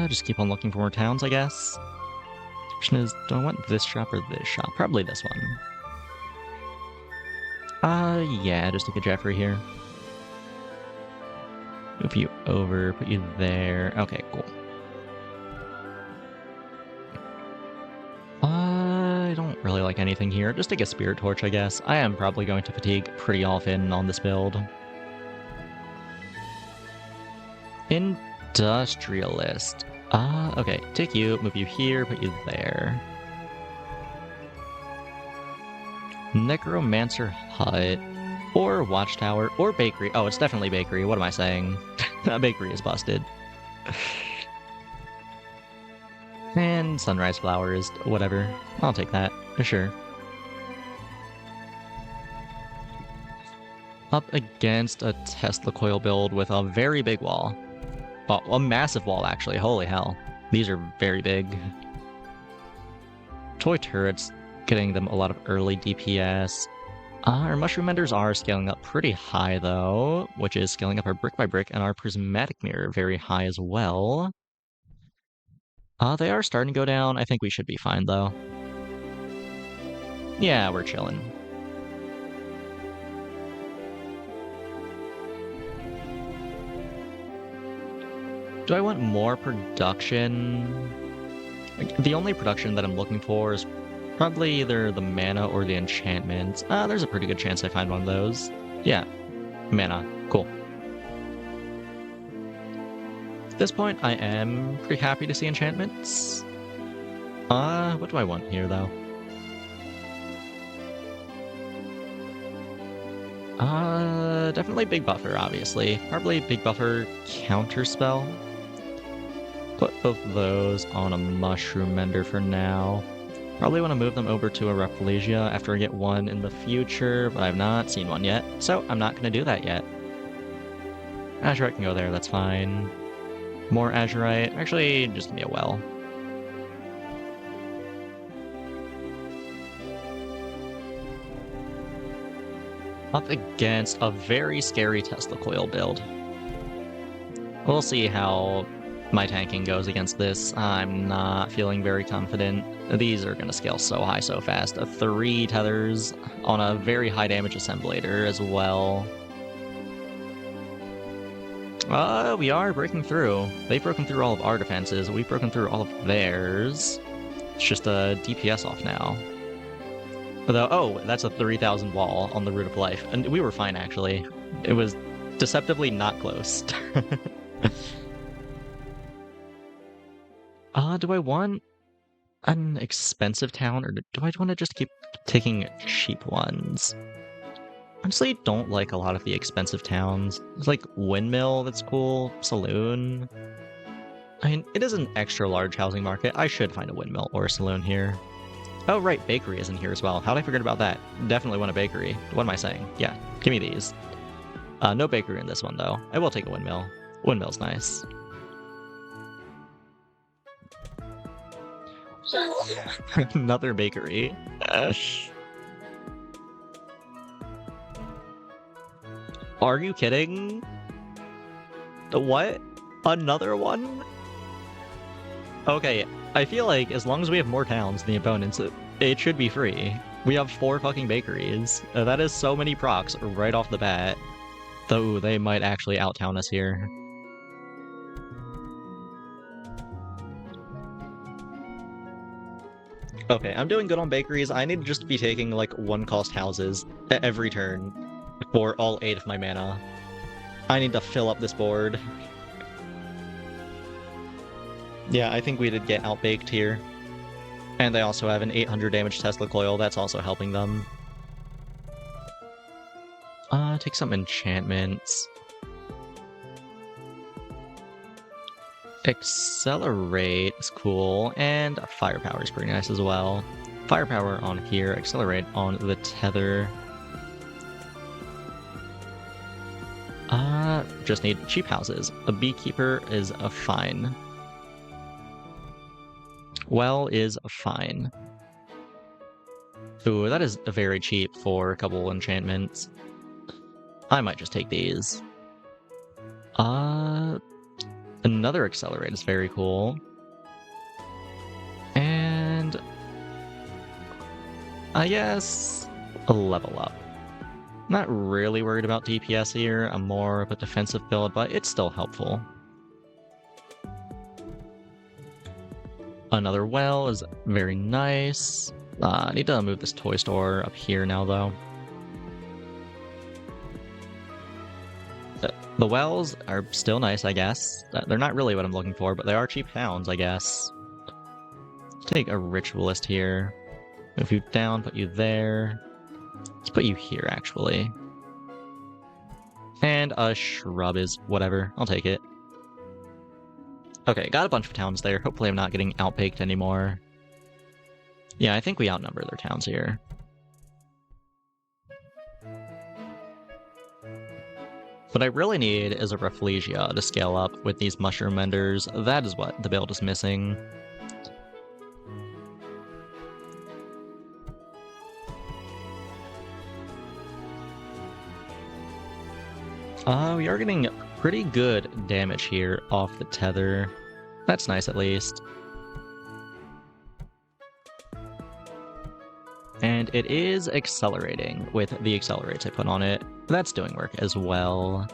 A: Just keep on looking for more towns, I guess. The question is, do I want this shop or this shop? Probably this one. Yeah, just take a Jeffrey here. Move you over, put you there. Okay, cool. I don't really like anything here. Just take a Spirit Torch, I guess. I am probably going to fatigue pretty often on this build. Industrialist. Okay, take you, move you here, put you there. Necromancer Hut, or Watchtower, or Bakery. Oh, it's definitely Bakery. What am I saying? Bakery is busted. And Sunrise Flowers, whatever. I'll take that, for sure. Up against a Tesla coil build with a very big wall. Oh, a massive wall, actually. Holy hell. These are very big. Toy turrets, getting them a lot of early DPS. Our Mushroom Menders are scaling up pretty high, though, which is scaling up our Brick by Brick and our Prismatic Mirror very high as well. They are starting to go down. I think we should be fine, though. Yeah, we're chilling. Do I want more production? The only production that I'm looking for is probably either the mana or the enchantments. There's a pretty good chance I find one of those. Yeah, mana. Cool. At this point, I am pretty happy to see enchantments. What do I want here, though? Definitely Big Buffer, obviously. Probably Big Buffer Counterspell. Put both of those on a Mushroom Mender for now. Probably want to move them over to a Rafflesia after I get one in the future, but I've not seen one yet, so I'm not going to do that yet. Azurite can go there, that's fine. More Azurite. Actually, just give me a well. Up against a very scary Tesla coil build. We'll see how my tanking goes against this. I'm not feeling very confident. These are going to scale so high so fast. 3 tethers on a very high damage assemblator as well. We are breaking through. They've broken through all of our defenses. We've broken through all of theirs. It's just a DPS off now. Although, oh, that's a 3,000 wall on the Root of Life. And we were fine, actually. It was deceptively not close. Do I want an expensive town, or do I want to just keep taking cheap ones? Honestly, don't like a lot of the expensive towns. There's like Windmill, that's cool. Saloon. I mean, it is an extra large housing market. I should find a windmill or a saloon here. Oh, right, bakery is in here as well. How'd I forget about that? Definitely want a bakery. What am I saying? Yeah, give me these. No bakery in this one, though. I will take a windmill. Windmill's nice. Another bakery. Are you kidding? What? Another one? Okay, I feel like as long as we have more towns than the opponents, it should be free. We have 4 fucking bakeries. That is so many procs right off the bat. Though they might actually outtown us here. Okay, I'm doing good on bakeries. I need to just be taking like 1-cost houses every turn for all 8 of my mana. I need to fill up this board. Yeah, I think we did get outbaked here. And they also have an 800 damage Tesla coil, that's also helping them. Take some enchantments. Accelerate is cool, and firepower is pretty nice as well. Firepower on here, accelerate on the tether. Just need cheap houses. A beekeeper is a fine. Well is fine. Ooh, that is very cheap for a couple enchantments. I might just take these. Another accelerate is very cool. And I guess a level up. Not really worried about DPS here. I'm more of a defensive build, but it's still helpful. Another well is very nice. I need to move this toy store up here now, though. The wells are still nice, I guess. They're not really what I'm looking for, but they are cheap towns, I guess. Let's take a ritualist here. Move you down, put you there. Let's put you here, actually. And a shrub is whatever. I'll take it. Okay, got a bunch of towns there. Hopefully I'm not getting outbaked anymore. Yeah, I think we outnumber their towns here. What I really need is a Rafflesia to scale up with these mushroom menders. That is what the build is missing. We are getting pretty good damage here off the tether. That's nice at least. And it is accelerating with the accelerates I put on it. That's doing work as well.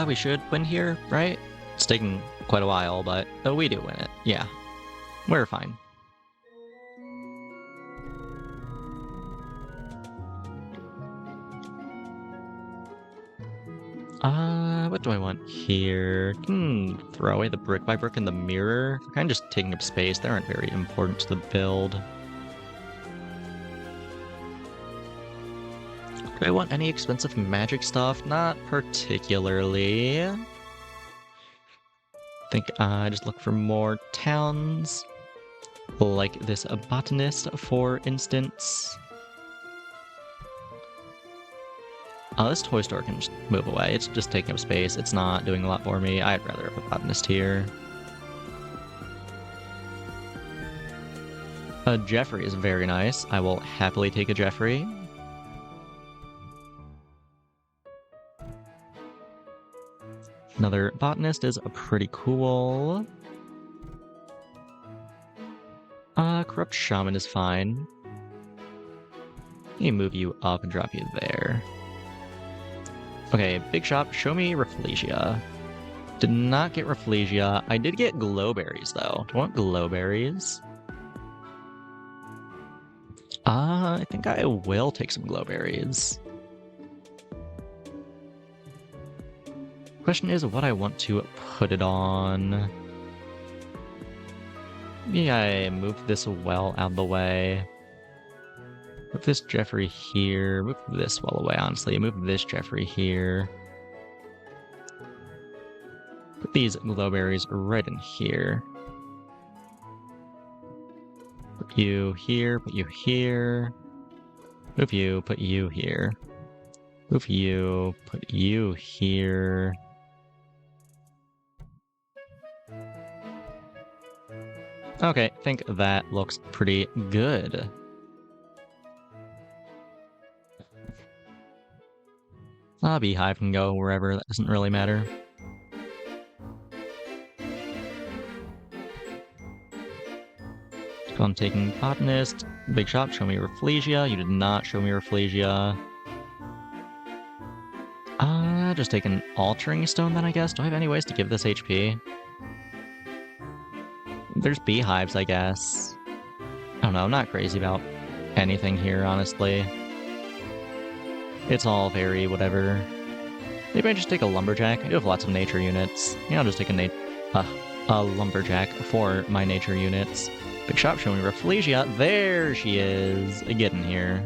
A: We should win here, right? It's taking quite a while, but we do win it. Yeah, we're fine. What do I want here? Throw away the brick by brick and the mirror. They're kind of just taking up space. They aren't very important to the build. Do I want any expensive magic stuff? Not particularly. I think I just look for more towns. Like this botanist, for instance. This toy store can just move away. It's just taking up space. It's not doing a lot for me. I'd rather have a botanist here. A Jeffrey is very nice. I will happily take a Jeffrey. Another botanist is pretty cool. Corrupt Shaman is fine. Let me move you up and drop you there. Okay, big shop, show me Rafflesia. Did not get Rafflesia. I did get glowberries, though. Do I want glowberries? I think I will take some glowberries. Question is what I want to put it on. Maybe I move this well out of the way. Move this Jeffrey here. Move this well away, honestly. Move this Jeffrey here. Put these glowberries right in here. Put you here, put you here. Move you, put you here. Move you, put you here. Okay, I think that looks pretty good. Beehive can go wherever, that doesn't really matter. So I'm taking Botanist. Big shop, show me Rafflesia. You did not show me Rafflesia. Just take an Altering Stone then, I guess. Do I have any ways to give this HP? There's beehives, I guess. I don't know, I'm not crazy about anything here, honestly. It's all very whatever. Maybe I just take a lumberjack. I do have lots of nature units. Yeah, I'll just take a lumberjack for my nature units. Big shop showing Rafflesia. There she is. Get in here.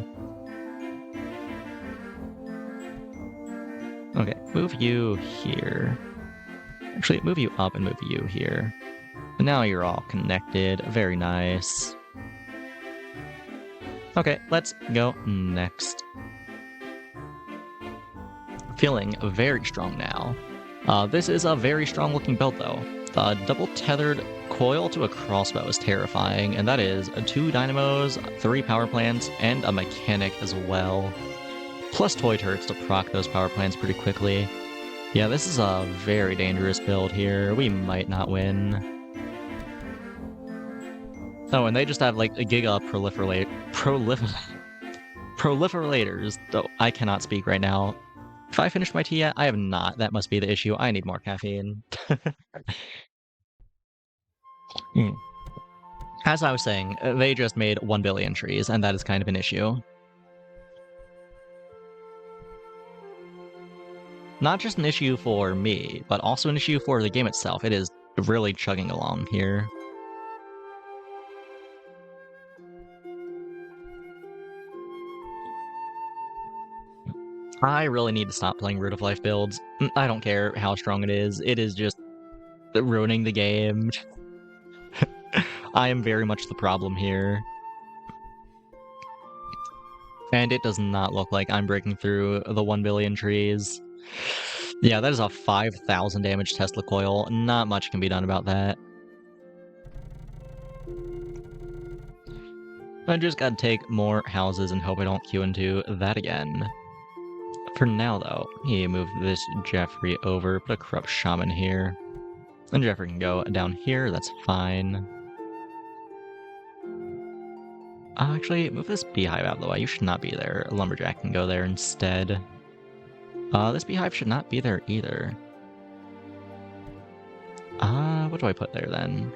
A: Okay, move you here. Actually, move you up and move you here. And now you're all connected. Very nice. Okay, let's go next. Feeling very strong now. This is a very strong looking build though. The double tethered coil to a crossbow is terrifying, and that is 2 dynamos, 3 power plants, and a mechanic as well. Plus toy turrets to proc those power plants pretty quickly. Yeah, this is a very dangerous build here. We might not win. Oh, and they just have like a giga proliferators. Oh, I cannot speak right now. If I finished my tea yet? I have not. That must be the issue. I need more caffeine. As I was saying, they just made 1 billion trees, and that is kind of an issue. Not just an issue for me, but also an issue for the game itself. It is really chugging along here. I really need to stop playing Root of Life builds. I don't care how strong it is just ruining the game. I am very much the problem here. And it does not look like I'm breaking through the 1 billion trees. Yeah, that is a 5,000 damage Tesla coil. Not much can be done about that. I just gotta take more houses and hope I don't queue into that again. For now, though, he moved this Jeffrey over, put a Corrupt Shaman here. And Jeffrey can go down here, that's fine. Actually, move this beehive out of the way. You should not be there. A lumberjack can go there instead. This beehive should not be there either. What do I put there then?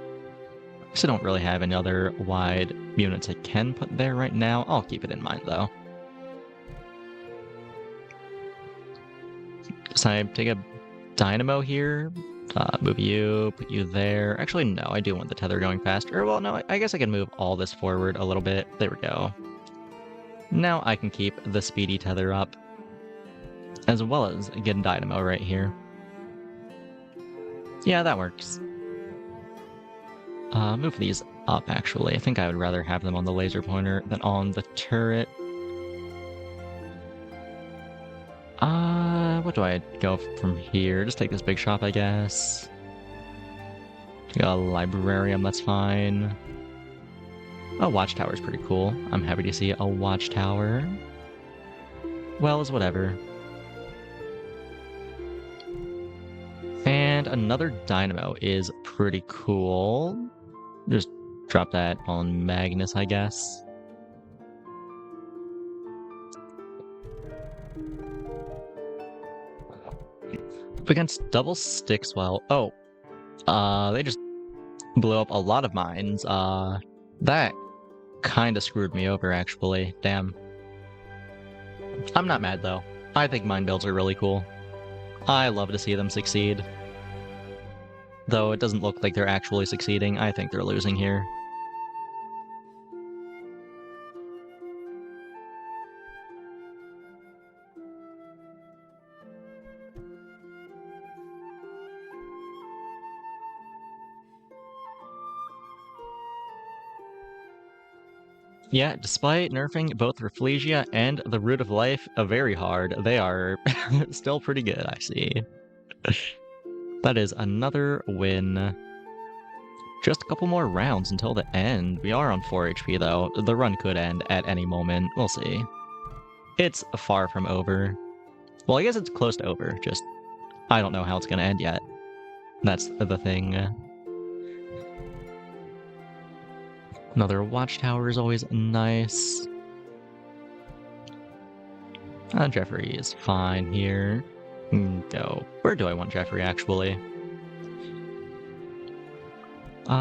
A: I guess I don't really have any other wide units I can put there right now. I'll keep it in mind, though. So I take a dynamo here, move you, put you there. Actually, no, I do want the tether going faster. Well, no, I guess I can move all this forward a little bit. There we go. Now I can keep the speedy tether up, as well as get a dynamo right here. Yeah, that works. Move these up, actually. I think I would rather have them on the laser pointer than on the turret. What do I go from here? Just take this big shop, I guess. Got a librarium, that's fine. A watchtower is pretty cool. I'm happy to see a watchtower. Well, is whatever. And another dynamo is pretty cool. Just drop that on Magnus, I guess. Up against double sticks, well, they just blew up a lot of mines. That kinda screwed me over, actually. Damn. I'm not mad, though. I think mine builds are really cool. I love to see them succeed. Though it doesn't look like they're actually succeeding, I think they're losing here. Yeah, despite nerfing both Rafflesia and the Root of Life very hard, they are still pretty good, I see. That is another win. Just a couple more rounds until the end. We are on 4 HP though. The run could end at any moment. We'll see. It's far from over. Well, I guess it's close to over, just I don't know how it's gonna end yet. That's the thing. Another watchtower is always nice. Jeffrey is fine here. No. Where do I want Jeffrey, actually?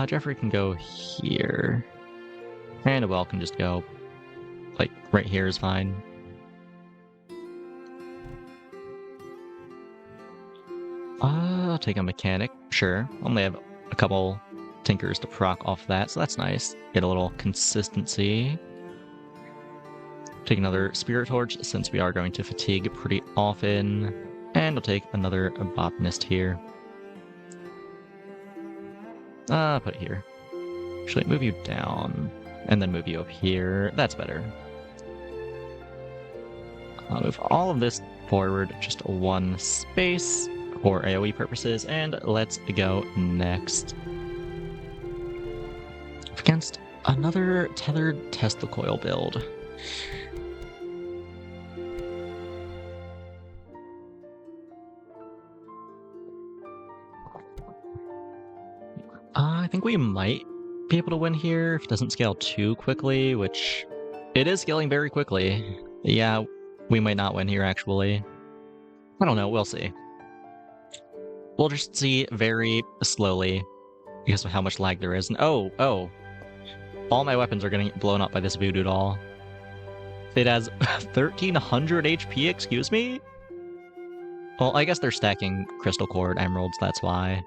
A: Jeffrey can go here. And a well can just go, like, right here is fine. I'll take a mechanic, sure. Only have a couple tinkers to proc off that, so that's nice. Get a little consistency. Take another Spirit Torch, since we are going to fatigue pretty often. And I'll take another Botanist here. Put it here. Actually, move you down, and then move you up here. That's better. I'll move all of this forward just one space for AoE purposes, and let's go next. Against another tethered Tesla coil build. I think we might be able to win here if it doesn't scale too quickly, which it is scaling very quickly. Yeah, we might not win here, actually. I don't know, we'll see. We'll just see very slowly because of how much lag there is. And oh, all my weapons are getting blown up by this voodoo doll. It has 1300 HP, excuse me? Well, I guess they're stacking crystal cord emeralds, that's why.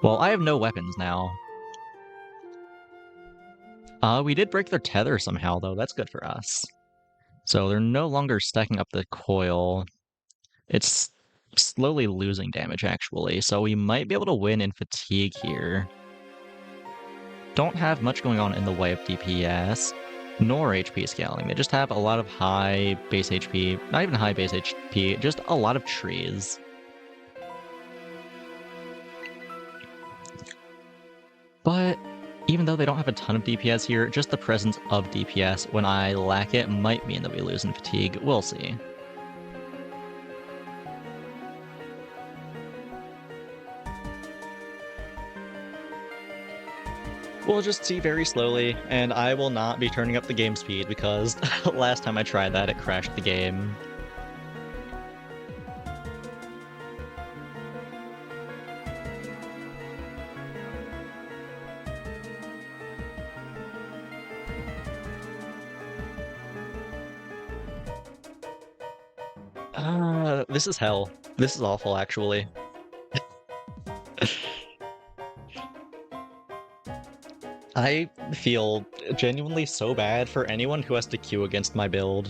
A: Well, I have no weapons now. We did break their tether somehow, though. That's good for us. So they're no longer stacking up the coil. It's slowly losing damage, actually. So we might be able to win in fatigue here. Don't have much going on in the way of DPS, nor HP scaling. They just have a lot of high base HP. Not even high base HP, just a lot of trees. But even though they don't have a ton of DPS here, just the presence of DPS when I lack it might mean that we lose in fatigue. We'll see. We'll just see very slowly, and I will not be turning up the game speed because last time I tried that, it crashed the game. This is hell. This is awful, actually. I feel genuinely so bad for anyone who has to queue against my build.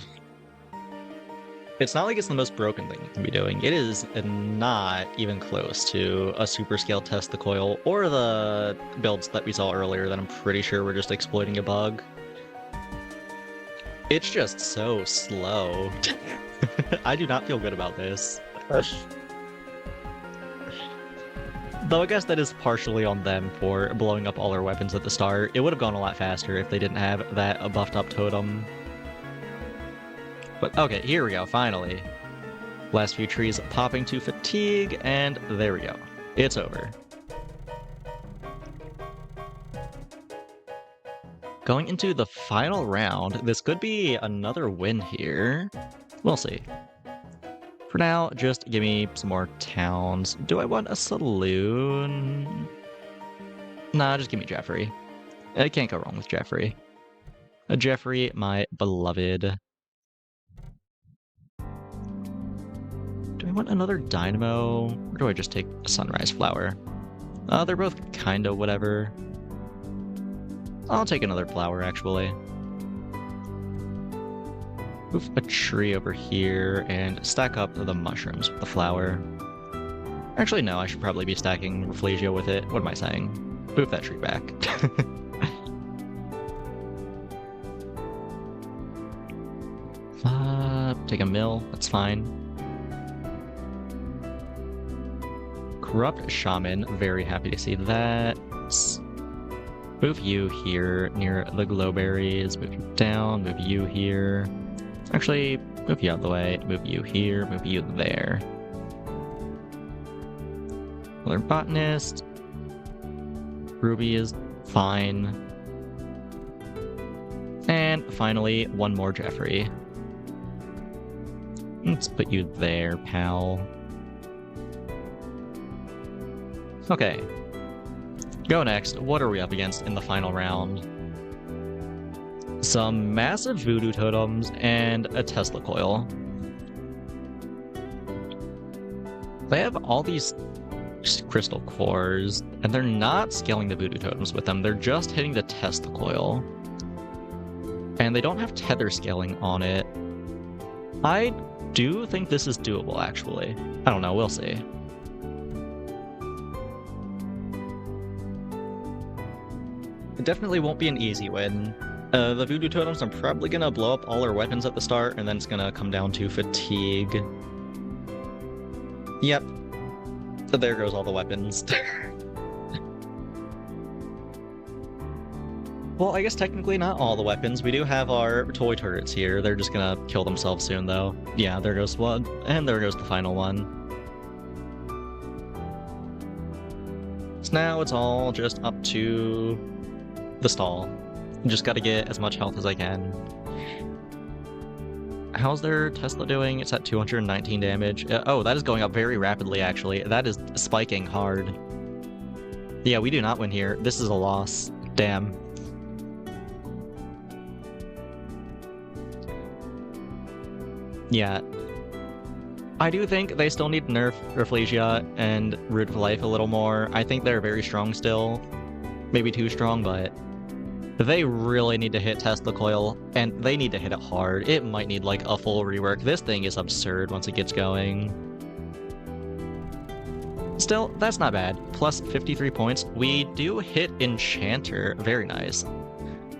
A: It's not like it's the most broken thing you can be doing. It is not even close to a super scale test the coil or the builds that we saw earlier that I'm pretty sure were just exploiting a bug. It's just so slow. I do not feel good about this. Though I guess that is partially on them for blowing up all our weapons at the start. It would have gone a lot faster if they didn't have that buffed up totem. But okay, here we go, finally. Last few trees popping to fatigue, and there we go. It's over. Going into the final round, this could be another win here. We'll see. For now, just give me some more towns. Do I want a saloon? Nah, just give me Jeffrey. I can't go wrong with Jeffrey. Jeffrey, my beloved. Do I want another dynamo? Or do I just take a sunrise flower? They're both kinda whatever. I'll take another flower, actually. Move a tree over here and stack up the mushrooms with the flower. Actually, no, I should probably be stacking Rafflesia with it. What am I saying? Move that tree back. Take a mill, that's fine. Corrupt Shaman, very happy to see that. Move you here near the glowberries, move you down, move you here. Actually, move you out of the way, move you here, move you there. Another botanist. Ruby is fine. And finally, one more Jeffrey. Let's put you there, pal. Okay. Go next. What are we up against in the final round? Some massive voodoo totems and a Tesla coil. They have all these crystal cores, and they're not scaling the voodoo totems with them. They're just hitting the Tesla coil. And they don't have tether scaling on it. I do think this is doable, actually. I don't know, we'll see. It definitely won't be an easy win. The voodoo totems are probably gonna blow up all our weapons at the start, and then it's gonna come down to fatigue. Yep. So there goes all the weapons. Well, I guess technically not all the weapons. We do have our toy turrets here. They're just gonna kill themselves soon, though. Yeah, there goes one, and there goes the final one. So now it's all just up to the stall. Just gotta get as much health as I can. How's their Tesla doing? It's at 219 damage. Oh, that is going up very rapidly, actually. That is spiking hard. Yeah, we do not win here. This is a loss. Damn. Yeah. I do think they still need to nerf Rafflesia and Root of Life a little more. I think they're very strong still. Maybe too strong, but they really need to hit Tesla Coil, and they need to hit it hard. It might need like a full rework. This thing is absurd once it gets going. Still, that's not bad. Plus 53 points. We do hit Enchanter. Very nice.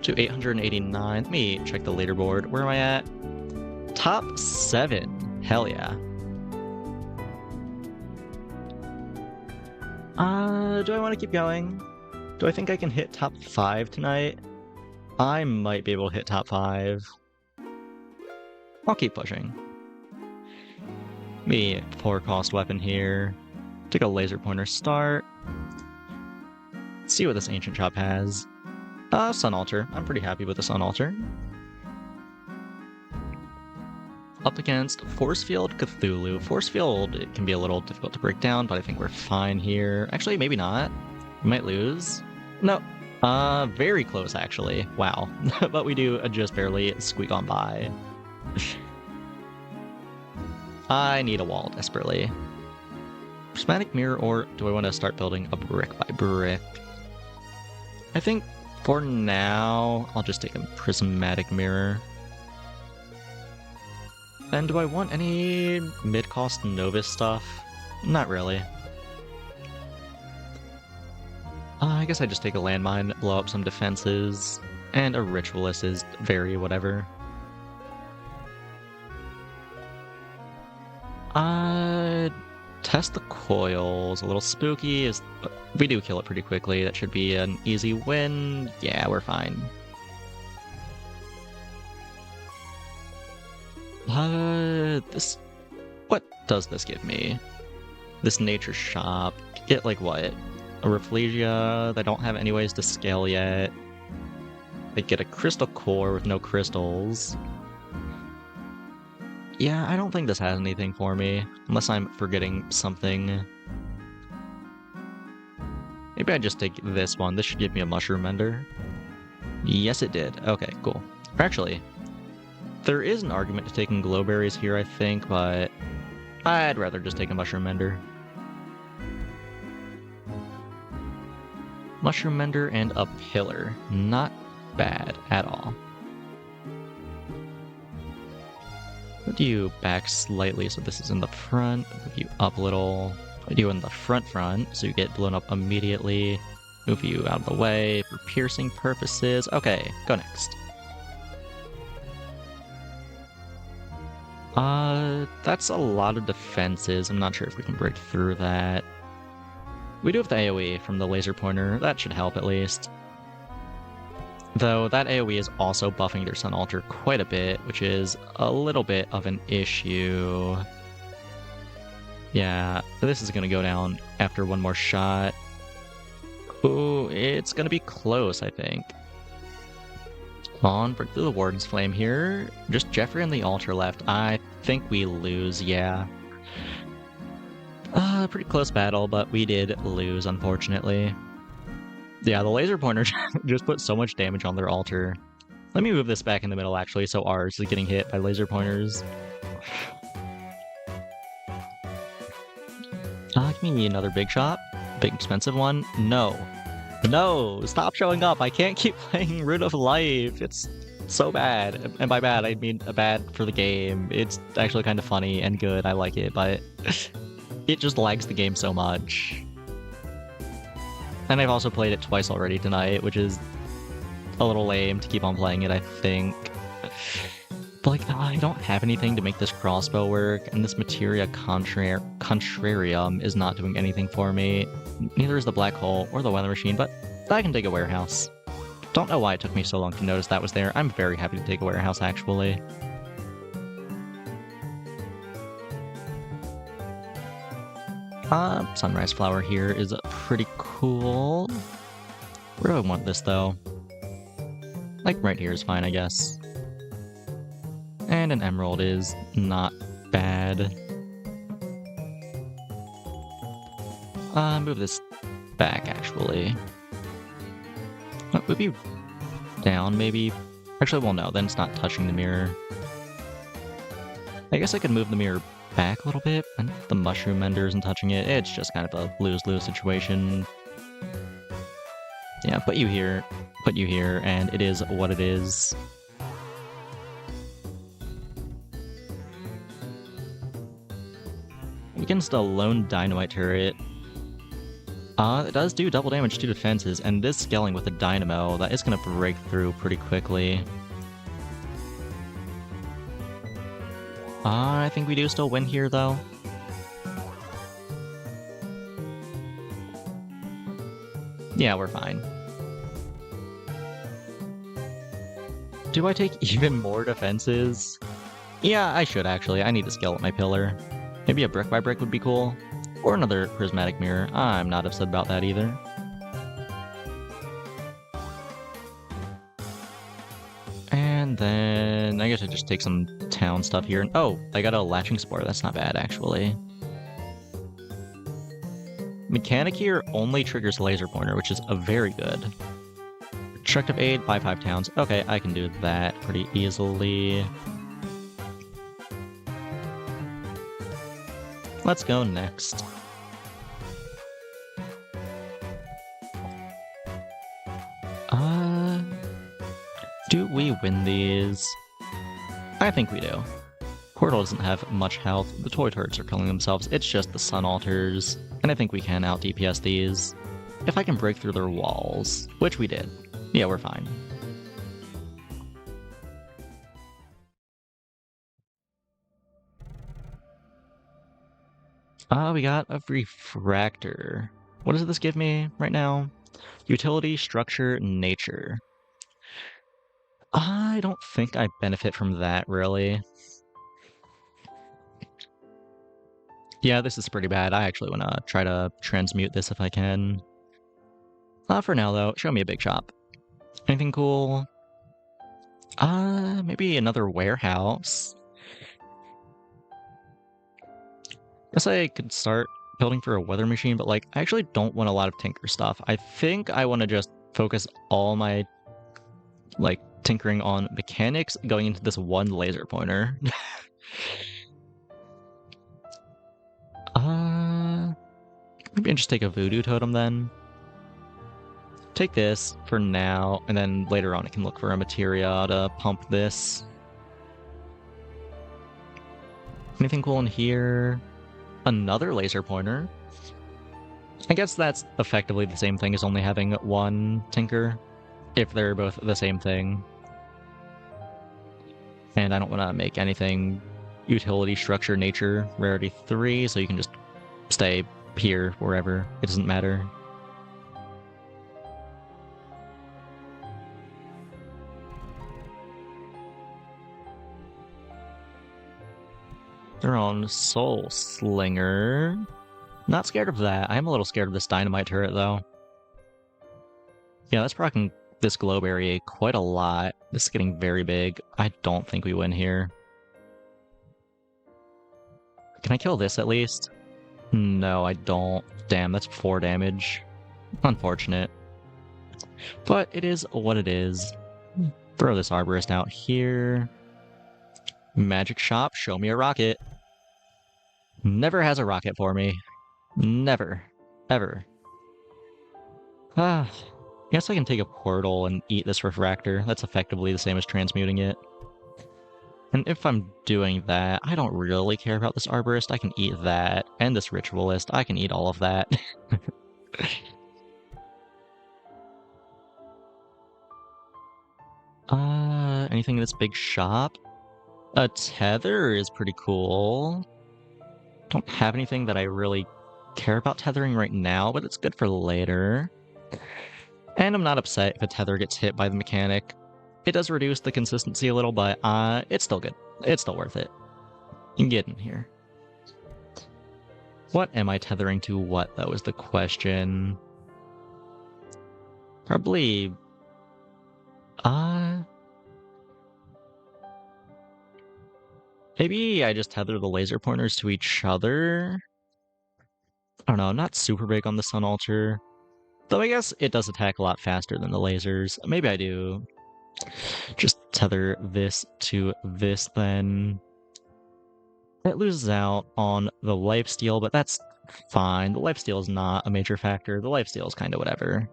A: To 889. Let me check the leaderboard. Where am I at? Top 7. Hell yeah. Do I want to keep going? Do I think I can hit top 5 tonight? I might be able to hit top 5. I'll keep pushing. Me 4-cost weapon here. Take a laser pointer start. See what this ancient shop has. Sun Altar. I'm pretty happy with the Sun Altar. Up against Force Field Cthulhu. Force Field, it can be a little difficult to break down, but I think we're fine here. Actually, maybe not. We might lose. No. Very close, actually. Wow. But we do just barely squeak on by. I need a wall desperately. Prismatic mirror, or do I want to start building a brick by brick? I think for now, I'll just take a prismatic mirror. And do I want any mid-cost Novus stuff? Not really. I guess I just take a landmine, blow up some defenses, and a ritualist is very whatever. test the coils. A little spooky, but we do kill it pretty quickly. That should be an easy win. Yeah, we're fine. This... What does this give me? This nature shop. Get, like, what? A Rafflesia that I don't have any ways to scale yet. They get a crystal core with no crystals. Yeah, I don't think this has anything for me, unless I'm forgetting something. Maybe I just take this one. This should give me a mushroom ender. Yes, it did. Okay, cool. Actually, there is an argument to taking glowberries here, I think, but I'd rather just take a mushroom ender. Mushroom ender and a pillar. Not bad at all. Put you back slightly so this is in the front. Move you up a little. Put you in the front so you get blown up immediately. Move you out of the way for piercing purposes. Okay, go next. That's a lot of defenses. I'm not sure if we can break through that. We do have the AoE from the laser pointer. That should help at least. Though that AoE is also buffing their Sun Altar quite a bit, which is a little bit of an issue. Yeah, this is gonna go down after one more shot. Ooh, it's gonna be close, I think. Come on, break through the Warden's Flame here. Just Jeffrey and the altar left. I think we lose, yeah. Pretty close battle, but we did lose, unfortunately. Yeah, the laser pointer just put so much damage on their altar. Let me move this back in the middle, actually, so ours is getting hit by laser pointers. Give me another big shot. Big expensive one. No. No! Stop showing up! I can't keep playing Root of Life! It's so bad. And by bad, I mean bad for the game. It's actually kind of funny and good. I like it, but it just lags the game so much. And I've also played it twice already tonight, which is a little lame to keep on playing it, I think. But, like, I don't have anything to make this crossbow work, and this Materia Contrarium is not doing anything for me. Neither is the Black Hole or the Weather Machine, but I can take a warehouse. Don't know why it took me so long to notice that was there. I'm very happy to take a warehouse, actually. Sunrise Flower here is pretty cool. Where do I want this, though? Like, right here is fine, I guess. And an emerald is not bad. Move this back, actually. Move you down, maybe? Actually, well, no, then it's not touching the mirror. I guess I could move the mirror back a little bit, and the mushroom ender isn't touching it. It's just kind of a lose-lose situation. Yeah, put you here, and it is what it is. Against a lone dynamite turret. It does do double damage to defenses, and this scaling with a dynamo, that is going to break through pretty quickly. I think we do still win here, though. Yeah, we're fine. Do I take even more defenses? Yeah, I should, actually. I need to scale up my pillar. Maybe a brick by brick would be cool. Or another prismatic mirror. I'm not upset about that either. And then I guess I just take some town stuff here. Oh, I got a latching spore. That's not bad, actually. Mechanic here only triggers laser pointer, which is a very good. Destructive aid, buy 5 towns. Okay, I can do that pretty easily. Let's go next. Do we win these? I think we do. Portal doesn't have much health, the toy turrets are killing themselves, it's just the Sun Altars, and I think we can out-DPS these. If I can break through their walls, which we did. Yeah, we're fine. We got a refractor. What does this give me right now? Utility, structure, nature. I don't think I benefit from that, really. Yeah, this is pretty bad. I actually want to try to transmute this if I can. For now, though, show me a big shop. Anything cool? Maybe another warehouse. Guess I could start building for a weather machine, but like, I actually don't want a lot of tinker stuff. I think I want to just focus all my like tinkering on mechanics going into this one laser pointer. uh, Maybe I just take a voodoo totem then. Take this for now, and then later on I can look for a materia to pump this. Anything cool in here? Another laser pointer. I guess that's effectively the same thing as only having one tinker, if they're both the same thing. And I don't want to make anything utility, structure, nature, rarity 3, so you can just stay here, wherever. It doesn't matter. They're on Soul Slinger. Not scared of that. I am a little scared of this dynamite turret, though. Yeah, that's proccing this globe area quite a lot. This is getting very big. I don't think we win here. Can I kill this at least? No, I don't. Damn, that's 4 damage. Unfortunate. But it is what it is. Throw this arborist out here. Magic shop, show me a rocket. Never has a rocket for me. Never. Ever. Guess I can take a portal and eat this refractor. That's effectively the same as transmuting it. And if I'm doing that, I don't really care about this arborist. I can eat that. And this ritualist. I can eat all of that. Anything in this big shop? A tether is pretty cool. Don't have anything that I really care about tethering right now, but it's good for later. And I'm not upset if a tether gets hit by the mechanic. It does reduce the consistency a little, but it's still good. It's still worth it. You can get in here. What am I tethering to what, though, is the question. Probably... Maybe I just tether the laser pointers to each other? I don't know, I'm not super big on the Sun Altar. Though I guess it does attack a lot faster than the lasers. Maybe I do. Just tether this to this then. It loses out on the lifesteal, but that's fine. The lifesteal is not a major factor. The lifesteal is kind of whatever.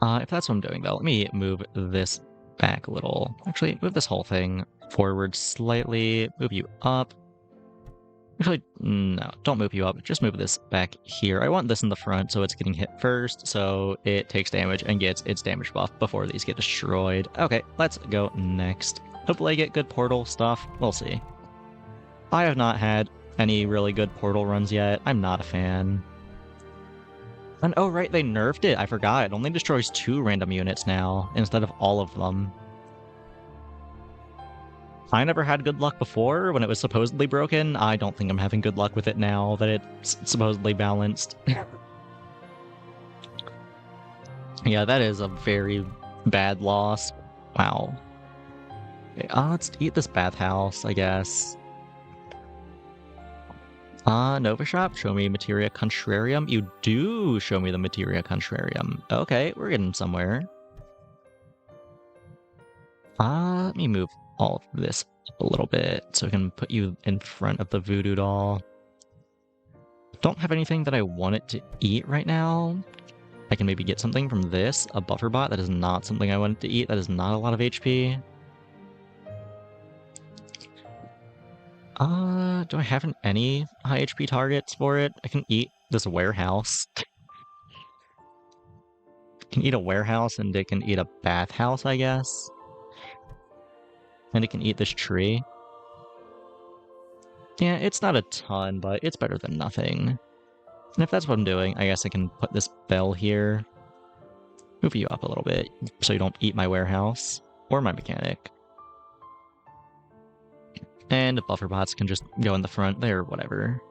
A: If that's what I'm doing, though, let me move this back a little. Actually, move this whole thing forward slightly. Move you up. Actually, no, don't move you up. Just move this back here. I want this in the front so it's getting hit first, so it takes damage and gets its damage buff before these get destroyed. Okay, let's go next. Hopefully I get good portal stuff. We'll see. I have not had any really good portal runs yet. I'm not a fan. And oh right, they nerfed it. I forgot. It only destroys 2 random units now, instead of all of them. I never had good luck before when it was supposedly broken. I don't think I'm having good luck with it now that it's supposedly balanced. Yeah, that is a very bad loss. Wow. Okay, let's eat this bathhouse, I guess. Nova Shop, show me Materia Contrarium. You do show me the Materia Contrarium. Okay, we're getting somewhere. Let me move all of this a little bit so I can put you in front of the voodoo doll. Don't have anything that I want it to eat right now. I can maybe get something from this, a buffer bot. That is not something I want it to eat. That is not a lot of HP. Do I have any high HP targets for it? I can eat this warehouse. Can eat a warehouse and it can eat a bathhouse, I guess. And it can eat this tree. Yeah, it's not a ton, but it's better than nothing. And if that's what I'm doing, I guess I can put this bell here. Move you up a little bit so you don't eat my warehouse or my mechanic. And buffer bots can just go in the front there, whatever.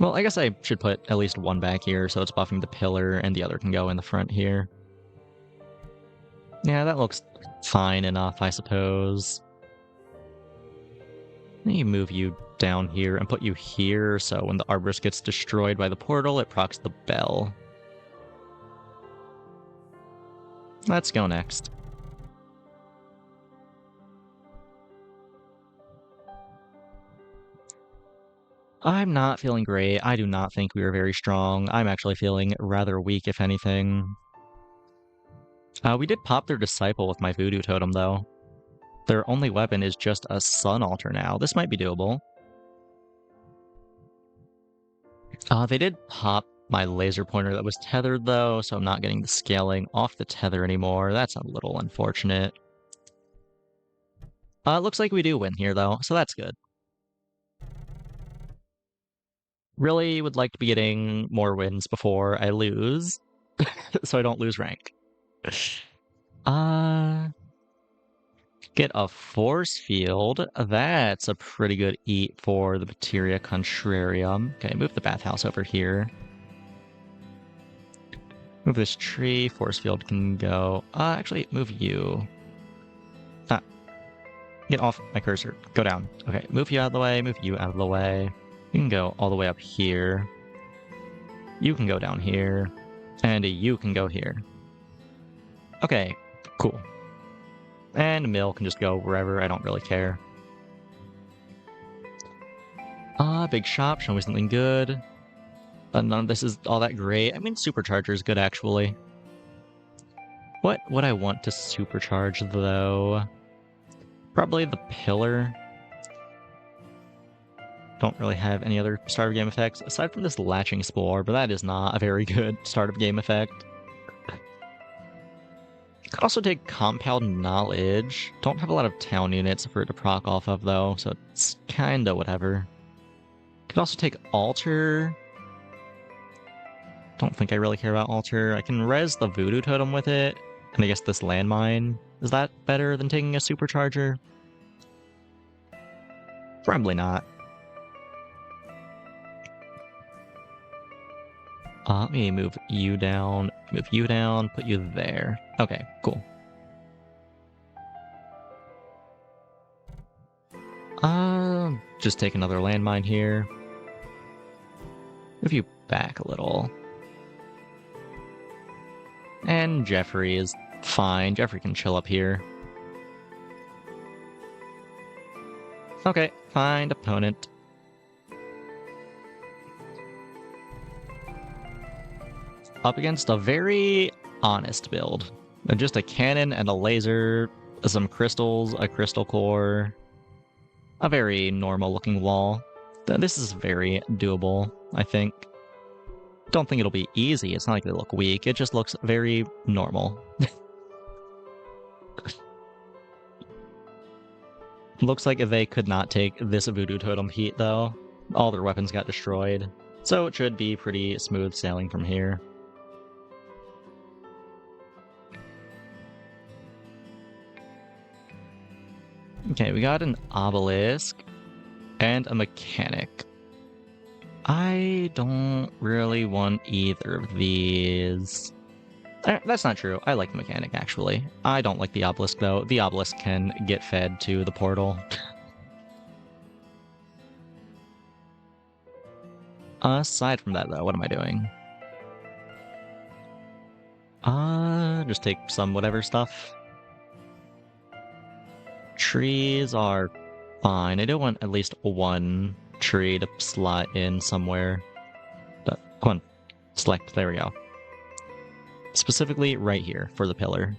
A: Well, I guess I should put at least one back here so it's buffing the pillar and the other can go in the front here. Yeah, that looks fine enough, I suppose. Let me move you down here and put you here so when the arborist gets destroyed by the portal, it procs the bell. Let's go next. I'm not feeling great. I do not think we are very strong. I'm actually feeling rather weak, if anything. We did pop their disciple with my voodoo totem, though. Their only weapon is just a sun altar now. This might be doable. They did pop my laser pointer that was tethered, though, so I'm not getting the scaling off the tether anymore. That's a little unfortunate. Looks like we do win here, though, so that's good. Really would like to be getting more wins before I lose, so I don't lose rank. Get a force field. That's a pretty good eat for the Materia Contrarium. Okay, move the bathhouse over here. Move this tree. Force field can go. Actually, move you. Get off my cursor. Go down. Okay, move you out of the way. Move you out of the way. You can go all the way up here. You can go down here. And you can go here. Okay, cool. And Mill can just go wherever. I don't really care. Big shop. Show me something good. None of this is all that great. I mean, Supercharger is good, actually. What would I want to supercharge, though? Probably the pillar. Don't really have any other start of game effects, aside from this latching spore, but that is not a very good start of game effect. Could also take compound knowledge. Don't have a lot of town units for it to proc off of, though, so it's kinda whatever. Could also take altar. Don't think I really care about altar. I can res the voodoo totem with it, and I guess this landmine. Is that better than taking a supercharger? Probably not. Let me move you down, put you there. Okay, cool. Just take another landmine here. Move you back a little. And Jeffrey is fine. Jeffrey can chill up here. Okay, find opponent. Up against a very honest build. Just a cannon and a laser, some crystals, a crystal core, a very normal looking wall. This is very doable, I think. Don't think it'll be easy. It's not like they look weak. It just looks very normal. Looks like they could not take this voodoo totem heat, though. All their weapons got destroyed. So it should be pretty smooth sailing from here. Okay, we got an obelisk and a mechanic. I don't really want either of these. That's not true. I like the mechanic, actually. I don't like the obelisk, though. The obelisk can get fed to the portal. Aside from that, though, what am I doing? Just take some whatever stuff. Trees are fine. I do want at least one tree to slot in somewhere. But, come on. Select. There we go. Specifically right here for the pillar.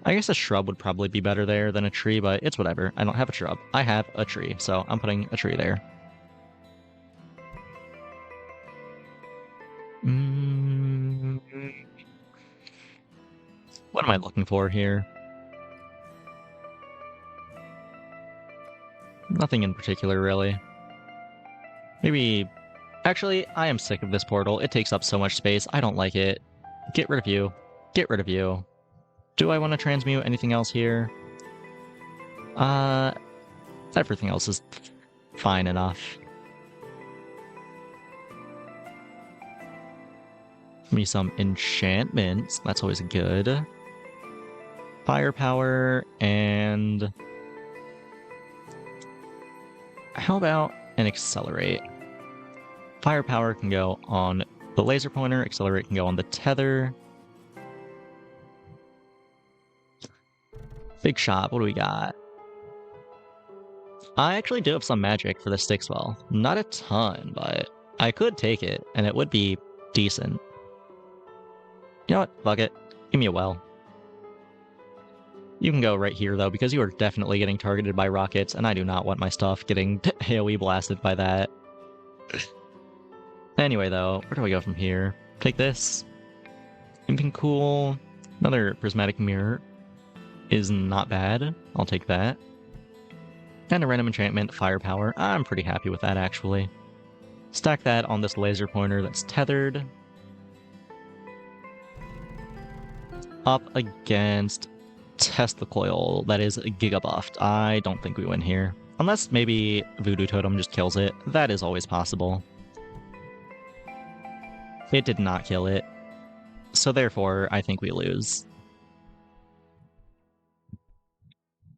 A: I guess a shrub would probably be better there than a tree, but it's whatever. I don't have a shrub. I have a tree, so I'm putting a tree there. What am I looking for here? Nothing in particular, really. Maybe... Actually, I am sick of this portal. It takes up so much space. I don't like it. Get rid of you. Get rid of you. Do I want to transmute anything else here? Everything else is fine enough. Give me some enchantments. That's always good. Firepower and... How about an accelerate? Firepower can go on the laser pointer, accelerate can go on the tether. Big shot, what do we got? I actually do have some magic for the stick spell. Not a ton, but I could take it, and it would be decent. You know what? Fuck it. Give me a well. You can go right here, though, because you are definitely getting targeted by rockets, and I do not want my stuff getting AoE blasted by that. Anyway, though, where do I go from here? Take this. Anything cool? Another prismatic mirror is not bad. I'll take that. And a random enchantment, firepower. I'm pretty happy with that, actually. Stack that on this laser pointer that's tethered. Up against Test the Coil, that is Giga Buffed. I don't think we win here. Unless maybe Voodoo Totem just kills it. That is always possible. It did not kill it. So therefore, I think we lose.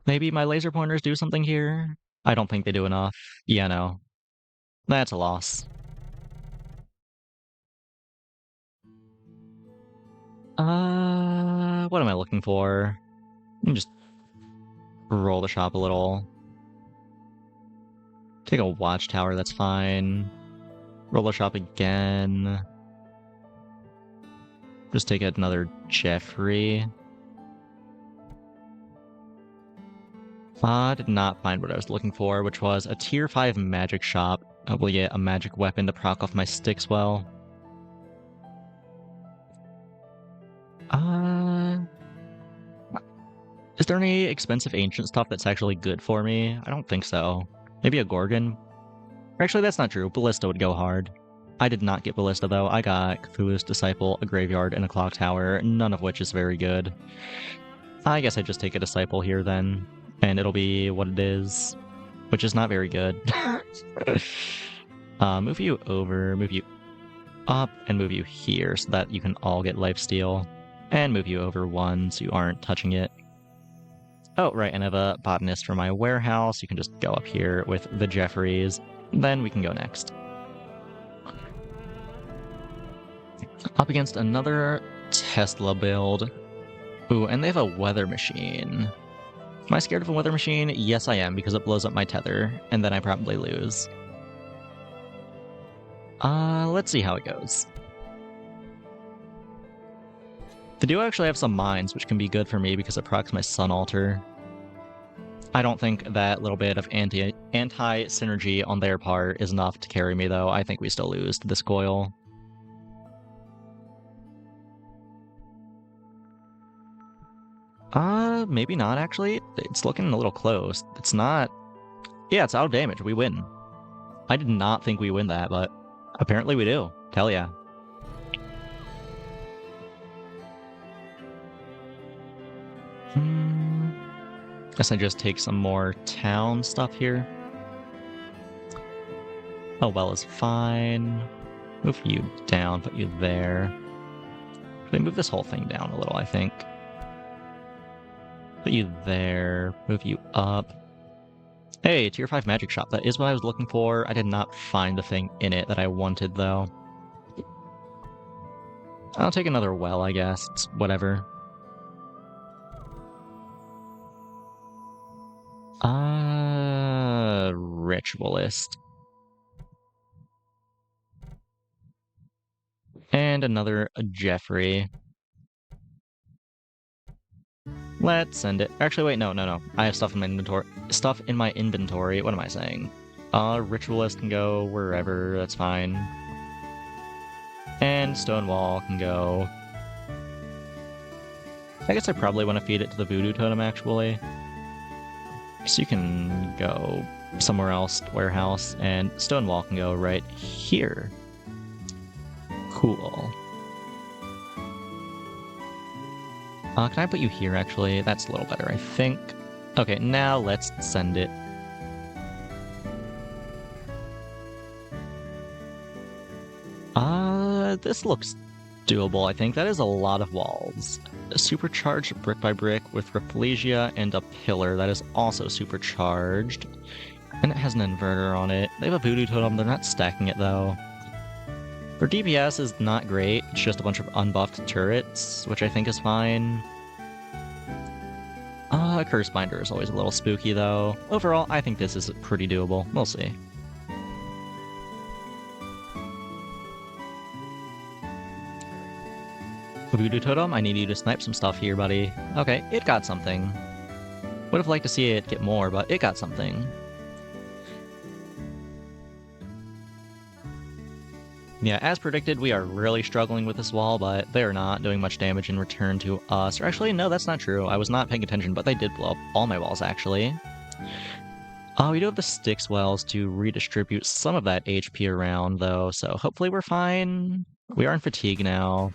A: Maybe my laser pointers do something here? I don't think they do enough. Yeah, no. That's a loss. What am I looking for? Let me just roll the shop a little. Take a watchtower, that's fine. Roll the shop again. Just take another Jeffrey. I did not find what I was looking for, which was a tier 5 magic shop. I will get a magic weapon to proc off my sticks well. Is there any expensive ancient stuff that's actually good for me? I don't think so. Maybe a Gorgon? Actually, that's not true. Ballista would go hard. I did not get Ballista, though. I got Cthulhu's Disciple, a Graveyard, and a Clock Tower, none of which is very good. I guess I just take a Disciple here, then, and it'll be what it is, which is not very good. Move you over, move you up, and move you here so that you can all get lifesteal. And move you over 1 so you aren't touching it. Oh, right, and I have a botanist for my warehouse. You can just go up here with the Jeffreys. Then we can go next. Up against another Tesla build. Ooh, and they have a weather machine. Am I scared of a weather machine? Yes, I am, because it blows up my tether, and then I probably lose. Let's see how it goes. They do actually have some mines, which can be good for me because it procs my Sun Altar. I don't think that little bit of anti-synergy on their part is enough to carry me, though. I think we still lose to this coil. Maybe not, actually. It's looking a little close. It's not... Yeah, it's out of damage. We win. I did not think we win that, but apparently we do. Hell yeah. Guess I just take some more town stuff here. Oh, well is fine. Move you down, put you there. Should we move this whole thing down a little, I think. Put you there, move you up. Hey, tier 5 magic shop. That is what I was looking for. I did not find the thing in it that I wanted, though. I'll take another well, I guess. It's whatever. Ritualist. And another Jeffrey. Let's send it. Actually, wait, no. I have stuff in my inventory. What am I saying? Ritualist can go wherever, that's fine. And Stonewall can go... I guess I probably want to feed it to the Voodoo Totem, actually. So you can go somewhere else, warehouse, and stone wall can go right here. Cool. Can I put you here, actually? That's a little better, I think. Okay, now let's send it. This looks doable, I think. That is a lot of walls. Supercharged brick by brick with Rafflesia and a pillar that is also supercharged. And it has an inverter on it. They have a voodoo totem, they're not stacking it though. Their DPS is not great, it's just a bunch of unbuffed turrets, which I think is fine. Curse Binder is always a little spooky though. Overall, I think this is pretty doable. We'll see. Voodoo Totem, I need you to snipe some stuff here, buddy. Okay, it got something. Would have liked to see it get more, but it got something. Yeah, as predicted, we are really struggling with this wall, but they are not doing much damage in return to us. Or actually, no, that's not true. I was not paying attention, but they did blow up all my walls, actually. We do have the Styx wells to redistribute some of that HP around, though, so hopefully we're fine. We are in fatigue now.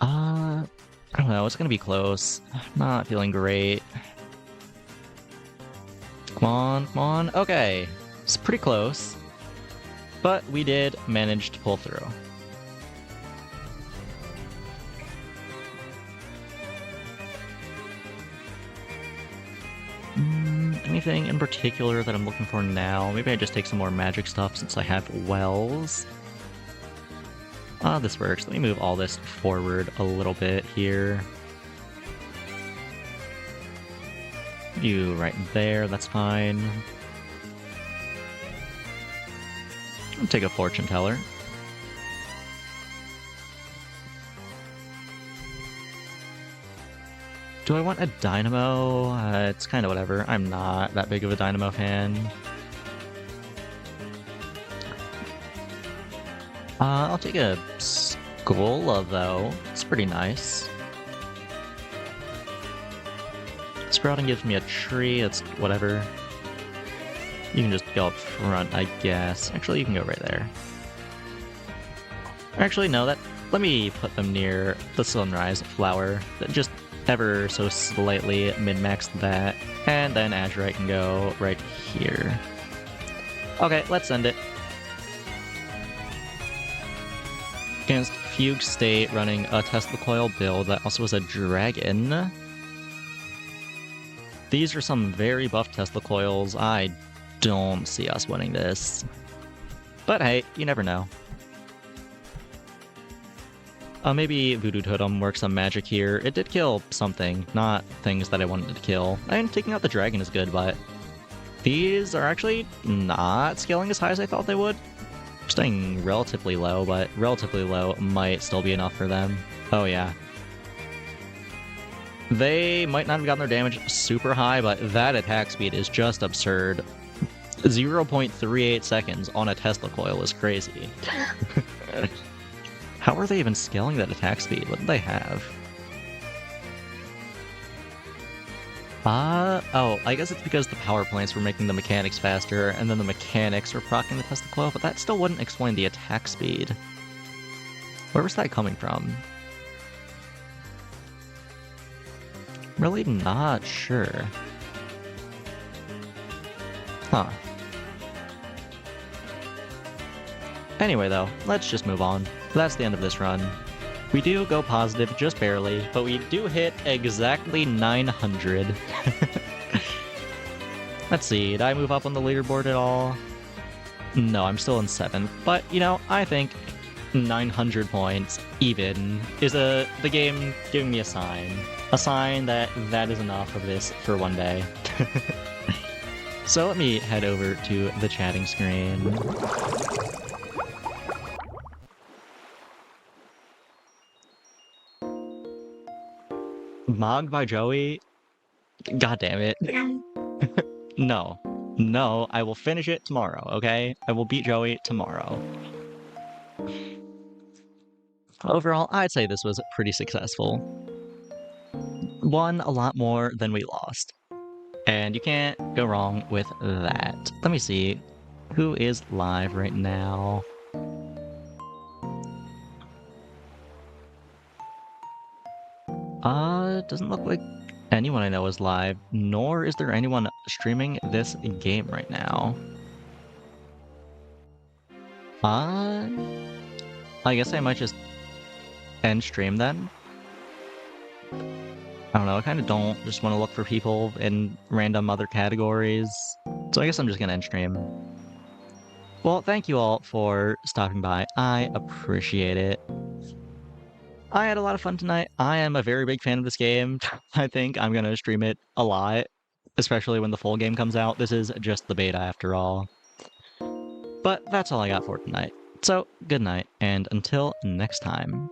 A: I don't know, it's gonna be close. Not feeling great. Come on, come on. Okay, it's pretty close. But we did manage to pull through. Anything in particular that I'm looking for now? Maybe I just take some more magic stuff since I have wells. This works. Let me move all this forward a little bit here. You right there, that's fine. I'll take a fortune teller. Do I want a dynamo? It's kind of whatever. I'm not that big of a dynamo fan. I'll take a Skola, though. It's pretty nice. Sprouting gives me a tree, it's whatever. You can just go up front, I guess. Actually, you can go right there. Actually, no, let me put them near the sunrise flower. Just ever so slightly min-max that. And then Azurite can go right here. Okay, let's send it. Against Fugue State running a Tesla Coil build that also has a dragon. These are some very buff Tesla Coils. I don't see us winning this. But hey, you never know. Maybe Voodoo Totem works some magic here. It did kill something, not things that I wanted to kill. And taking out the dragon is good, but these are actually not scaling as high as I thought they would. Staying relatively low, but relatively low might still be enough for them. Oh yeah. They might not have gotten their damage super high, but that attack speed is just absurd. 0.38 seconds on a Tesla coil is crazy. How are they even scaling that attack speed? What did they have? Oh, I guess it's because the power plants were making the mechanics faster, and then the mechanics were proccing the Tesla coil, but that still wouldn't explain the attack speed. Where was that coming from? Really not sure. Huh. Anyway though, let's just move on. That's the end of this run. We do go positive just barely, but we do hit exactly 900. Let's see, did I move up on the leaderboard at all? No, I'm still in 7th, but you know, I think 900 points even is the game giving me a sign that that is enough of this for one day. So let me head over to the chatting screen. Mogged by Joey? God damn it. No. No, I will finish it tomorrow, okay? I will beat Joey tomorrow. Overall, I'd say this was pretty successful. Won a lot more than we lost. And you can't go wrong with that. Let me see. Who is live right now? Doesn't look like anyone I know is live, nor is there anyone streaming this game right now. Uh, I guess I might just end stream then. I don't know, I kind of don't just want to look for people in random other categories. So I guess I'm just gonna end stream. Well, thank you all for stopping by. I appreciate it. I had a lot of fun tonight. I am a very big fan of this game. I think I'm gonna stream it a lot, especially when the full game comes out. This is just the beta after all. But that's all I got for tonight. So, good night, and until next time.